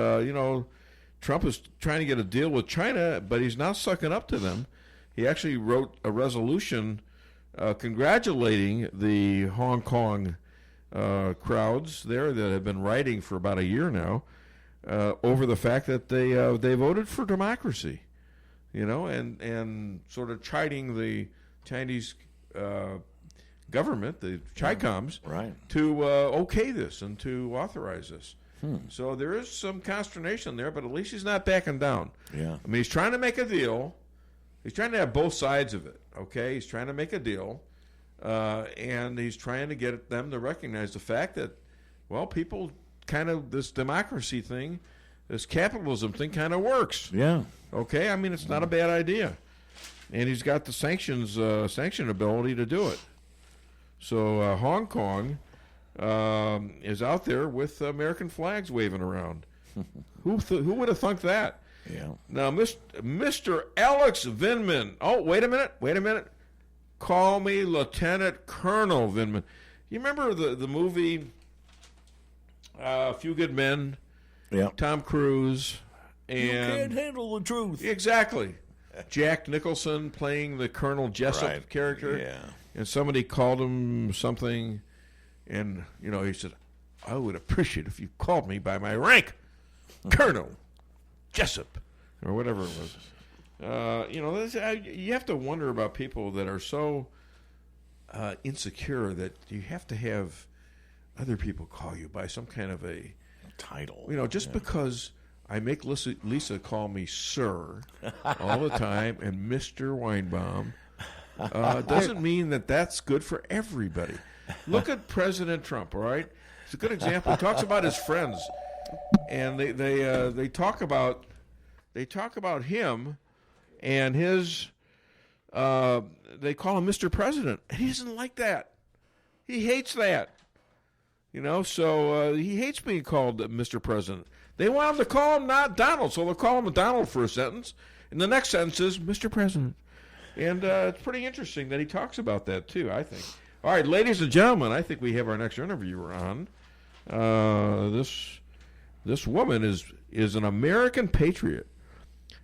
Trump is trying to get a deal with China, but he's not sucking up to them. He actually wrote a resolution congratulating the Hong Kong crowds there that have been rioting for about a year now over the fact that they voted for democracy, and sort of chiding the Chinese government, the Chicoms, right, to okay this and to authorize this. So there is some consternation there, but at least he's not backing down. Yeah. I mean, he's trying to make a deal. He's trying to have both sides of it, okay? He's trying to make a deal, and he's trying to get them to recognize the fact that, well, people kind of, this democracy thing, this capitalism thing kind of works. Yeah. Okay? I mean, it's not a bad idea. And he's got the sanction ability to do it. So Hong Kong is out there with American flags waving around. Who would have thunk that? Yeah. Now, Mr. Alex Vindman. Oh, wait a minute. Call me Lieutenant Colonel Vindman. You remember the movie A Few Good Men? Yeah. Tom Cruise. And you can't handle the truth. Exactly. Jack Nicholson playing the Colonel Jessup character. Yeah. And somebody called him something, and, he said, I would appreciate if you called me by my rank, Colonel Jessup, or whatever it was. You have to wonder about people that are so insecure that you have to have other people call you by some kind of a title. Just because I make Lisa call me sir all the time and Mr. Weinbaum doesn't mean that that's good for everybody. Look at President Trump, all right? It's a good example. He talks about his friends, and they talk about him and his. They call him Mr. President, and he doesn't like that. He hates that. So he hates being called Mr. President. They want him to call him not Donald, so they'll call him Donald for a sentence, and the next sentence is Mr. President. And it's pretty interesting that he talks about that, too, I think. All right, ladies and gentlemen, I think we have our next interviewer on. This woman is an American patriot.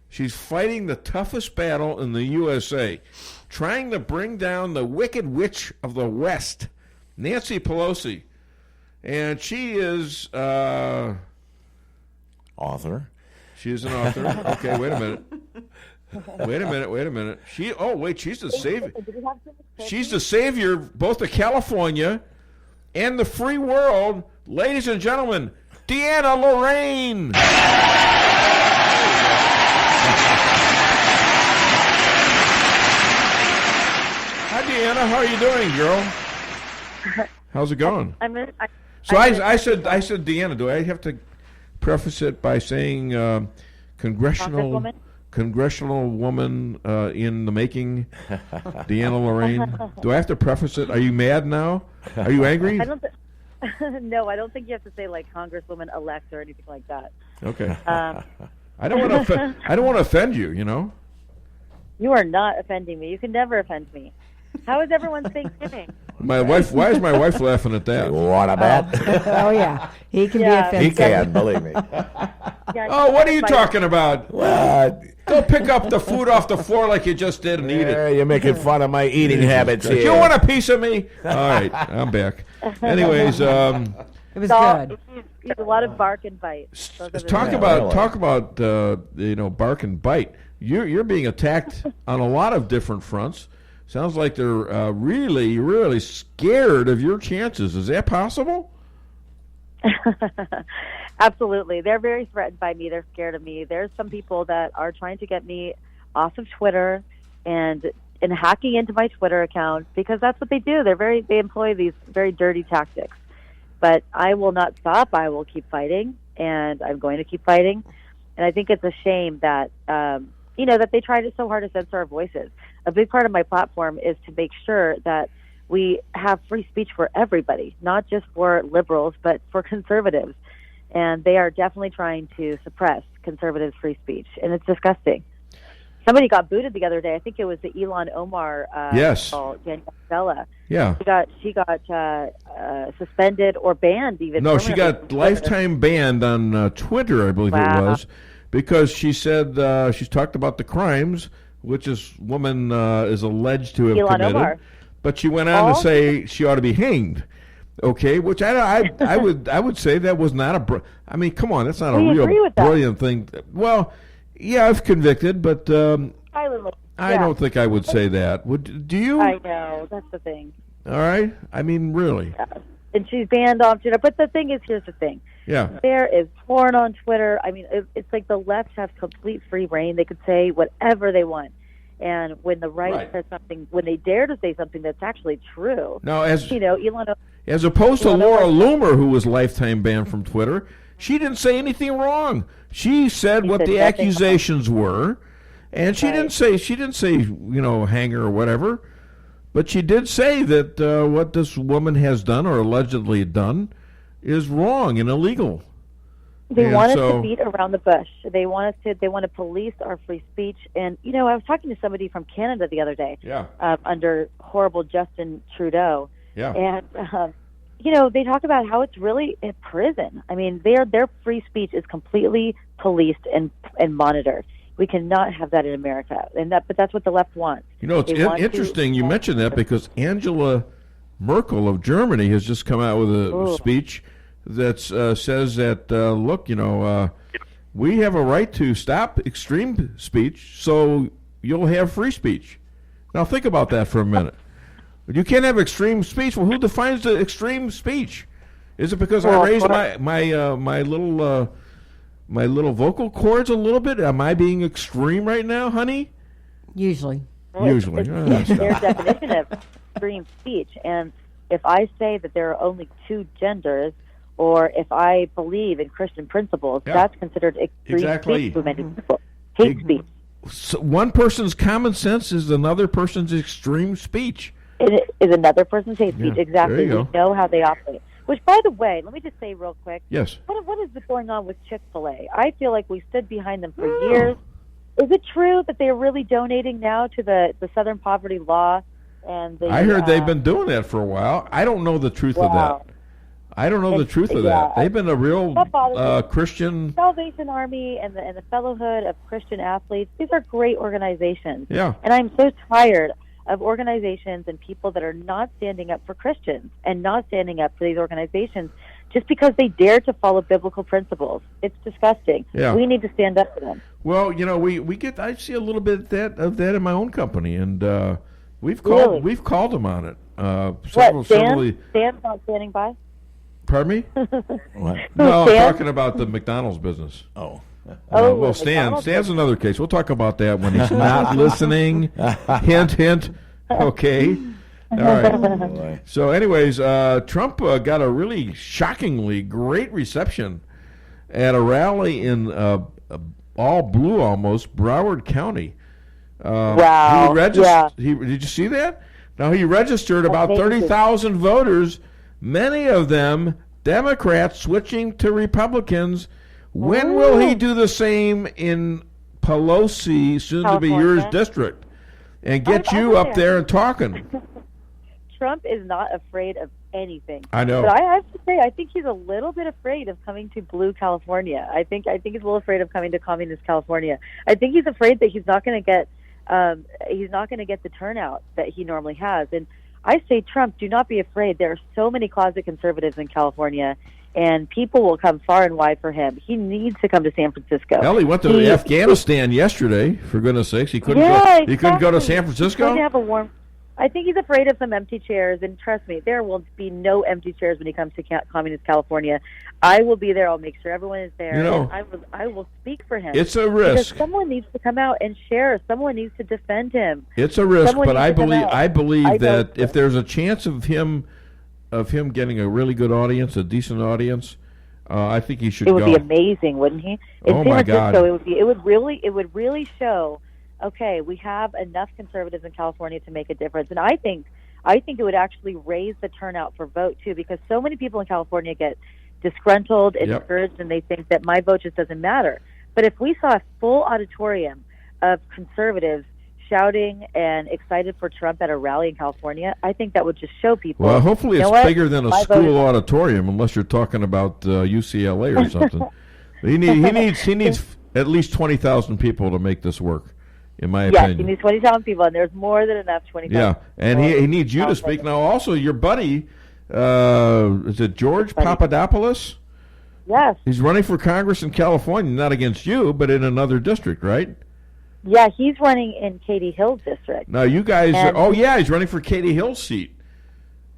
She's fighting the toughest battle in the USA, trying to bring down the Wicked Witch of the West, Nancy Pelosi. And she is... author. She is an author. Okay, wait a minute. She's the savior. She's the savior both of California and the free world. Ladies and gentlemen, DeAnna Lorraine. Hi, DeAnna. How are you doing, girl? How's it going? I said, DeAnna, do I have to preface it by saying congressional woman in the making, DeAnna Lorraine? Do I have to preface it? Are you mad now? Are you angry? No, I don't think you have to say like Congresswoman elect or anything like that. Okay. I don't want to offend you. You know. You are not offending me. You can never offend me. How is everyone's Thanksgiving? My wife. Why is my wife laughing at that? What about? Oh yeah, he can be offensive. He can, believe me. Oh, what are you talking about? What? Go pick up the food off the floor like you just did and eat it. You're making fun of my eating habits here. You want a piece of me? All right, I'm back. Anyways, it was good. A lot of bark and bite. Talk about bark and bite. You're being attacked on a lot of different fronts. Sounds like they're really, really scared of your chances. Is that possible? Absolutely. They're very threatened by me. They're scared of me. There's some people that are trying to get me off of Twitter and hacking into my Twitter account because that's what they do. They employ these very dirty tactics. But I will not stop. I will keep fighting, and I'm going to keep fighting. And I think it's a shame that that they tried so hard to censor our voices. A big part of my platform is to make sure that we have free speech for everybody, not just for liberals, but for conservatives. And they are definitely trying to suppress conservatives' free speech, and it's disgusting. Somebody got booted the other day. I think it was the Elon Omar call, Danielle Stella. Yeah. She got suspended or banned even. No, she got lifetime banned on Twitter, I believe it was, because she said she's talked about the crimes which this woman is alleged to have Elon committed. Omar. But she went on to say she ought to be hanged. Okay, which I would say that was not I mean, come on, that's not a real brilliant thing. Well, yeah, I've convicted, but I don't think I would say that. Do you? I know, that's the thing. All right, I mean, really. Yeah. And she's banned off Twitter. But the thing is, here's the thing. Yeah. There is porn on Twitter. I mean, it's like the left has complete free reign. They could say whatever they want. And when the right says something, when they dare to say something that's actually true. Now, as Elon opposed to Laura Loomer, who was lifetime banned from Twitter, she didn't say anything wrong. She said what the accusations were, and she didn't say hang her or whatever. But she did say that what this woman has done or allegedly done is wrong and illegal. They want us to beat around the bush. They want to police our free speech. And I was talking to somebody from Canada the other day. Yeah. Under horrible Justin Trudeau. Yeah. And they talk about how it's really a prison. I mean, their free speech is completely policed and monitored. We cannot have that in America, but that's what the left wants. It's interesting you mentioned that because Angela Merkel of Germany has just come out with a speech that says that, look, we have a right to stop extreme speech, so you'll have free speech. Now think about that for a minute. You can't have extreme speech. Well, who defines the extreme speech? Is it because I raised my little vocal cords a little bit? Am I being extreme right now, honey? Usually. It's their definition of extreme speech. And if I say that there are only two genders, or if I believe in Christian principles, that's considered extreme speech for many people. Hate speech. So one person's common sense is another person's extreme speech. It is another person's hate speech. Exactly. There you go. We know how they operate. Which, by the way, let me just say real quick. Yes. What is going on with Chick-fil-A? I feel like we stood behind them for years. Is it true that they're really donating now to the Southern Poverty Law? And I heard they've been doing that for a while. I don't know the truth of that. I don't know the truth of that. They've been a real Christian... Salvation Army and the Fellowhood of Christian Athletes, these are great organizations. Yeah. And I'm so tired of organizations and people that are not standing up for Christians and not standing up for these organizations just because they dare to follow biblical principles. It's disgusting. Yeah. We need to stand up for them. Well, I see a little bit of that in my own company, and we've called them on it. Stan's not standing by? Pardon me? What? No, I'm talking about the McDonald's business. Oh. Well, Stan's another case. We'll talk about that when he's not listening. Hint, hint. Okay. All right. So, anyways, Trump got a really shockingly great reception at a rally in all blue, almost Broward County. Wow. Did you see that? Now, he registered about 30,000 voters, many of them Democrats switching to Republicans. When will he do the same in Pelosi, soon to be yours district, and get you up there and talking? Trump is not afraid of anything. I know. But I have to say, I think he's a little bit afraid of coming to blue California. I think he's a little afraid of coming to communist California. I think he's afraid that he's not going to get the turnout that he normally has. And I say, Trump, do not be afraid. There are so many closet conservatives in California, and people will come far and wide for him. He needs to come to San Francisco. Hell, he went to Afghanistan yesterday, for goodness sakes. He couldn't go to San Francisco? I think he's afraid of some empty chairs, and trust me, there will be no empty chairs when he comes to communist California. I will be there. I'll make sure everyone is there. And I will speak for him. It's a risk. Because someone needs to come out and share. Someone needs to defend him. It's a risk, but I believe that if there's a chance of him getting a really good audience, a decent audience, I think he should go. It would be amazing, wouldn't he? Oh my God! It would really show. Okay, we have enough conservatives in California to make a difference, and I think it would actually raise the turnout for vote too, because so many people in California get disgruntled and discouraged, and they think that my vote just doesn't matter. But if we saw a full auditorium of conservatives shouting and excited for Trump at a rally in California, I think that would just show people. Well, hopefully it's bigger than a school auditorium, unless you're talking about UCLA or something. He needs at least 20,000 people to make this work. In my opinion. Yes, he needs 20,000 people, and there's more than enough 20,000. Yeah, and he needs you to speak. Now, also, your buddy, is it George Papadopoulos? Yes. He's running for Congress in California, not against you, but in another district, right? Yeah, he's running in Katie Hill's district. Now, you guys, he's running for Katie Hill's seat.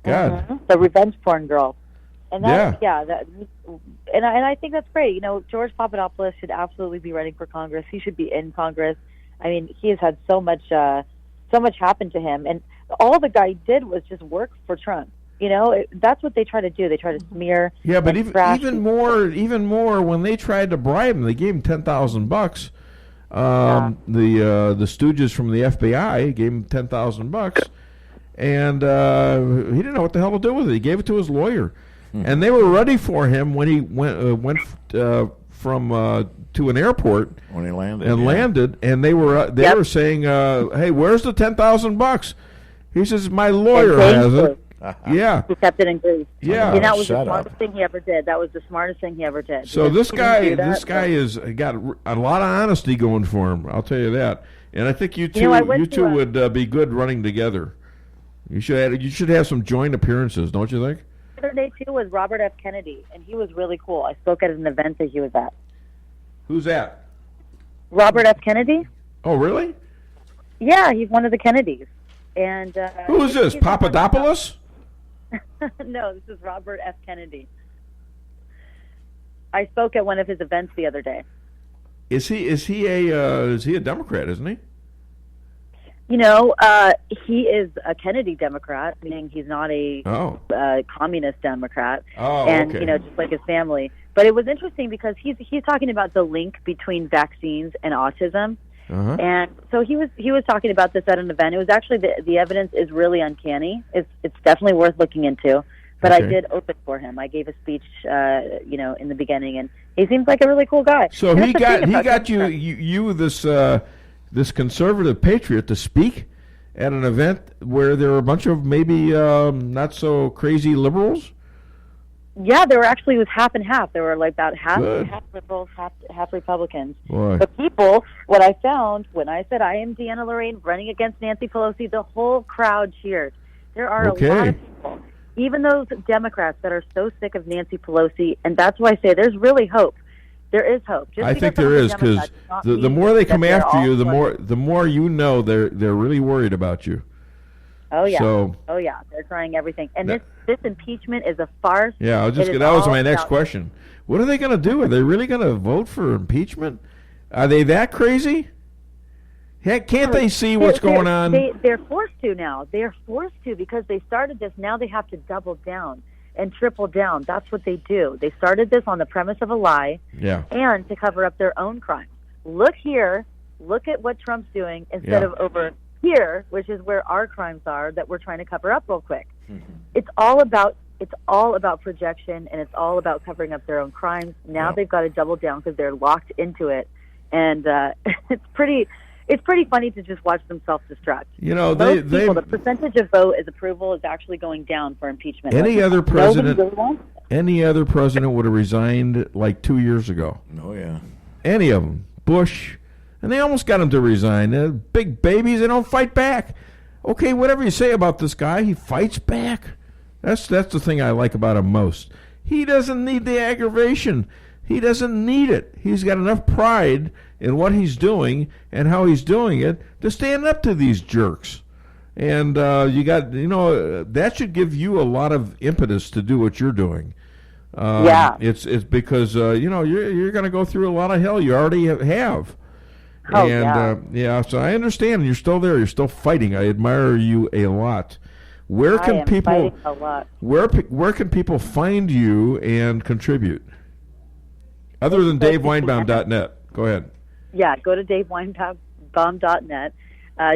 God. The revenge porn girl. And and I think that's great. George Papadopoulos should absolutely be running for Congress. He should be in Congress. I mean, he has had so much happen to him, and all the guy did was just work for Trump. That's what they try to do. They try to smear. Yeah, but even more when they tried to bribe him, they gave him $10,000. The stooges from the FBI gave him $10,000, and he didn't know what the hell to do with it. He gave it to his lawyer, and they were ready for him when he went from to an airport when he landed, and they were saying, "Hey, where's the $10,000?" He says, "My lawyer has it." Yeah, he kept it in Greece. Yeah, and that was the smartest thing he ever did. That was the smartest thing he ever did. So this guy has got a lot of honesty going for him. I'll tell you that. And I think you two would be good running together. You should have some joint appearances, don't you think? The other day too was Robert F. Kennedy, and he was really cool. I spoke at an event that he was at. Who's that? Robert F. Kennedy. Oh, really? Yeah, he's one of the Kennedys. And who is this? Papadopoulos? No, this is Robert F. Kennedy. I spoke at one of his events the other day. Is he a Democrat? Isn't he? He is a Kennedy Democrat, meaning he's not a communist Democrat. Oh, and okay. Just like his family. But it was interesting because he's talking about the link between vaccines and autism. Uh-huh. And so he was talking about this at an event. It was actually the evidence is really uncanny. It's definitely worth looking into. But Okay. I did open for him. I gave a speech, in the beginning, and he seems like a really cool guy. So he got you this conservative patriot to speak at an event where there were a bunch of maybe not so crazy liberals. Yeah, there were actually, it was half and half. There were like about half Good. liberals, half Republicans. Boy. The people, what I found when I said I am DeAnna Lorraine running against Nancy Pelosi, the whole crowd cheered. There are a lot of people, even those Democrats that are so sick of Nancy Pelosi, and that's why I say there's really hope. There is hope. I think there is, because the more they come after you, the more you know they're really worried about you. Oh yeah. So, oh yeah. They're trying everything, and this impeachment is a farce. Yeah, that was my next question. What are they going to do? Are they really going to vote for impeachment? Are they that crazy? Heck, can't they see what's going on? They're forced to now. They're forced to, because they started this. Now they have to double down and triple down. That's what they do. They started this on the premise of a lie, and to cover up their own crimes. Look here. Look at what Trump's doing instead of over here, which is where our crimes are that we're trying to cover up real quick. Mm-hmm. It's all about projection, and it's all about covering up their own crimes. Now they've got to double down because they're locked into it, and it's pretty funny to just watch them self-destruct. You know, the percentage of vote as approval is actually going down for impeachment. Any other president would have resigned like 2 years ago. Oh yeah, any of them, Bush. And they almost got him to resign. They're big babies. They don't fight back. Okay, whatever you say about this guy, he fights back. That's the thing I like about him most. He doesn't need the aggravation. He doesn't need it. He's got enough pride in what he's doing and how he's doing it to stand up to these jerks. And that should give you a lot of impetus to do what you're doing. It's because you're going to go through a lot of hell. You already have. So I understand you're still there. You're still fighting. I admire you a lot. Where can people find you and contribute? Other than DaveWeinbaum.net. Go ahead. Yeah, go to DaveWeinbaum.net.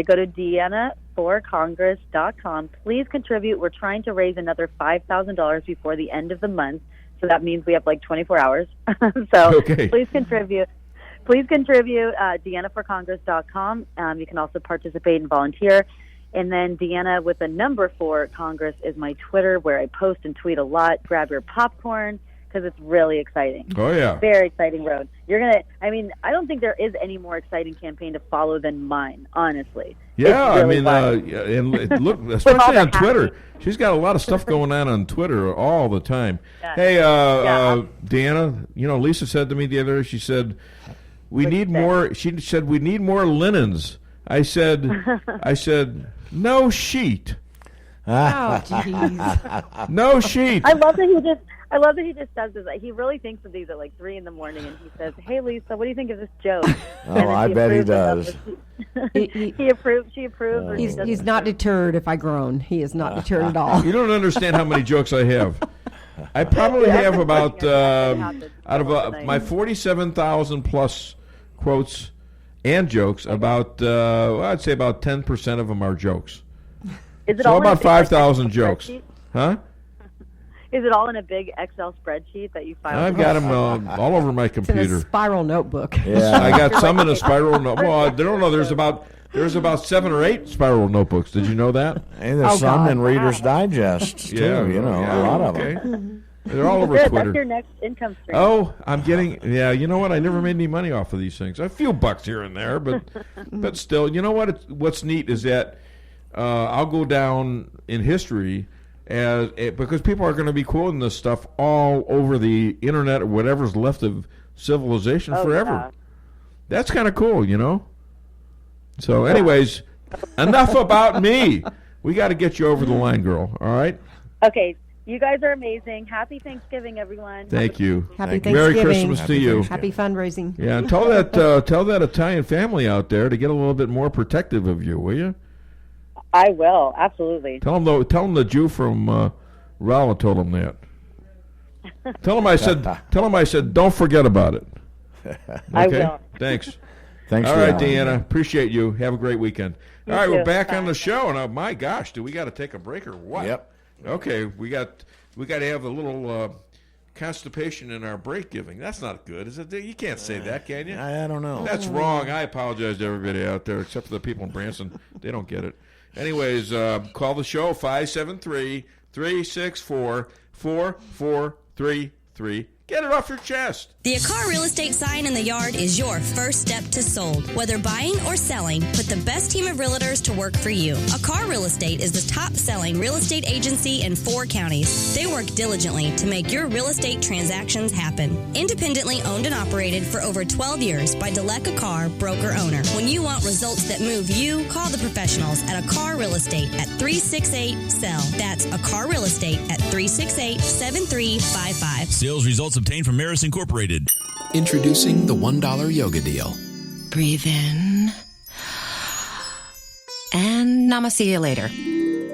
Go to DeAnnaforcongress.com. Please contribute. We're trying to raise another $5,000 before the end of the month, so that means we have like 24 hours. Please contribute. Please contribute, DeAnnaforcongress.com. You can also participate and volunteer. And then DeAnna with a number 4 Congress is my Twitter, where I post and tweet a lot. Grab your popcorn, because it's really exciting. Oh, yeah. Very exciting road. I don't think there is any more exciting campaign to follow than mine, honestly. Yeah, really and look, especially on Twitter. She's got a lot of stuff going on Twitter all the time. Yeah. Hey, DeAnna, Lisa said to me the other day, she said, we need more linens. I said, no sheet. Oh, jeez. No sheet. I love that he just does this. He really thinks of these at like 3 a.m, and he says, "Hey, Lisa, what do you think of this joke?" I bet he does. He approves. She approves. He's not deterred if I groan. He is not deterred at all. You don't understand how many jokes I have. I probably have about out of my 47,000 plus quotes and jokes. I'd say about 10% of them are jokes. So about 5,000 jokes, huh? Is it all in a big Excel spreadsheet that you file? I've got them all over my computer. It's in a spiral notebook. Yeah, I got some in a spiral notebook. Well, I don't know. There's about 7 or 8 spiral notebooks. Did you know that? And there's some in Reader's Digests too. A lot of them. They're all over Twitter. That's your next income stream. Oh, I'm getting. Yeah, you know what? I never made any money off of these things. A few bucks here and there, but still, you know what? What's neat is that I'll go down in history because people are going to be quoting this stuff all over the internet or whatever's left of civilization forever. Yeah. That's kind of cool, So, anyways, enough about me. We got to get you over the line, girl. All right? Okay. You guys are amazing. Happy Thanksgiving, everyone. Thank you. Happy Thanksgiving. Merry Christmas to you. Happy fundraising. Yeah, and tell that Italian family out there to get a little bit more protective of you, will you? I will, absolutely. Tell them the Jew from Rolla told him that. Tell him I said don't forget about it. Okay? I will. Thanks. Thanks. All right, DeAnna. Appreciate you. Have a great weekend. You all right, too. we're back Bye. on the show. Now, my gosh, do we got to take a break or what? Yep. Okay, we got to have a little constipation in our break giving. That's not good, is it? You can't say that, can you? I don't know. That's wrong. I apologize to everybody out there, except for the people in Branson. They don't get it. Anyways, call the show 573-364-4433. 833. Get it off your chest. The Akar Real Estate sign in the yard is your first step to sold. Whether buying or selling, put the best team of realtors to work for you. Akar Real Estate is the top-selling real estate agency in 4 counties. They work diligently to make your real estate transactions happen. Independently owned and operated for over 12 years by Delek Akar, broker-owner. When you want results that move you, call the professionals at Akar Real Estate at 368-SELL. That's Akar Real Estate at 368-7355. Sales results obtained from Maris Incorporated. Introducing the $1 yoga deal. Breathe in. And I'ma see you later.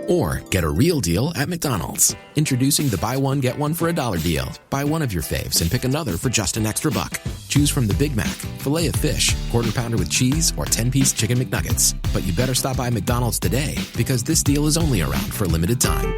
Or get a real deal at McDonald's. Introducing the buy one, get one for $1 deal. Buy one of your faves and pick another for just an extra $1. Choose from the Big Mac, filet of fish, quarter pounder with cheese, or 10-piece chicken McNuggets. But you better stop by McDonald's today because this deal is only around for a limited time.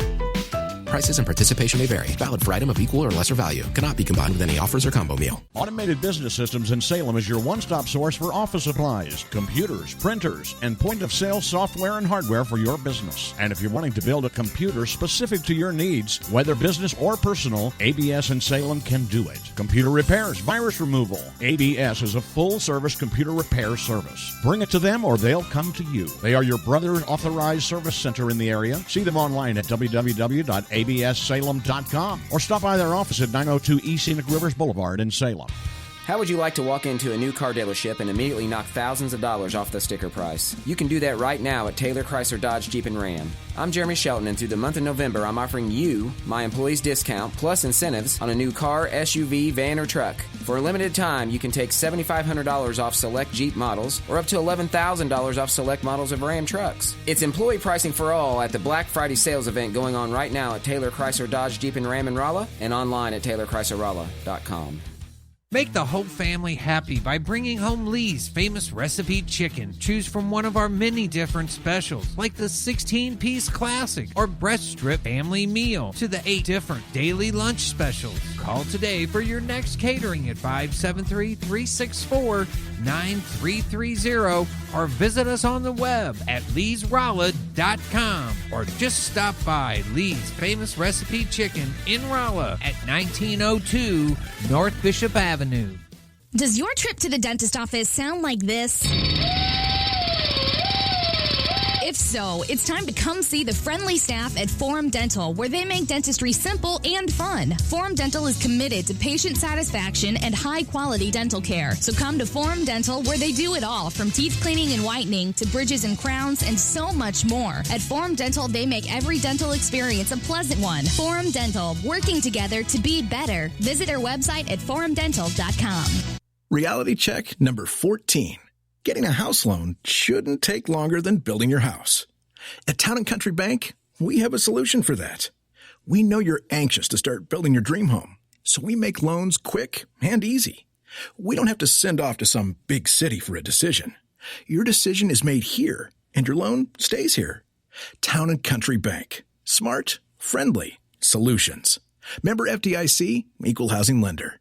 Prices and participation may vary. Valid for item of equal or lesser value. Cannot be combined with any offers or combo meal. Automated Business Systems in Salem is your one-stop source for office supplies, computers, printers, and point-of-sale software and hardware for your business. And if you're wanting to build a computer specific to your needs, whether business or personal, ABS in Salem can do it. Computer repairs, virus removal. ABS is a full-service computer repair service. Bring it to them or they'll come to you. They are your brother authorized service center in the area. See them online at www.abssalem.com or stop by their office at 902 East Scenic Rivers Boulevard in Salem. How would you like to walk into a new car dealership and immediately knock thousands of dollars off the sticker price? You can do that right now at Taylor Chrysler Dodge Jeep and Ram. I'm Jeremy Shelton, and through the month of November, I'm offering you, my employees, discount plus incentives on a new car, SUV, van, or truck. For a limited time, you can take $7,500 off select Jeep models or up to $11,000 off select models of Ram trucks. It's employee pricing for all at the Black Friday sales event going on right now at Taylor Chrysler Dodge Jeep and Ram in Rolla and online at TaylorChryslerRolla.com. Make the whole family happy by bringing home Lee's famous recipe chicken. Choose from one of our many different specials, like the 16-piece classic or breast strip family meal, to the 8 different daily lunch specials. Call today for your next catering at 573-364-9330 or visit us on the web at leesrolla.com or just stop by Lee's famous recipe chicken in Rolla at 1902 North Bishop Avenue. Does your trip to the dentist office sound like this? If so, it's time to come see the friendly staff at Forum Dental, where they make dentistry simple and fun. Forum Dental is committed to patient satisfaction and high-quality dental care. So come to Forum Dental, where they do it all, from teeth cleaning and whitening to bridges and crowns and so much more. At Forum Dental, they make every dental experience a pleasant one. Forum Dental, working together to be better. Visit their website at forumdental.com. Reality check number 14. Getting a house loan shouldn't take longer than building your house. At Town & Country Bank, we have a solution for that. We know you're anxious to start building your dream home, so we make loans quick and easy. We don't have to send off to some big city for a decision. Your decision is made here, and your loan stays here. Town & Country Bank. Smart, friendly solutions. Member FDIC, Equal Housing Lender.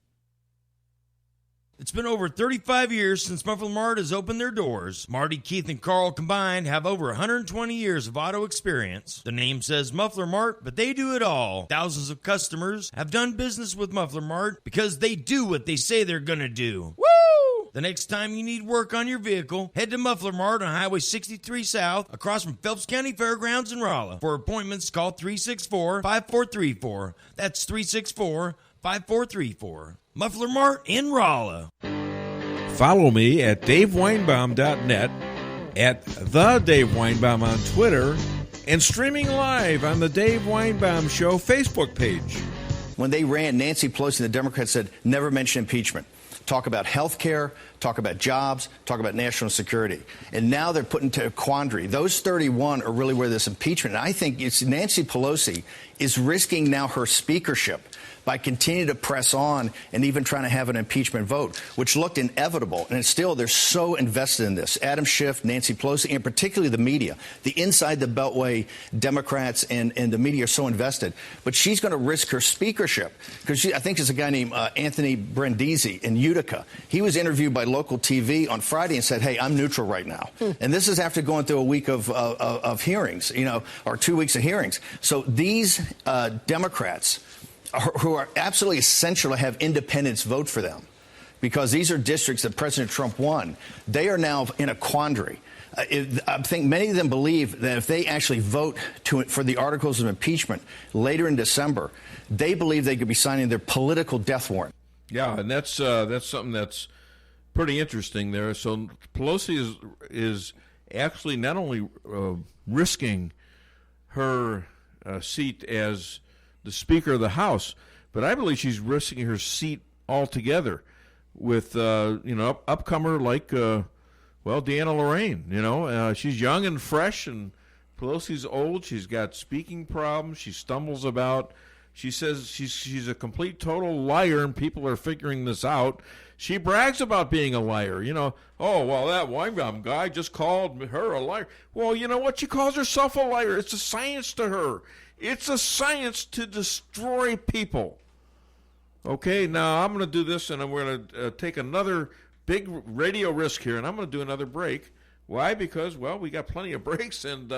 It's been over 35 years since Muffler Mart has opened their doors. Marty, Keith, and Carl combined have over 120 years of auto experience. The name says Muffler Mart, but they do it all. Thousands of customers have done business with Muffler Mart because they do what they say they're going to do. Woo! The next time you need work on your vehicle, head to Muffler Mart on Highway 63 South, across from Phelps County Fairgrounds in Rolla. For appointments, call 364-5434. That's 364-5434. Muffler Mart in Rolla. Follow me at DaveWeinbaum.net, at The Dave Weinbaum on Twitter, and streaming live on the Dave Weinbaum Show Facebook page. When they ran, Nancy Pelosi and the Democrats said, never mention impeachment. Talk about health care, talk about jobs, talk about national security. And now they're put into a quandary. Those 31 are really where this impeachment. And I think it's Nancy Pelosi is risking now her speakership by continuing to press on and even trying to have an impeachment vote, which looked inevitable. And still, they're so invested in this. Adam Schiff, Nancy Pelosi, and particularly the media. The inside the Beltway Democrats and the media are so invested. But she's going to risk her speakership because I think there's a guy named Anthony Brindisi in Utica. He was interviewed by local TV on Friday and said, hey, I'm neutral right now. And this is after going through a week of hearings, or 2 weeks of hearings. So these Democrats who are absolutely essential to have independents vote for them, because these are districts that President Trump won. They are now in a quandary. I think many of them believe that if they actually vote for the articles of impeachment later in December, they believe they could be signing their political death warrant. Yeah, and that's something that's pretty interesting there. So Pelosi is actually not only risking her seat as the Speaker of the House, but I believe she's risking her seat altogether with upcomer like DeAnna Lorraine. She's young and fresh, and Pelosi's old. She's got speaking problems. She stumbles about. She says she's a complete total liar, and people are figuring this out. She brags about being a liar. That Weinbaum guy just called her a liar. Well, you know what? She calls herself a liar. It's a science to her. It's a science to destroy people. Okay, now I'm going to do this, and I'm going to take another big radio risk here, and I'm going to do another break. Why? Because, we got plenty of breaks, and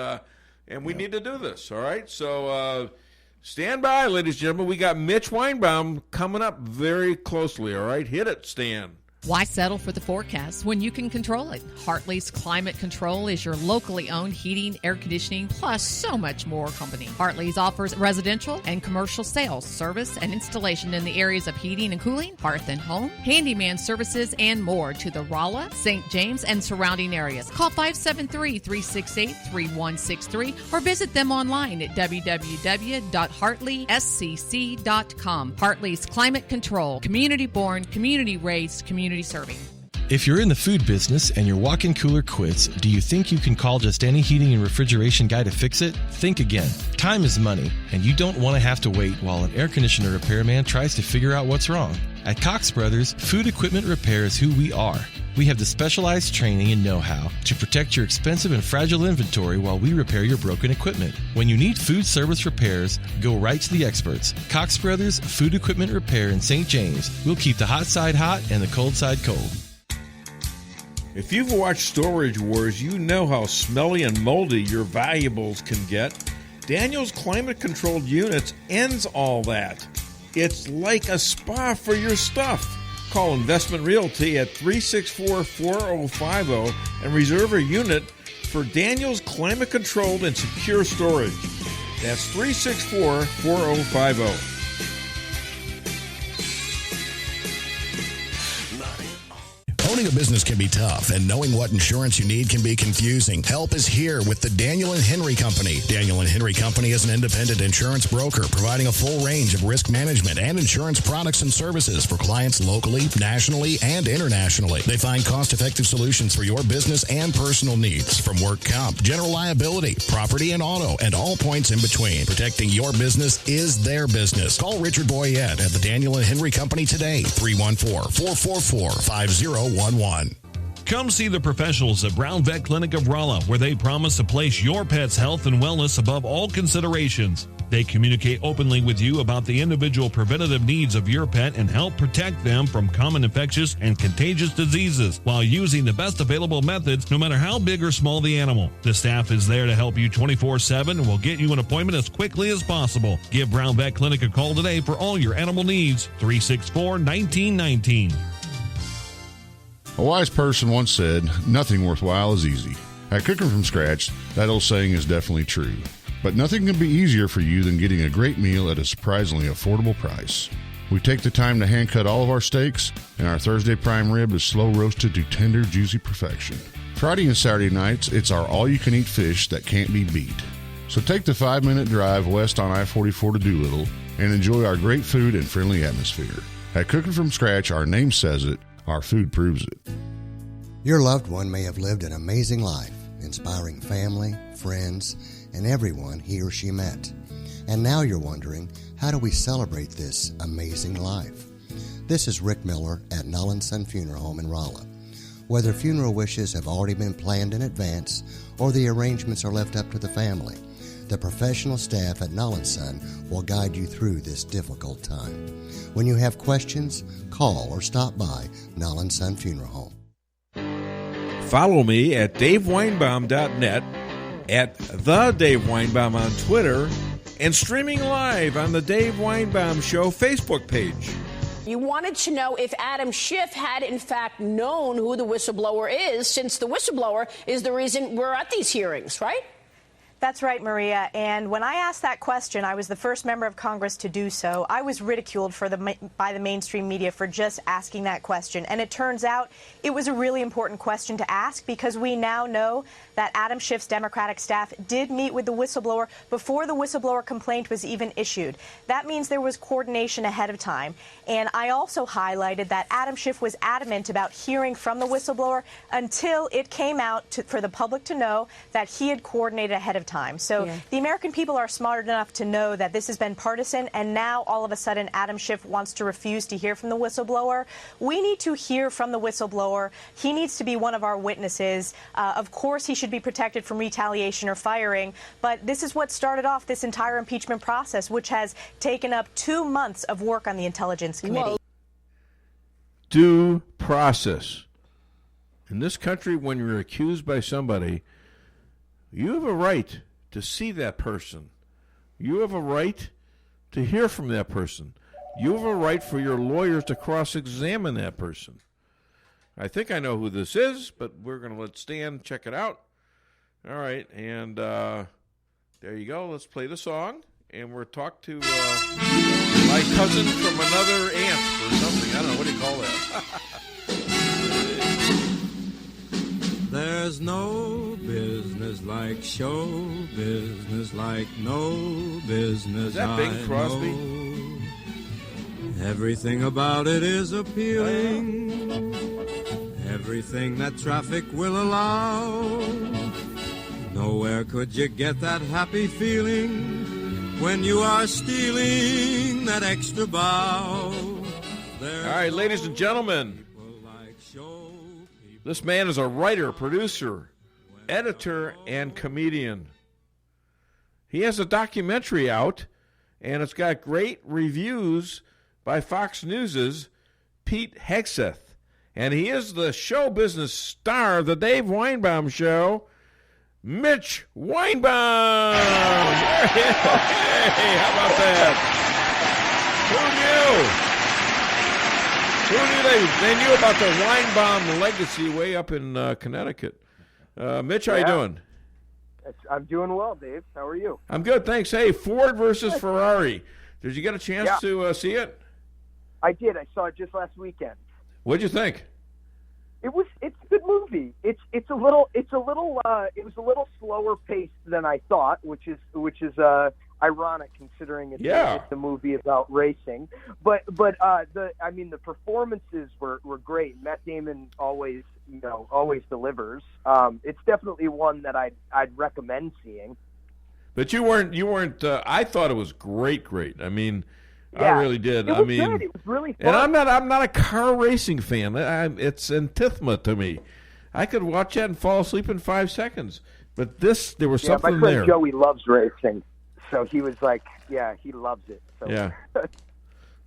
we need to do this, all right? So stand by, ladies and gentlemen. We got Mitch Weinbaum coming up very closely, all right? Hit it, Stan. Why settle for the forecast when you can control it? Hartley's Climate Control is your locally owned heating, air conditioning, plus so much more company. Hartley's offers residential and commercial sales, service, and installation in the areas of heating and cooling, hearth and home, handyman services, and more to the Rolla, St. James, and surrounding areas. Call 573-368-3163 or visit them online at www.hartleyscc.com. Hartley's Climate Control, community-born, community-raised, community serving. If you're in the food business and your walk-in cooler quits, do you think you can call just any heating and refrigeration guy to fix it? Think again. Time is money, and you don't want to have to wait while an air conditioner repairman tries to figure out what's wrong. At Cox Brothers, Food Equipment Repair is who we are. We have the specialized training and know-how to protect your expensive and fragile inventory while we repair your broken equipment. When you need food service repairs, go right to the experts. Cox Brothers Food Equipment Repair in St. James. We'll keep the hot side hot and the cold side cold. If you've watched Storage Wars, you know how smelly and moldy your valuables can get. Daniel's climate-controlled units ends all that. It's like a spa for your stuff. Call Investment Realty at 364-4050 and reserve a unit for Daniel's climate-controlled and secure storage. That's 364-4050. Owning a business can be tough, and knowing what insurance you need can be confusing. Help is here with the Daniel & Henry Company. Daniel & Henry Company is an independent insurance broker providing a full range of risk management and insurance products and services for clients locally, nationally, and internationally. They find cost-effective solutions for your business and personal needs, from work comp, general liability, property and auto, and all points in between. Protecting your business is their business. Call Richard Boyette at the Daniel & Henry Company today, 314-444-5011. Come see the professionals at Brown Vet Clinic of Rolla, where they promise to place your pet's health and wellness above all considerations. They communicate openly with you about the individual preventative needs of your pet and help protect them from common infectious and contagious diseases while using the best available methods, no matter how big or small the animal. The staff is there to help you 24/7 and will get you an appointment as quickly as possible. Give Brown Vet Clinic a call today for all your animal needs. 364-1919. A wise person once said, nothing worthwhile is easy. At Cooking From Scratch, that old saying is definitely true. But nothing can be easier for you than getting a great meal at a surprisingly affordable price. We take the time to hand cut all of our steaks, and our Thursday prime rib is slow roasted to tender, juicy perfection. Friday and Saturday nights, it's our all-you-can-eat fish that can't be beat. So take the 5-minute drive west on I-44 to Doolittle and enjoy our great food and friendly atmosphere. At Cooking From Scratch, our name says it. Our food proves it. Your loved one may have lived an amazing life, inspiring family, friends, and everyone he or she met. And now you're wondering, how do we celebrate this amazing life? This is Rick Miller at Null & Son Funeral Home in Rolla. Whether funeral wishes have already been planned in advance or the arrangements are left up to the family, the professional staff at Null & Son will guide you through this difficult time. When you have questions, call or stop by Null & Son Funeral Home. Follow me at DaveWeinbaum.net, at The Dave Weinbaum on Twitter, and streaming live on the Dave Weinbaum Show Facebook page. You wanted to know if Adam Schiff had, in fact, known who the whistleblower is, since the whistleblower is the reason we're at these hearings, right? That's right, Maria. And when I asked that question, I was the first member of Congress to do so. I was ridiculed by the mainstream media for just asking that question. And it turns out it was a really important question to ask, because we now know that Adam Schiff's Democratic staff did meet with the whistleblower before the whistleblower complaint was even issued. That means there was coordination ahead of time. And I also highlighted that Adam Schiff was adamant about hearing from the whistleblower until it came out for the public to know that he had coordinated ahead of time. So the American people are smart enough to know that this has been partisan, and now all of a sudden Adam Schiff wants to refuse to hear from the whistleblower. We need to hear from the whistleblower. He needs to be one of our witnesses. Of course, he should be protected from retaliation or firing, but this is what started off this entire impeachment process, which has taken up 2 months of work on the Intelligence Committee. Due process. In this country, when you're accused by somebody, you have a right to see that person. You have a right to hear from that person. You have a right for your lawyers to cross-examine that person. I think I know who this is, but we're going to let Stan check it out. All right, and there you go. Let's play the song, and we'll talk to my cousin from another aunt or something. I don't know. What do you call that? There's no business like show business, like no business. Is that Bing Crosby? Everything about it is appealing. Everything that traffic will allow. Nowhere could you get that happy feeling when you are stealing that extra bow. All right, ladies and gentlemen. This man is a writer, producer, editor, and comedian. He has a documentary out, and it's got great reviews by Fox News' Pete Hegseth. And he is the show business star of the Dave Weinbaum Show, Mitch Weinbaum. Hey, how about that? Who knew they knew about the Weinbaum legacy way up in Connecticut? Mitch, how you doing? I'm doing well, Dave. How are you? I'm good, thanks. Hey, Ford versus Ferrari. Did you get a chance to see it? I did. I saw it just last weekend. What'd you think? It's a good movie. It was a little slower paced than I thought, which is ironic considering it's a movie about racing. But the performances were great. Matt Damon always delivers. It's definitely one that I'd recommend seeing. But you weren't. I thought it was great. I mean, I really did. It was good. It was really fun. And I'm not a car racing fan. It's anathema to me. I could watch that and fall asleep in 5 seconds. But there was something my friend there. Joey loves racing, so he was like, he loves it. So. Yeah. All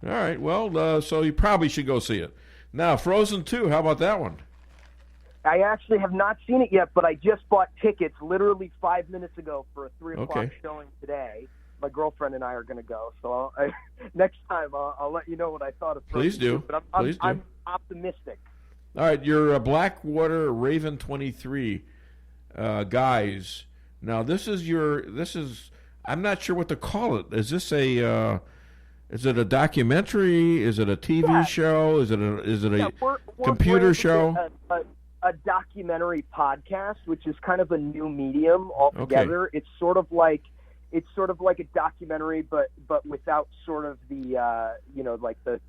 right. Well, so you probably should go see it. Now, Frozen 2. How about that one? I actually have not seen it yet, but I just bought tickets literally 5 minutes ago for a 3 o'clock showing today. My girlfriend and I are going to go, so next time I'll let you know what I thought of Frozen. Please do. But I'm optimistic. All right, your Blackwater Raven 23 guys. Now this is I'm not sure what to call it. Is this is it a documentary? Is it a TV show? Is it a computer show? A documentary podcast, which is kind of a new medium altogether. Okay. It's sort of like a documentary, but without sort of the the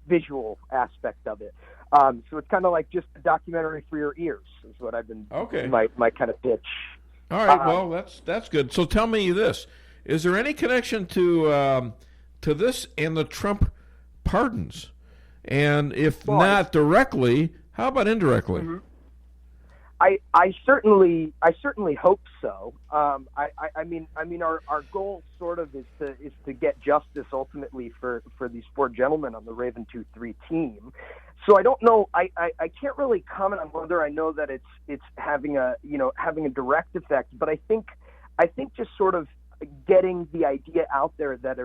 visual aspect of it. So it's kind of like just a documentary for your ears is what I've been. Okay. My kind of pitch. All right. Well, that's good. So tell me this: is there any connection to this and the Trump pardons? And if not directly, how about indirectly? Mm-hmm. I certainly hope so. I mean, our goal sort of is to get justice ultimately for these 4 gentlemen on the Raven 2-3 team. So I don't know. I can't really comment on whether I know that it's having a direct effect. But I think just sort of getting the idea out there that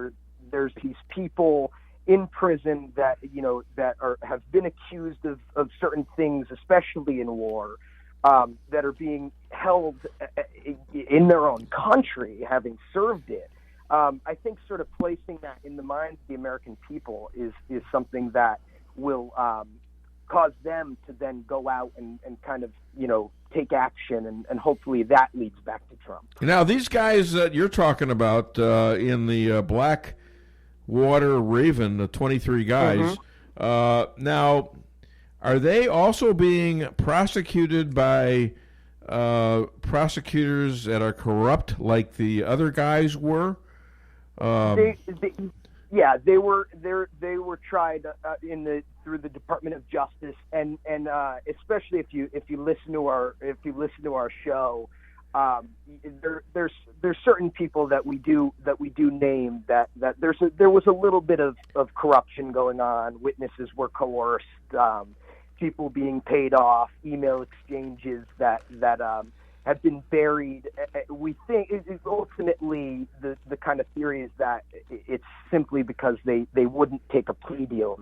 there's these people in prison that have been accused of certain things, especially in war, that are being held in their own country, having served it. I think sort of placing that in the minds of the American people is something that will cause them to then go out and kind of, take action, and hopefully that leads back to Trump. Now, these guys that you're talking about in the Blackwater Raven, the 23 guys, now, are they also being prosecuted by prosecutors that are corrupt like the other guys were? They were tried through the Department of Justice, and especially if you listen to our show, there's certain people that we do name that there was a little bit of corruption going on. Witnesses were coerced, people being paid off, email exchanges that have been buried. We think ultimately the kind of theory is that it's simply because they wouldn't take a plea deal.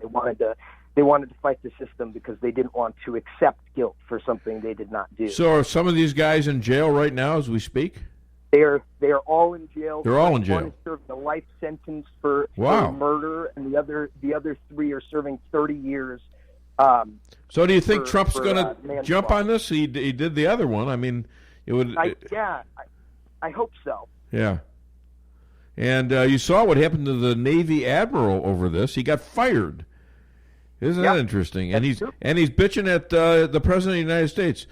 They wanted to fight the system because they didn't want to accept guilt for something they did not do. So are some of these guys in jail right now as we speak? They are all in jail. They're all in jail. One is serving a life sentence for murder, and the other three are serving 30 years. So do you think Trump's going to jump on this? He did the other one. I mean, it would. I hope so. Yeah. And you saw what happened to the Navy admiral over this. He got fired. Isn't that interesting? And he's bitching at the president of the United States.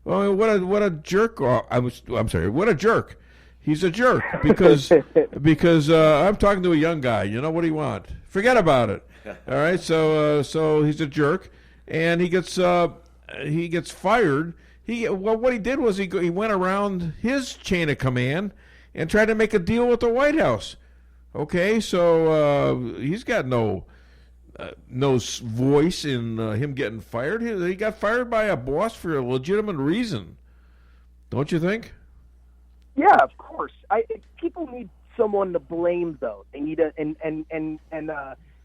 Oh, what a jerk! I'm sorry. What a jerk! He's a jerk because I'm talking to a young guy. What do you want? Forget about it. All right. So he's a jerk, and he gets fired. What he did was he went around his chain of command and tried to make a deal with the White House. Okay, so he's got no voice in him getting fired. He got fired by a boss for a legitimate reason. Don't you think? Yeah, of course. People need someone to blame, though. They need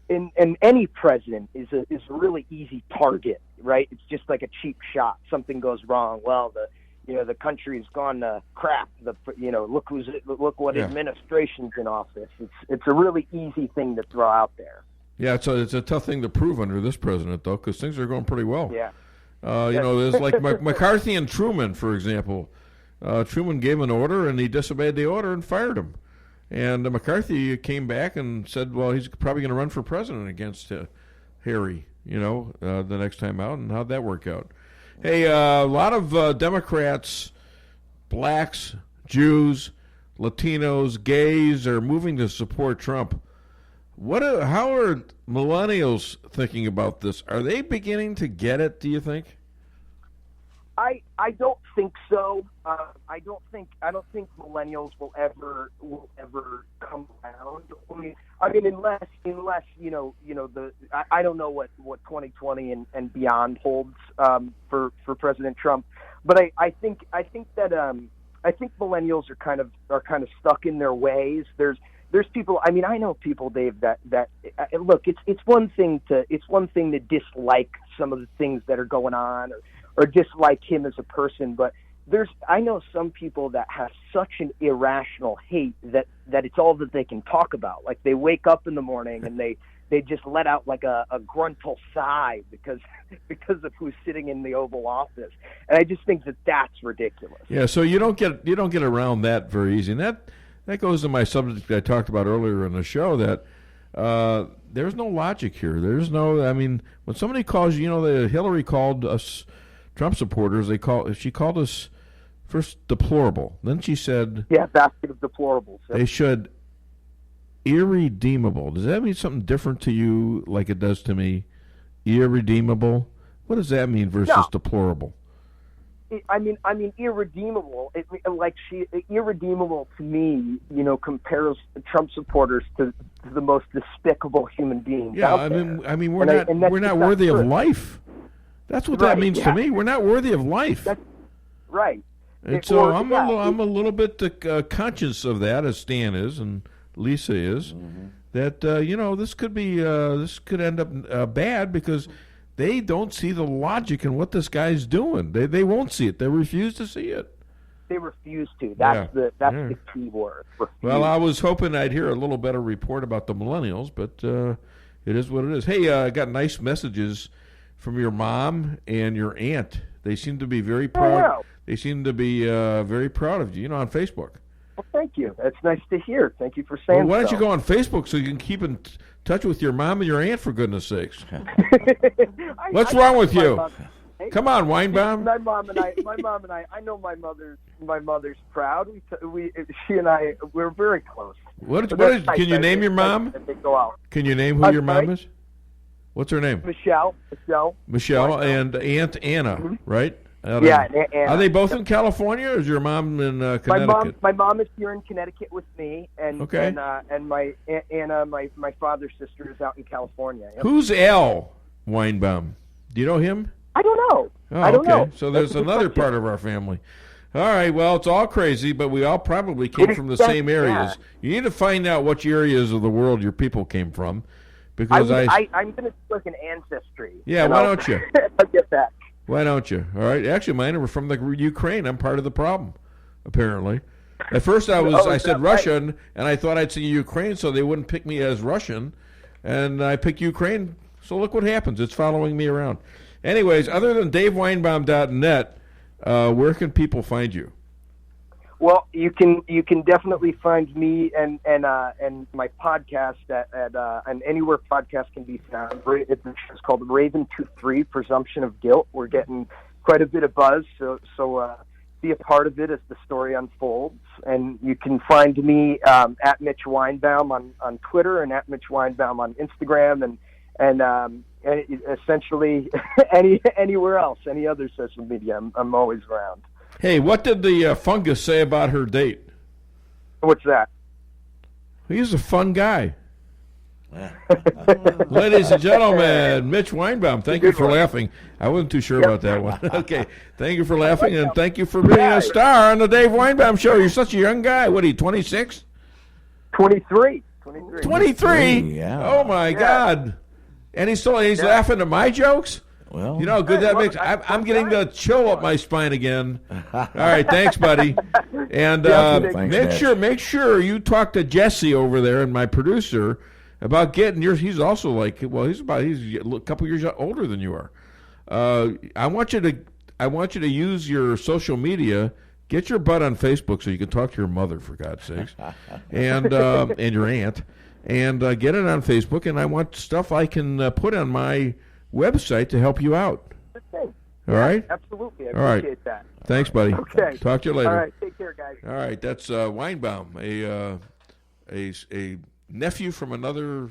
and any president is a really easy target, right? It's just like a cheap shot. Something goes wrong. Well, the country's gone to crap. Look what administration's in office. It's a really easy thing to throw out there. Yeah, it's a tough thing to prove under this president, though, because things are going pretty well. Yeah. There's like McCarthy and Truman, for example. Truman gave an order, and he disobeyed the order and fired him. And McCarthy came back and said, well, he's probably going to run for president against Harry, the next time out. And how'd that work out? Hey, a lot of Democrats, blacks, Jews, Latinos, gays are moving to support Trump. How are millennials thinking about this? Are they beginning to get it, do you think? I don't think so. I don't think millennials will ever come around. I mean, unless I don't know what 2020 and beyond holds for President Trump. But I think that millennials are kind of stuck in their ways. There's people. I mean, I know people, Dave. That look. It's one thing to dislike some of the things that are going on, or dislike him as a person. But I know some people that have such an irrational hate that it's all that they can talk about. Like they wake up in the morning and they just let out like a gruntal sigh because of who's sitting in the Oval Office. And I just think that's ridiculous. Yeah. So you don't get around that very easy. And that goes to my subject I talked about earlier in the show, that there's no logic here. There's no, I mean, when somebody calls Hillary called us Trump supporters, she called us first deplorable. Then she said, basket of deplorables. They should irredeemable. Does that mean something different to you like it does to me? Irredeemable? What does that mean versus deplorable? I mean, irredeemable. Irredeemable to me, compares Trump supporters to the most despicable human beings. Yeah, out there. I mean, we're not worthy of life. That's what that means to me. We're not worthy of life. That's right. And so I'm a little bit conscious of that, as Stan is and Lisa is, that this could end up bad because they don't see the logic in what this guy's doing. They won't see it. They refuse to see it. They refuse to. That's the key word. Refuse. Well, I was hoping I'd hear a little better report about the millennials, but it is what it is. Hey, I got nice messages from your mom and your aunt. They seem to be very proud. Oh, wow. They seem to be very proud of you, on Facebook. Well, thank you. That's nice to hear. Thank you for saying Well, why don't so. you go on Facebook so you can keep in touch with your mom and your aunt, for goodness sakes? What's wrong with you? Come on, Weinbaum. My mom and I. I know my mother's proud. She and I, we're very close. Can you name your mom? Can you name who your mom is? What's her name? Michelle. Michelle and Aunt Anna, right? Yeah, Anna. Are they both in California, or is your mom in Connecticut? My mom is here in Connecticut with me, and okay. and my Aunt Anna, my father's sister, is out in California. Yep. Who's Al Weinbaum? Do you know him? I don't know. Oh, I don't okay. know. So there's another part of our family. All right, well, it's all crazy, but we all probably came from the same areas. You need to find out which areas of the world your people came from, because I'm going to look in Ancestry. Yeah, why don't you? I'll get that. Why don't you? All right. Actually, mine were from the Ukraine. I'm part of the problem, apparently. At first, I said Russian, and I thought I'd say Ukraine, so they wouldn't pick me as Russian, and I picked Ukraine. So look what happens. It's following me around. Anyways, other than DaveWeinbaum.net, where can people find you? Well, you can definitely find me and my podcast and anywhere podcast can be found. It's called Raven 23 Presumption of Guilt. We're getting quite a bit of buzz, so be a part of it as the story unfolds. And you can find me at Mitch Weinbaum on Twitter and at Mitch Weinbaum on Instagram and essentially anywhere else, any other social media. I'm always around. Hey, what did the fungus say about her date? What's that? He's a fun guy. Ladies and gentlemen, Mitch Weinbaum, thank you for laughing. I wasn't too sure about that one. Okay, thank you for laughing, and thank you for being a star on the Dave Weinbaum Show. You're such a young guy. What are you, 26? 23. 23? Yeah. Oh, my God. And he's laughing at my jokes? Well, you know how good that makes. I'm getting the chill up my spine again. All right, thanks, buddy. And make sure you talk to Jesse over there and my producer about getting yours. He's also he's a couple years older than you are. I want you to use your social media. Get your butt on Facebook so you can talk to your mother, for God's sakes, and your aunt, and get it on Facebook. And I want stuff I can put on my website to help you out. Okay. All right? Absolutely. I appreciate that. Thanks, buddy. Okay. Talk to you later. All right. Take care, guys. All right. That's Weinbaum, a nephew from another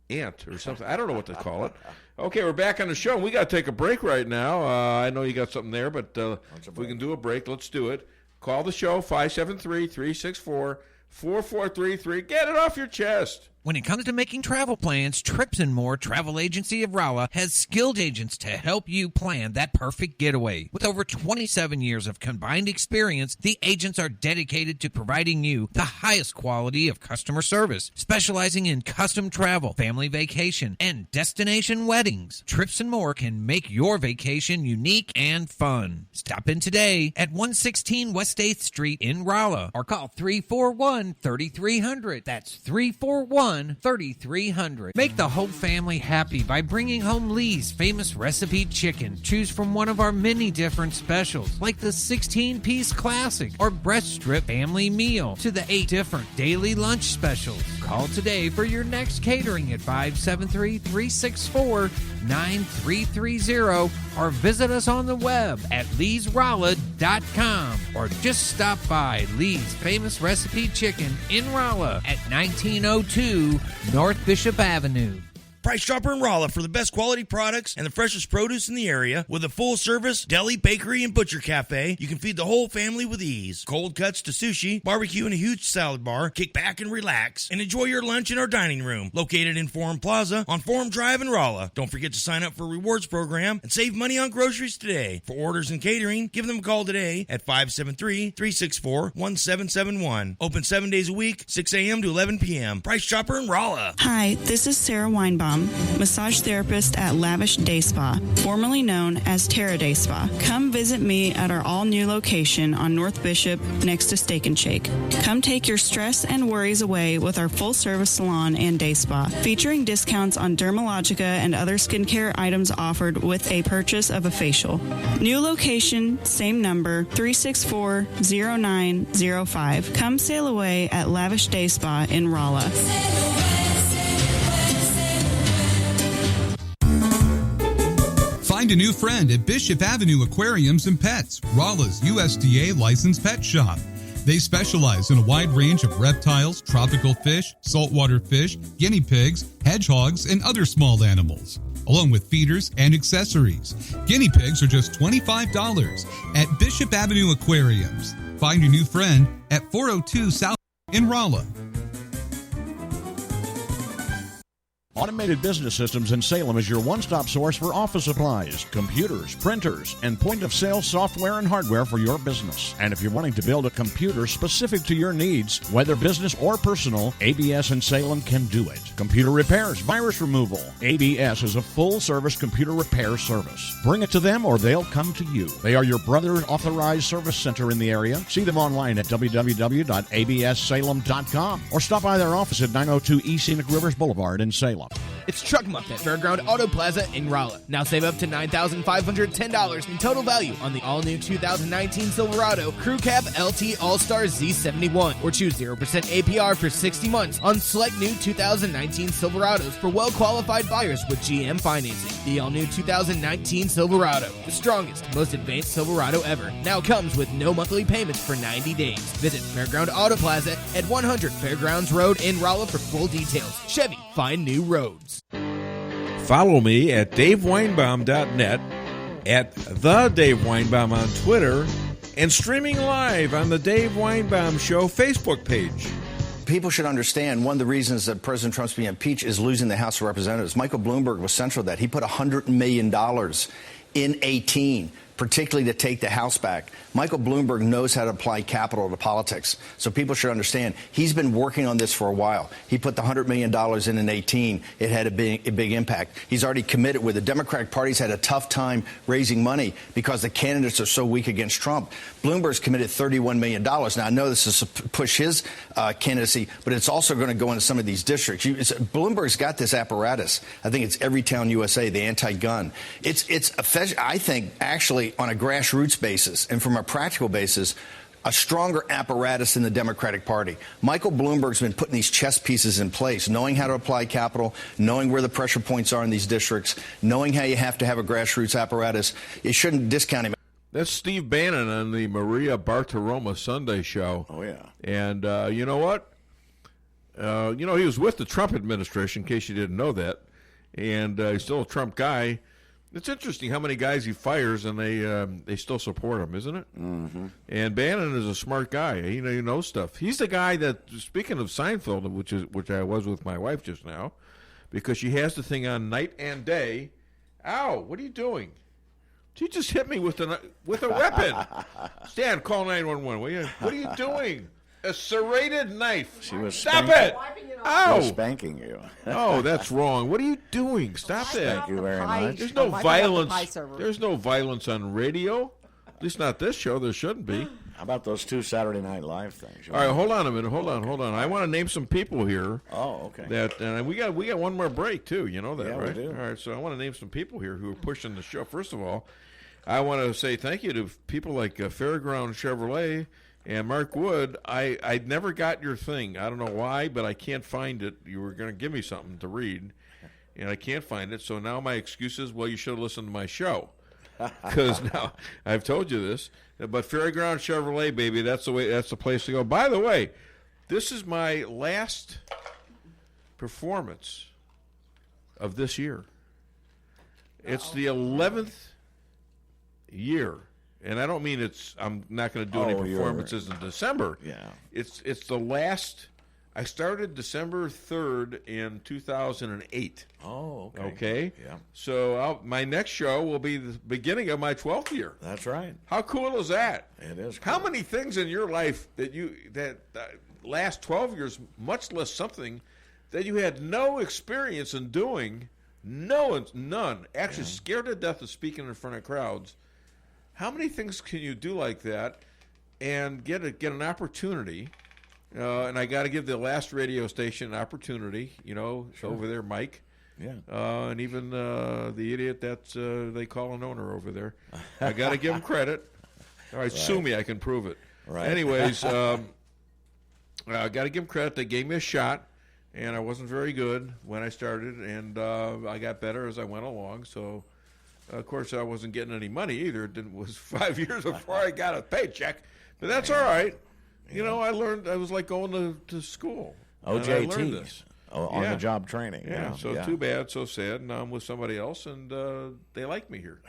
aunt or something. I don't know what to call it. Okay, we're back on the show. We got to take a break right now. I know you got something there, but if we can do a break, let's do it. Call the show, 573-364-4433. Get it off your chest. When it comes to making travel plans, Trips and More Travel Agency of Rolla has skilled agents to help you plan that perfect getaway. With over 27 years of combined experience, the agents are dedicated to providing you the highest quality of customer service, specializing in custom travel, family vacation, and destination weddings. Trips and More can make your vacation unique and fun. Stop in today at 116 West 8th Street in Rolla or call 341-3300. That's 341-3300. Make the whole family happy by bringing home Lee's famous recipe chicken. Choose from one of our many different specials, like the 16-piece classic or breast strip family meal, to the 8 different daily lunch specials. Call today for your next catering at 573-364-9330 or visit us on the web at leesrolla.com or just stop by Lee's famous recipe chicken in Rolla at 1902 North Bishop Avenue. Price Chopper in Rolla for the best quality products and the freshest produce in the area. With a full-service deli, bakery, and butcher cafe, you can feed the whole family with ease. Cold cuts to sushi, barbecue, and a huge salad bar. Kick back and relax and enjoy your lunch in our dining room, located in Forum Plaza on Forum Drive in Rolla. Don't forget to sign up for a rewards program and save money on groceries today. For orders and catering, give them a call today at 573-364-1771. Open 7 days a week, 6 a.m. to 11 p.m. Price Chopper in Rolla. Hi, this is Sarah Weinbaum, massage therapist at Lavish Day Spa, formerly known as Terra Day Spa. Come visit me at our all-new location on North Bishop next to Steak and Shake. Come take your stress and worries away with our full-service salon and day spa, featuring discounts on Dermalogica and other skincare items offered with a purchase of a facial. New location, same number, 364-0905. Come sail away at Lavish Day Spa in Rolla. Find a new friend at Bishop Avenue Aquariums and Pets, Rolla's USDA licensed pet shop. They specialize in a wide range of reptiles, tropical fish, saltwater fish, guinea pigs, hedgehogs, and other small animals, along with feeders and accessories. Guinea pigs are just $25 at Bishop Avenue Aquariums. Find a new friend at 402 South in Rolla. Automated Business Systems in Salem is your one-stop source for office supplies, computers, printers, and point-of-sale software and hardware for your business. And if you're wanting to build a computer specific to your needs, whether business or personal, ABS in Salem can do it. Computer repairs, virus removal. ABS is a full-service computer repair service. Bring it to them or they'll come to you. They are your brother authorized service center in the area. See them online at www.abssalem.com or stop by their office at 902 East Scenic Rivers Boulevard in Salem. It's Truck Month at Fairground Auto Plaza in Rolla. Now save up to $9,510 in total value on the all-new 2019 Silverado Crew Cab LT All-Star Z71. Or choose 0% APR for 60 months on select new 2019 Silverados for well-qualified buyers with GM financing. The all-new 2019 Silverado, the strongest, most advanced Silverado ever, now comes with no monthly payments for 90 days. Visit Fairground Auto Plaza at 100 Fairgrounds Road in Rolla for full details. Chevy, find new roads. Follow me at DaveWeinbaum.net, at The Dave Weinbaum on Twitter, and streaming live on the Dave Weinbaum Show Facebook page. People should understand one of the reasons that President Trump's being impeached is losing the House of Representatives. Michael Bloomberg was central to that. He put $100 million in 18, particularly to take the House back. Michael Bloomberg knows how to apply capital to politics. So people should understand he's been working on this for a while. He put the $100 million in 18. It had a big impact. He's already committed with the Democratic Party's had a tough time raising money because the candidates are so weak against Trump. Bloomberg's committed $31 million. Now, I know this is to push his candidacy, but it's also going to go into some of these districts. Bloomberg's got this apparatus. I think it's Every Town USA, the anti-gun. It's I think, actually, on a grassroots basis and from a practical basis, a stronger apparatus in the Democratic Party. Michael Bloomberg's been putting these chess pieces in place, knowing how to apply capital, knowing where the pressure points are in these districts, knowing how you have to have a grassroots apparatus. You shouldn't discount him. That's Steve Bannon on the Maria Bartiromo Sunday show. Oh, yeah. And you know what? He was with the Trump administration, in case you didn't know that. And he's still a Trump guy. It's interesting how many guys he fires and they still support him, isn't it? Mm-hmm. And Bannon is a smart guy. He knows stuff. He's the guy that, speaking of Seinfeld, which I was with my wife just now, because she has the thing on night and day. Ow! What are you doing? She just hit me with a weapon. Stan, call 911. What are you doing? A serrated knife. She was Stop it! Ow! She was spanking you. Oh, that's wrong. What are you doing? Stop that. Thank you very much. There's no violence. There's no violence on radio. At least not this show. There shouldn't be. How about those 2 Saturday Night Live things? All right, hold on a minute. Hold on. I want to name some people here. Oh, okay. And we got one more break too. You know that, yeah, right? We do. All right, so I want to name some people here who are pushing the show. First of all, I want to say thank you to people like Fairground Chevrolet and Mark Wood. I never got your thing. I don't know why, but I can't find it. You were going to give me something to read, and I can't find it. So now my excuse is, well, you should have listened to my show. Because now I've told you this. But Fairground Chevrolet, baby, that's the place to go. By the way, this is my last performance of this year. It's the 11th year. And I don't mean I'm not going to do any performances in December. Yeah. It's the last. I started December 3rd in 2008. Oh, okay. Okay. Yeah. So my next show will be the beginning of my 12th year. That's right. How cool is that? It is cool. How many things in your life that last 12 years, much less something that you had no experience in doing, none. Actually, scared to death of speaking in front of crowds. How many things can you do like that and get an opportunity? And I got to give the last radio station an opportunity, over there, Mike. Yeah. And even the idiot that they call an owner over there. I got to give him credit. All right, sue me, I can prove it. Right. Anyways, I got to give them credit. They gave me a shot, and I wasn't very good when I started, and I got better as I went along. So, of course, I wasn't getting any money either. It was 5 years before I got a paycheck, but that's all right. I learned. I was like going to school. OJTs, on-the-job training. Yeah, so too bad, so sad. Now I'm with somebody else, and they like me here.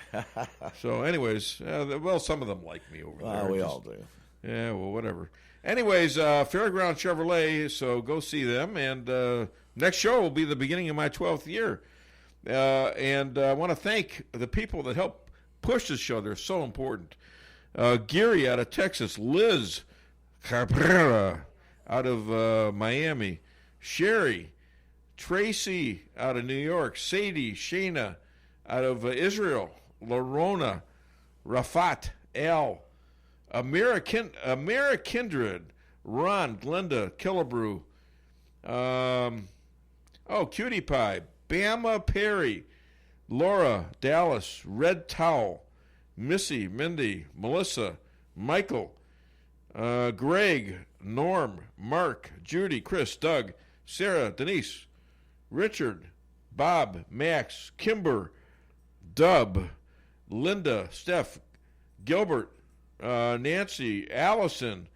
So anyways, some of them like me over there. We all do. Yeah, well, whatever. Anyways, Fairground Chevrolet, so go see them. And next show will be the beginning of my 12th year. And I want to thank the people that help push this show. They're so important. Geary out of Texas, Liz Cabrera out of Miami, Sherry, Tracy out of New York, Sadie, Shayna out of Israel, Lorona, Rafat, Al, Amira Kindred, Ron, Glenda, Killebrew, Cutie Pie, Bama Perry, Laura, Dallas, Red Towel, Missy, Mindy, Melissa, Michael, Greg, Norm, Mark, Judy, Chris, Doug, Sarah, Denise, Richard, Bob, Max, Kimber, Dub, Linda, Steph, Gilbert, Nancy, Allison,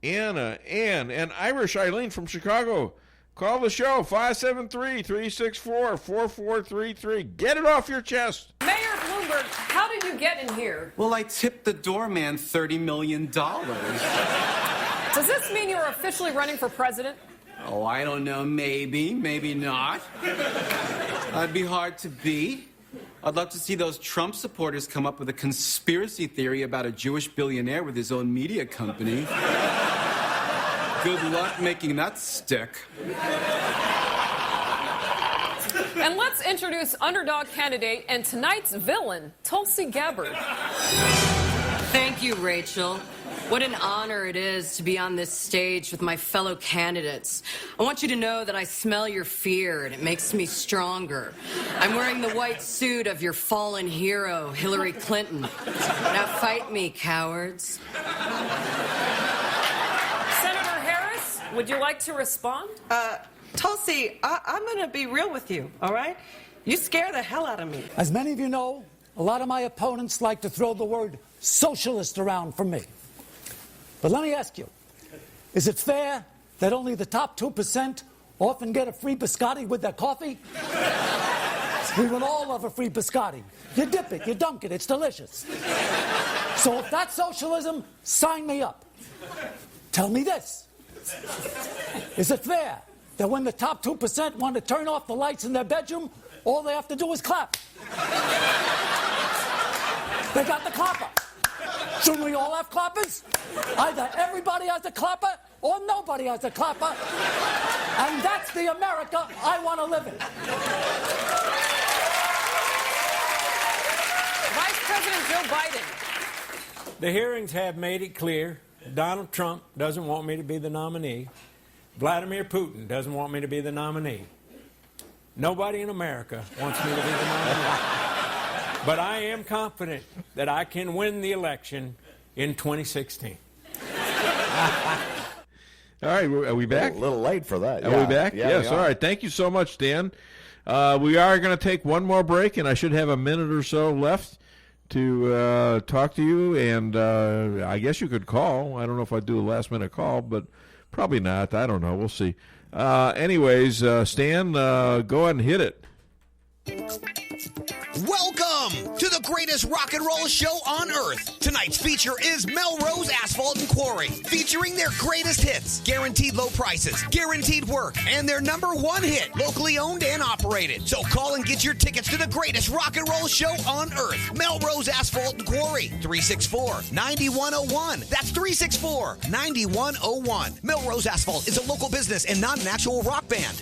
Anna, Ann, and Irish Eileen from Chicago. Call the show, 573-364-4433. Get it off your chest. Mayor Bloomberg, how did you get in here? Well, I tipped the doorman $30 million. Does this mean you're officially running for president? Oh, I don't know. Maybe, maybe not. That'd be hard to beat. I'd love to see those Trump supporters come up with a conspiracy theory about a Jewish billionaire with his own media company. Good luck making that stick. And let's introduce underdog candidate and tonight's villain, Tulsi Gabbard. Thank you, Rachel. What an honor it is to be on this stage with my fellow candidates. I want you to know that I smell your fear, and it makes me stronger. I'm wearing the white suit of your fallen hero, Hillary Clinton. Now fight me, cowards. Senator Harris, would you like to respond? Tulsi, I'm going to be real with you, all right? You scare the hell out of me. As many of you know, a lot of my opponents like to throw the word socialist around for me. But let me ask you, is it fair that only the top 2% often get a free biscotti with their coffee? We would all love a free biscotti. You dip it, you dunk it, it's delicious. So if that's socialism, sign me up. Tell me this. Is it fair that when the top 2% want to turn off the lights in their bedroom, all they have to do is clap? They got the clapper. Shouldn't we all have clappers? Either everybody has a clapper or nobody has a clapper. And that's the America I want to live in. Vice President Joe Biden. The hearings have made it clear Donald Trump doesn't want me to be the nominee. Vladimir Putin doesn't want me to be the nominee. Nobody in America wants me to be the nominee. But I am confident that I can win the election in 2016. All right, are we back? A little late for that. Are we back? Yeah, yes, all right. Thank you so much, Dan. We are going to take one more break, and I should have a minute or so left to talk to you, and I guess you could call. I don't know if I'd do a last-minute call, but probably not. I don't know. We'll see. Anyways, Stan, go ahead and hit it. Welcome to the greatest rock and roll show on earth. Tonight's feature is Melrose Asphalt and Quarry, featuring their greatest hits, guaranteed low prices, guaranteed work, and their #1 hit, locally owned and operated. So call and get your tickets to the greatest rock and roll show on earth. Melrose Asphalt and Quarry, 364-9101. That's 364-9101. Melrose Asphalt is a local business and not an actual rock band.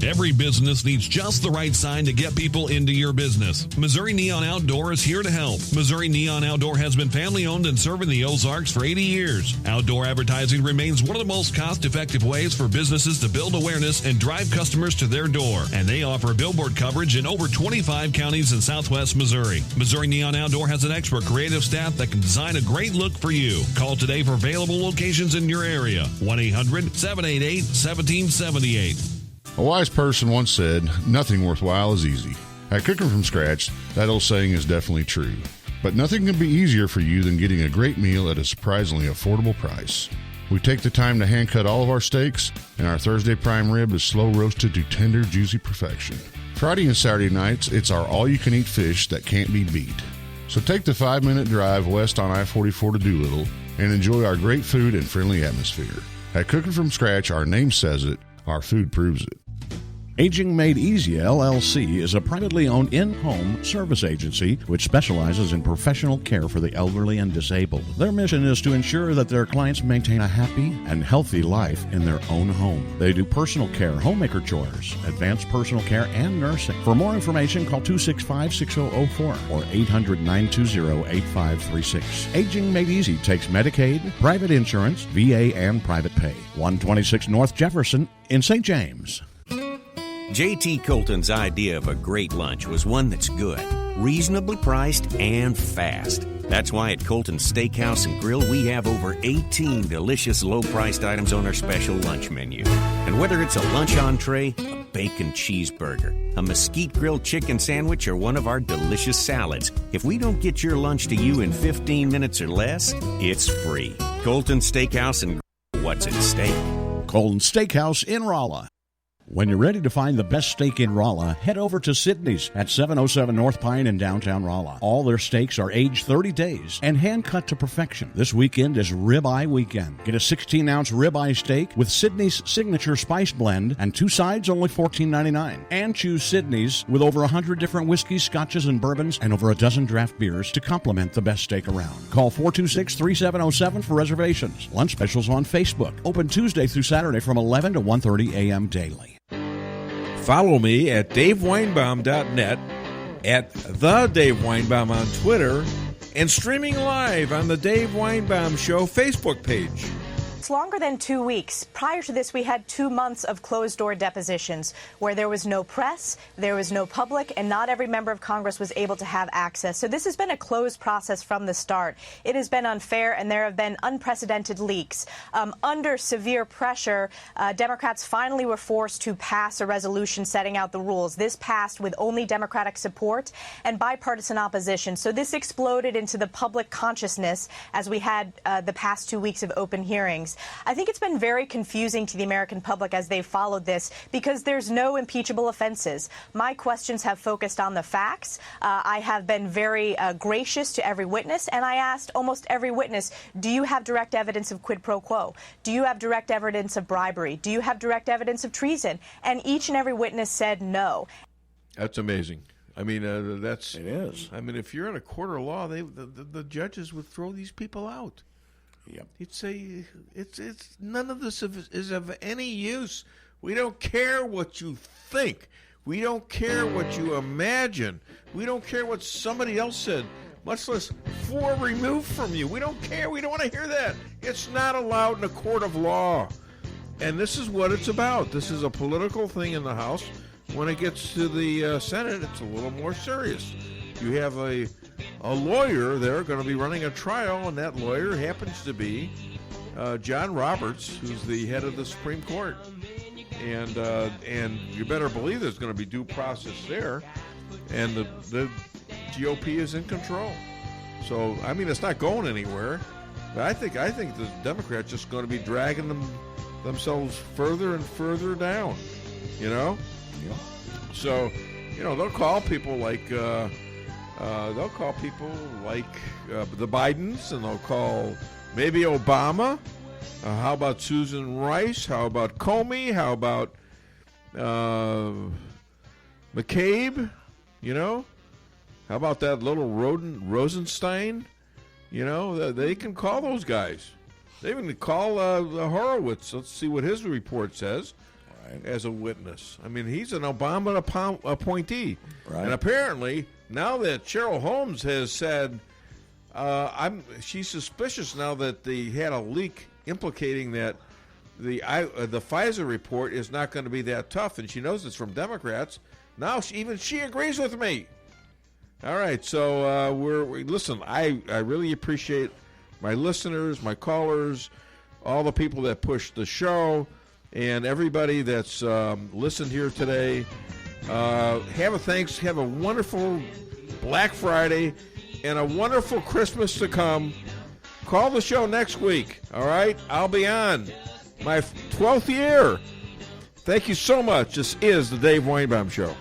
Every business needs just the right sign to get people into your business. Missouri Neon Outdoor is here to help. Missouri Neon Outdoor has been family-owned and serving the Ozarks for 80 years. Outdoor advertising remains one of the most cost-effective ways for businesses to build awareness and drive customers to their door. And they offer billboard coverage in over 25 counties in southwest Missouri. Missouri Neon Outdoor has an expert creative staff that can design a great look for you. Call today for available locations in your area. 1-800-788-1778. A wise person once said, nothing worthwhile is easy. At Cooking from Scratch, that old saying is definitely true. But nothing can be easier for you than getting a great meal at a surprisingly affordable price. We take the time to hand cut all of our steaks, and our Thursday prime rib is slow roasted to tender, juicy perfection. Friday and Saturday nights, it's our all-you-can-eat fish that can't be beat. So take the 5-minute drive west on I-44 to Doolittle and enjoy our great food and friendly atmosphere. At Cooking from Scratch, our name says it, our food proves it. Aging Made Easy LLC is a privately owned in-home service agency which specializes in professional care for the elderly and disabled. Their mission is to ensure that their clients maintain a happy and healthy life in their own home. They do personal care, homemaker chores, advanced personal care, and nursing. For more information, call 265-6004 or 800-920-8536. Aging Made Easy takes Medicaid, private insurance, VA, and private pay. 126 North Jefferson in St. James. J.T. Colton's idea of a great lunch was one that's good, reasonably priced, and fast. That's why at Colton's Steakhouse and Grill, we have over 18 delicious low-priced items on our special lunch menu. And whether it's a lunch entree, a bacon cheeseburger, a mesquite grilled chicken sandwich, or one of our delicious salads, if we don't get your lunch to you in 15 minutes or less, it's free. Colton's Steakhouse and Grill, what's at stake? Colton's Steakhouse in Rolla. When you're ready to find the best steak in Rolla, head over to Sydney's at 707 North Pine in downtown Rolla. All their steaks are aged 30 days and hand-cut to perfection. This weekend is Ribeye Weekend. Get a 16-ounce ribeye steak with Sydney's signature spice blend and 2 sides only $14.99. And choose Sydney's with over 100 different whiskeys, scotches, and bourbons and over a dozen draft beers to complement the best steak around. Call 426-3707 for reservations. Lunch specials on Facebook. Open Tuesday through Saturday from 11 to 1:30 a.m. daily. Follow me at DaveWeinbaum.net, at The Dave Weinbaum on Twitter, and streaming live on the Dave Weinbaum Show Facebook page. It's longer than 2 weeks. Prior to this, we had 2 months of closed-door depositions where there was no press, there was no public, and not every member of Congress was able to have access. So this has been a closed process from the start. It has been unfair, and there have been unprecedented leaks. Under severe pressure, Democrats finally were forced to pass a resolution setting out the rules. This passed with only Democratic support and bipartisan opposition. So this exploded into the public consciousness as we had the past 2 weeks of open hearings. I think it's been very confusing to the American public as they've followed this because there's no impeachable offenses. My questions have focused on the facts. I have been very gracious to every witness, and I asked almost every witness, do you have direct evidence of quid pro quo? Do you have direct evidence of bribery? Do you have direct evidence of treason? And each and every witness said no. That's amazing. I mean, it is. I mean, if you're in a court of law, the judges would throw these people out. Yep. He'd say, it's none of this is of any use. We don't care what you think. We don't care what you imagine. We don't care what somebody else said, much less 4 removed from you. We don't care. We don't want to hear that. It's not allowed in a court of law. And this is what it's about. This is a political thing in the House. When it gets to the Senate, it's a little more serious. You have a lawyer there going to be running a trial, and that lawyer happens to be John Roberts, who's the head of the Supreme Court. And you better believe there's going to be due process there, and the GOP is in control. So, I mean, it's not going anywhere. But I think the Democrats just going to be dragging themselves further and further down. You know? Yeah. So, they'll call people like the Bidens, and they'll call maybe Obama. How about Susan Rice? How about Comey? How about McCabe? How about that little Rosenstein? They can call those guys. They even call Horowitz. Let's see what his report says as a witness. I mean, he's an Obama appointee. Right. And apparently, now that Cheryl Holmes has said, she's suspicious now that they had a leak implicating that the Pfizer report is not going to be that tough, and she knows it's from Democrats. Now she agrees with me. All right, so listen. I really appreciate my listeners, my callers, all the people that push the show, and everybody that's listened here today. Have a wonderful Black Friday and a wonderful Christmas to come. Call the show next week, all right? I'll be on my 12th year. Thank you so much. This is the Dave Weinbaum Show.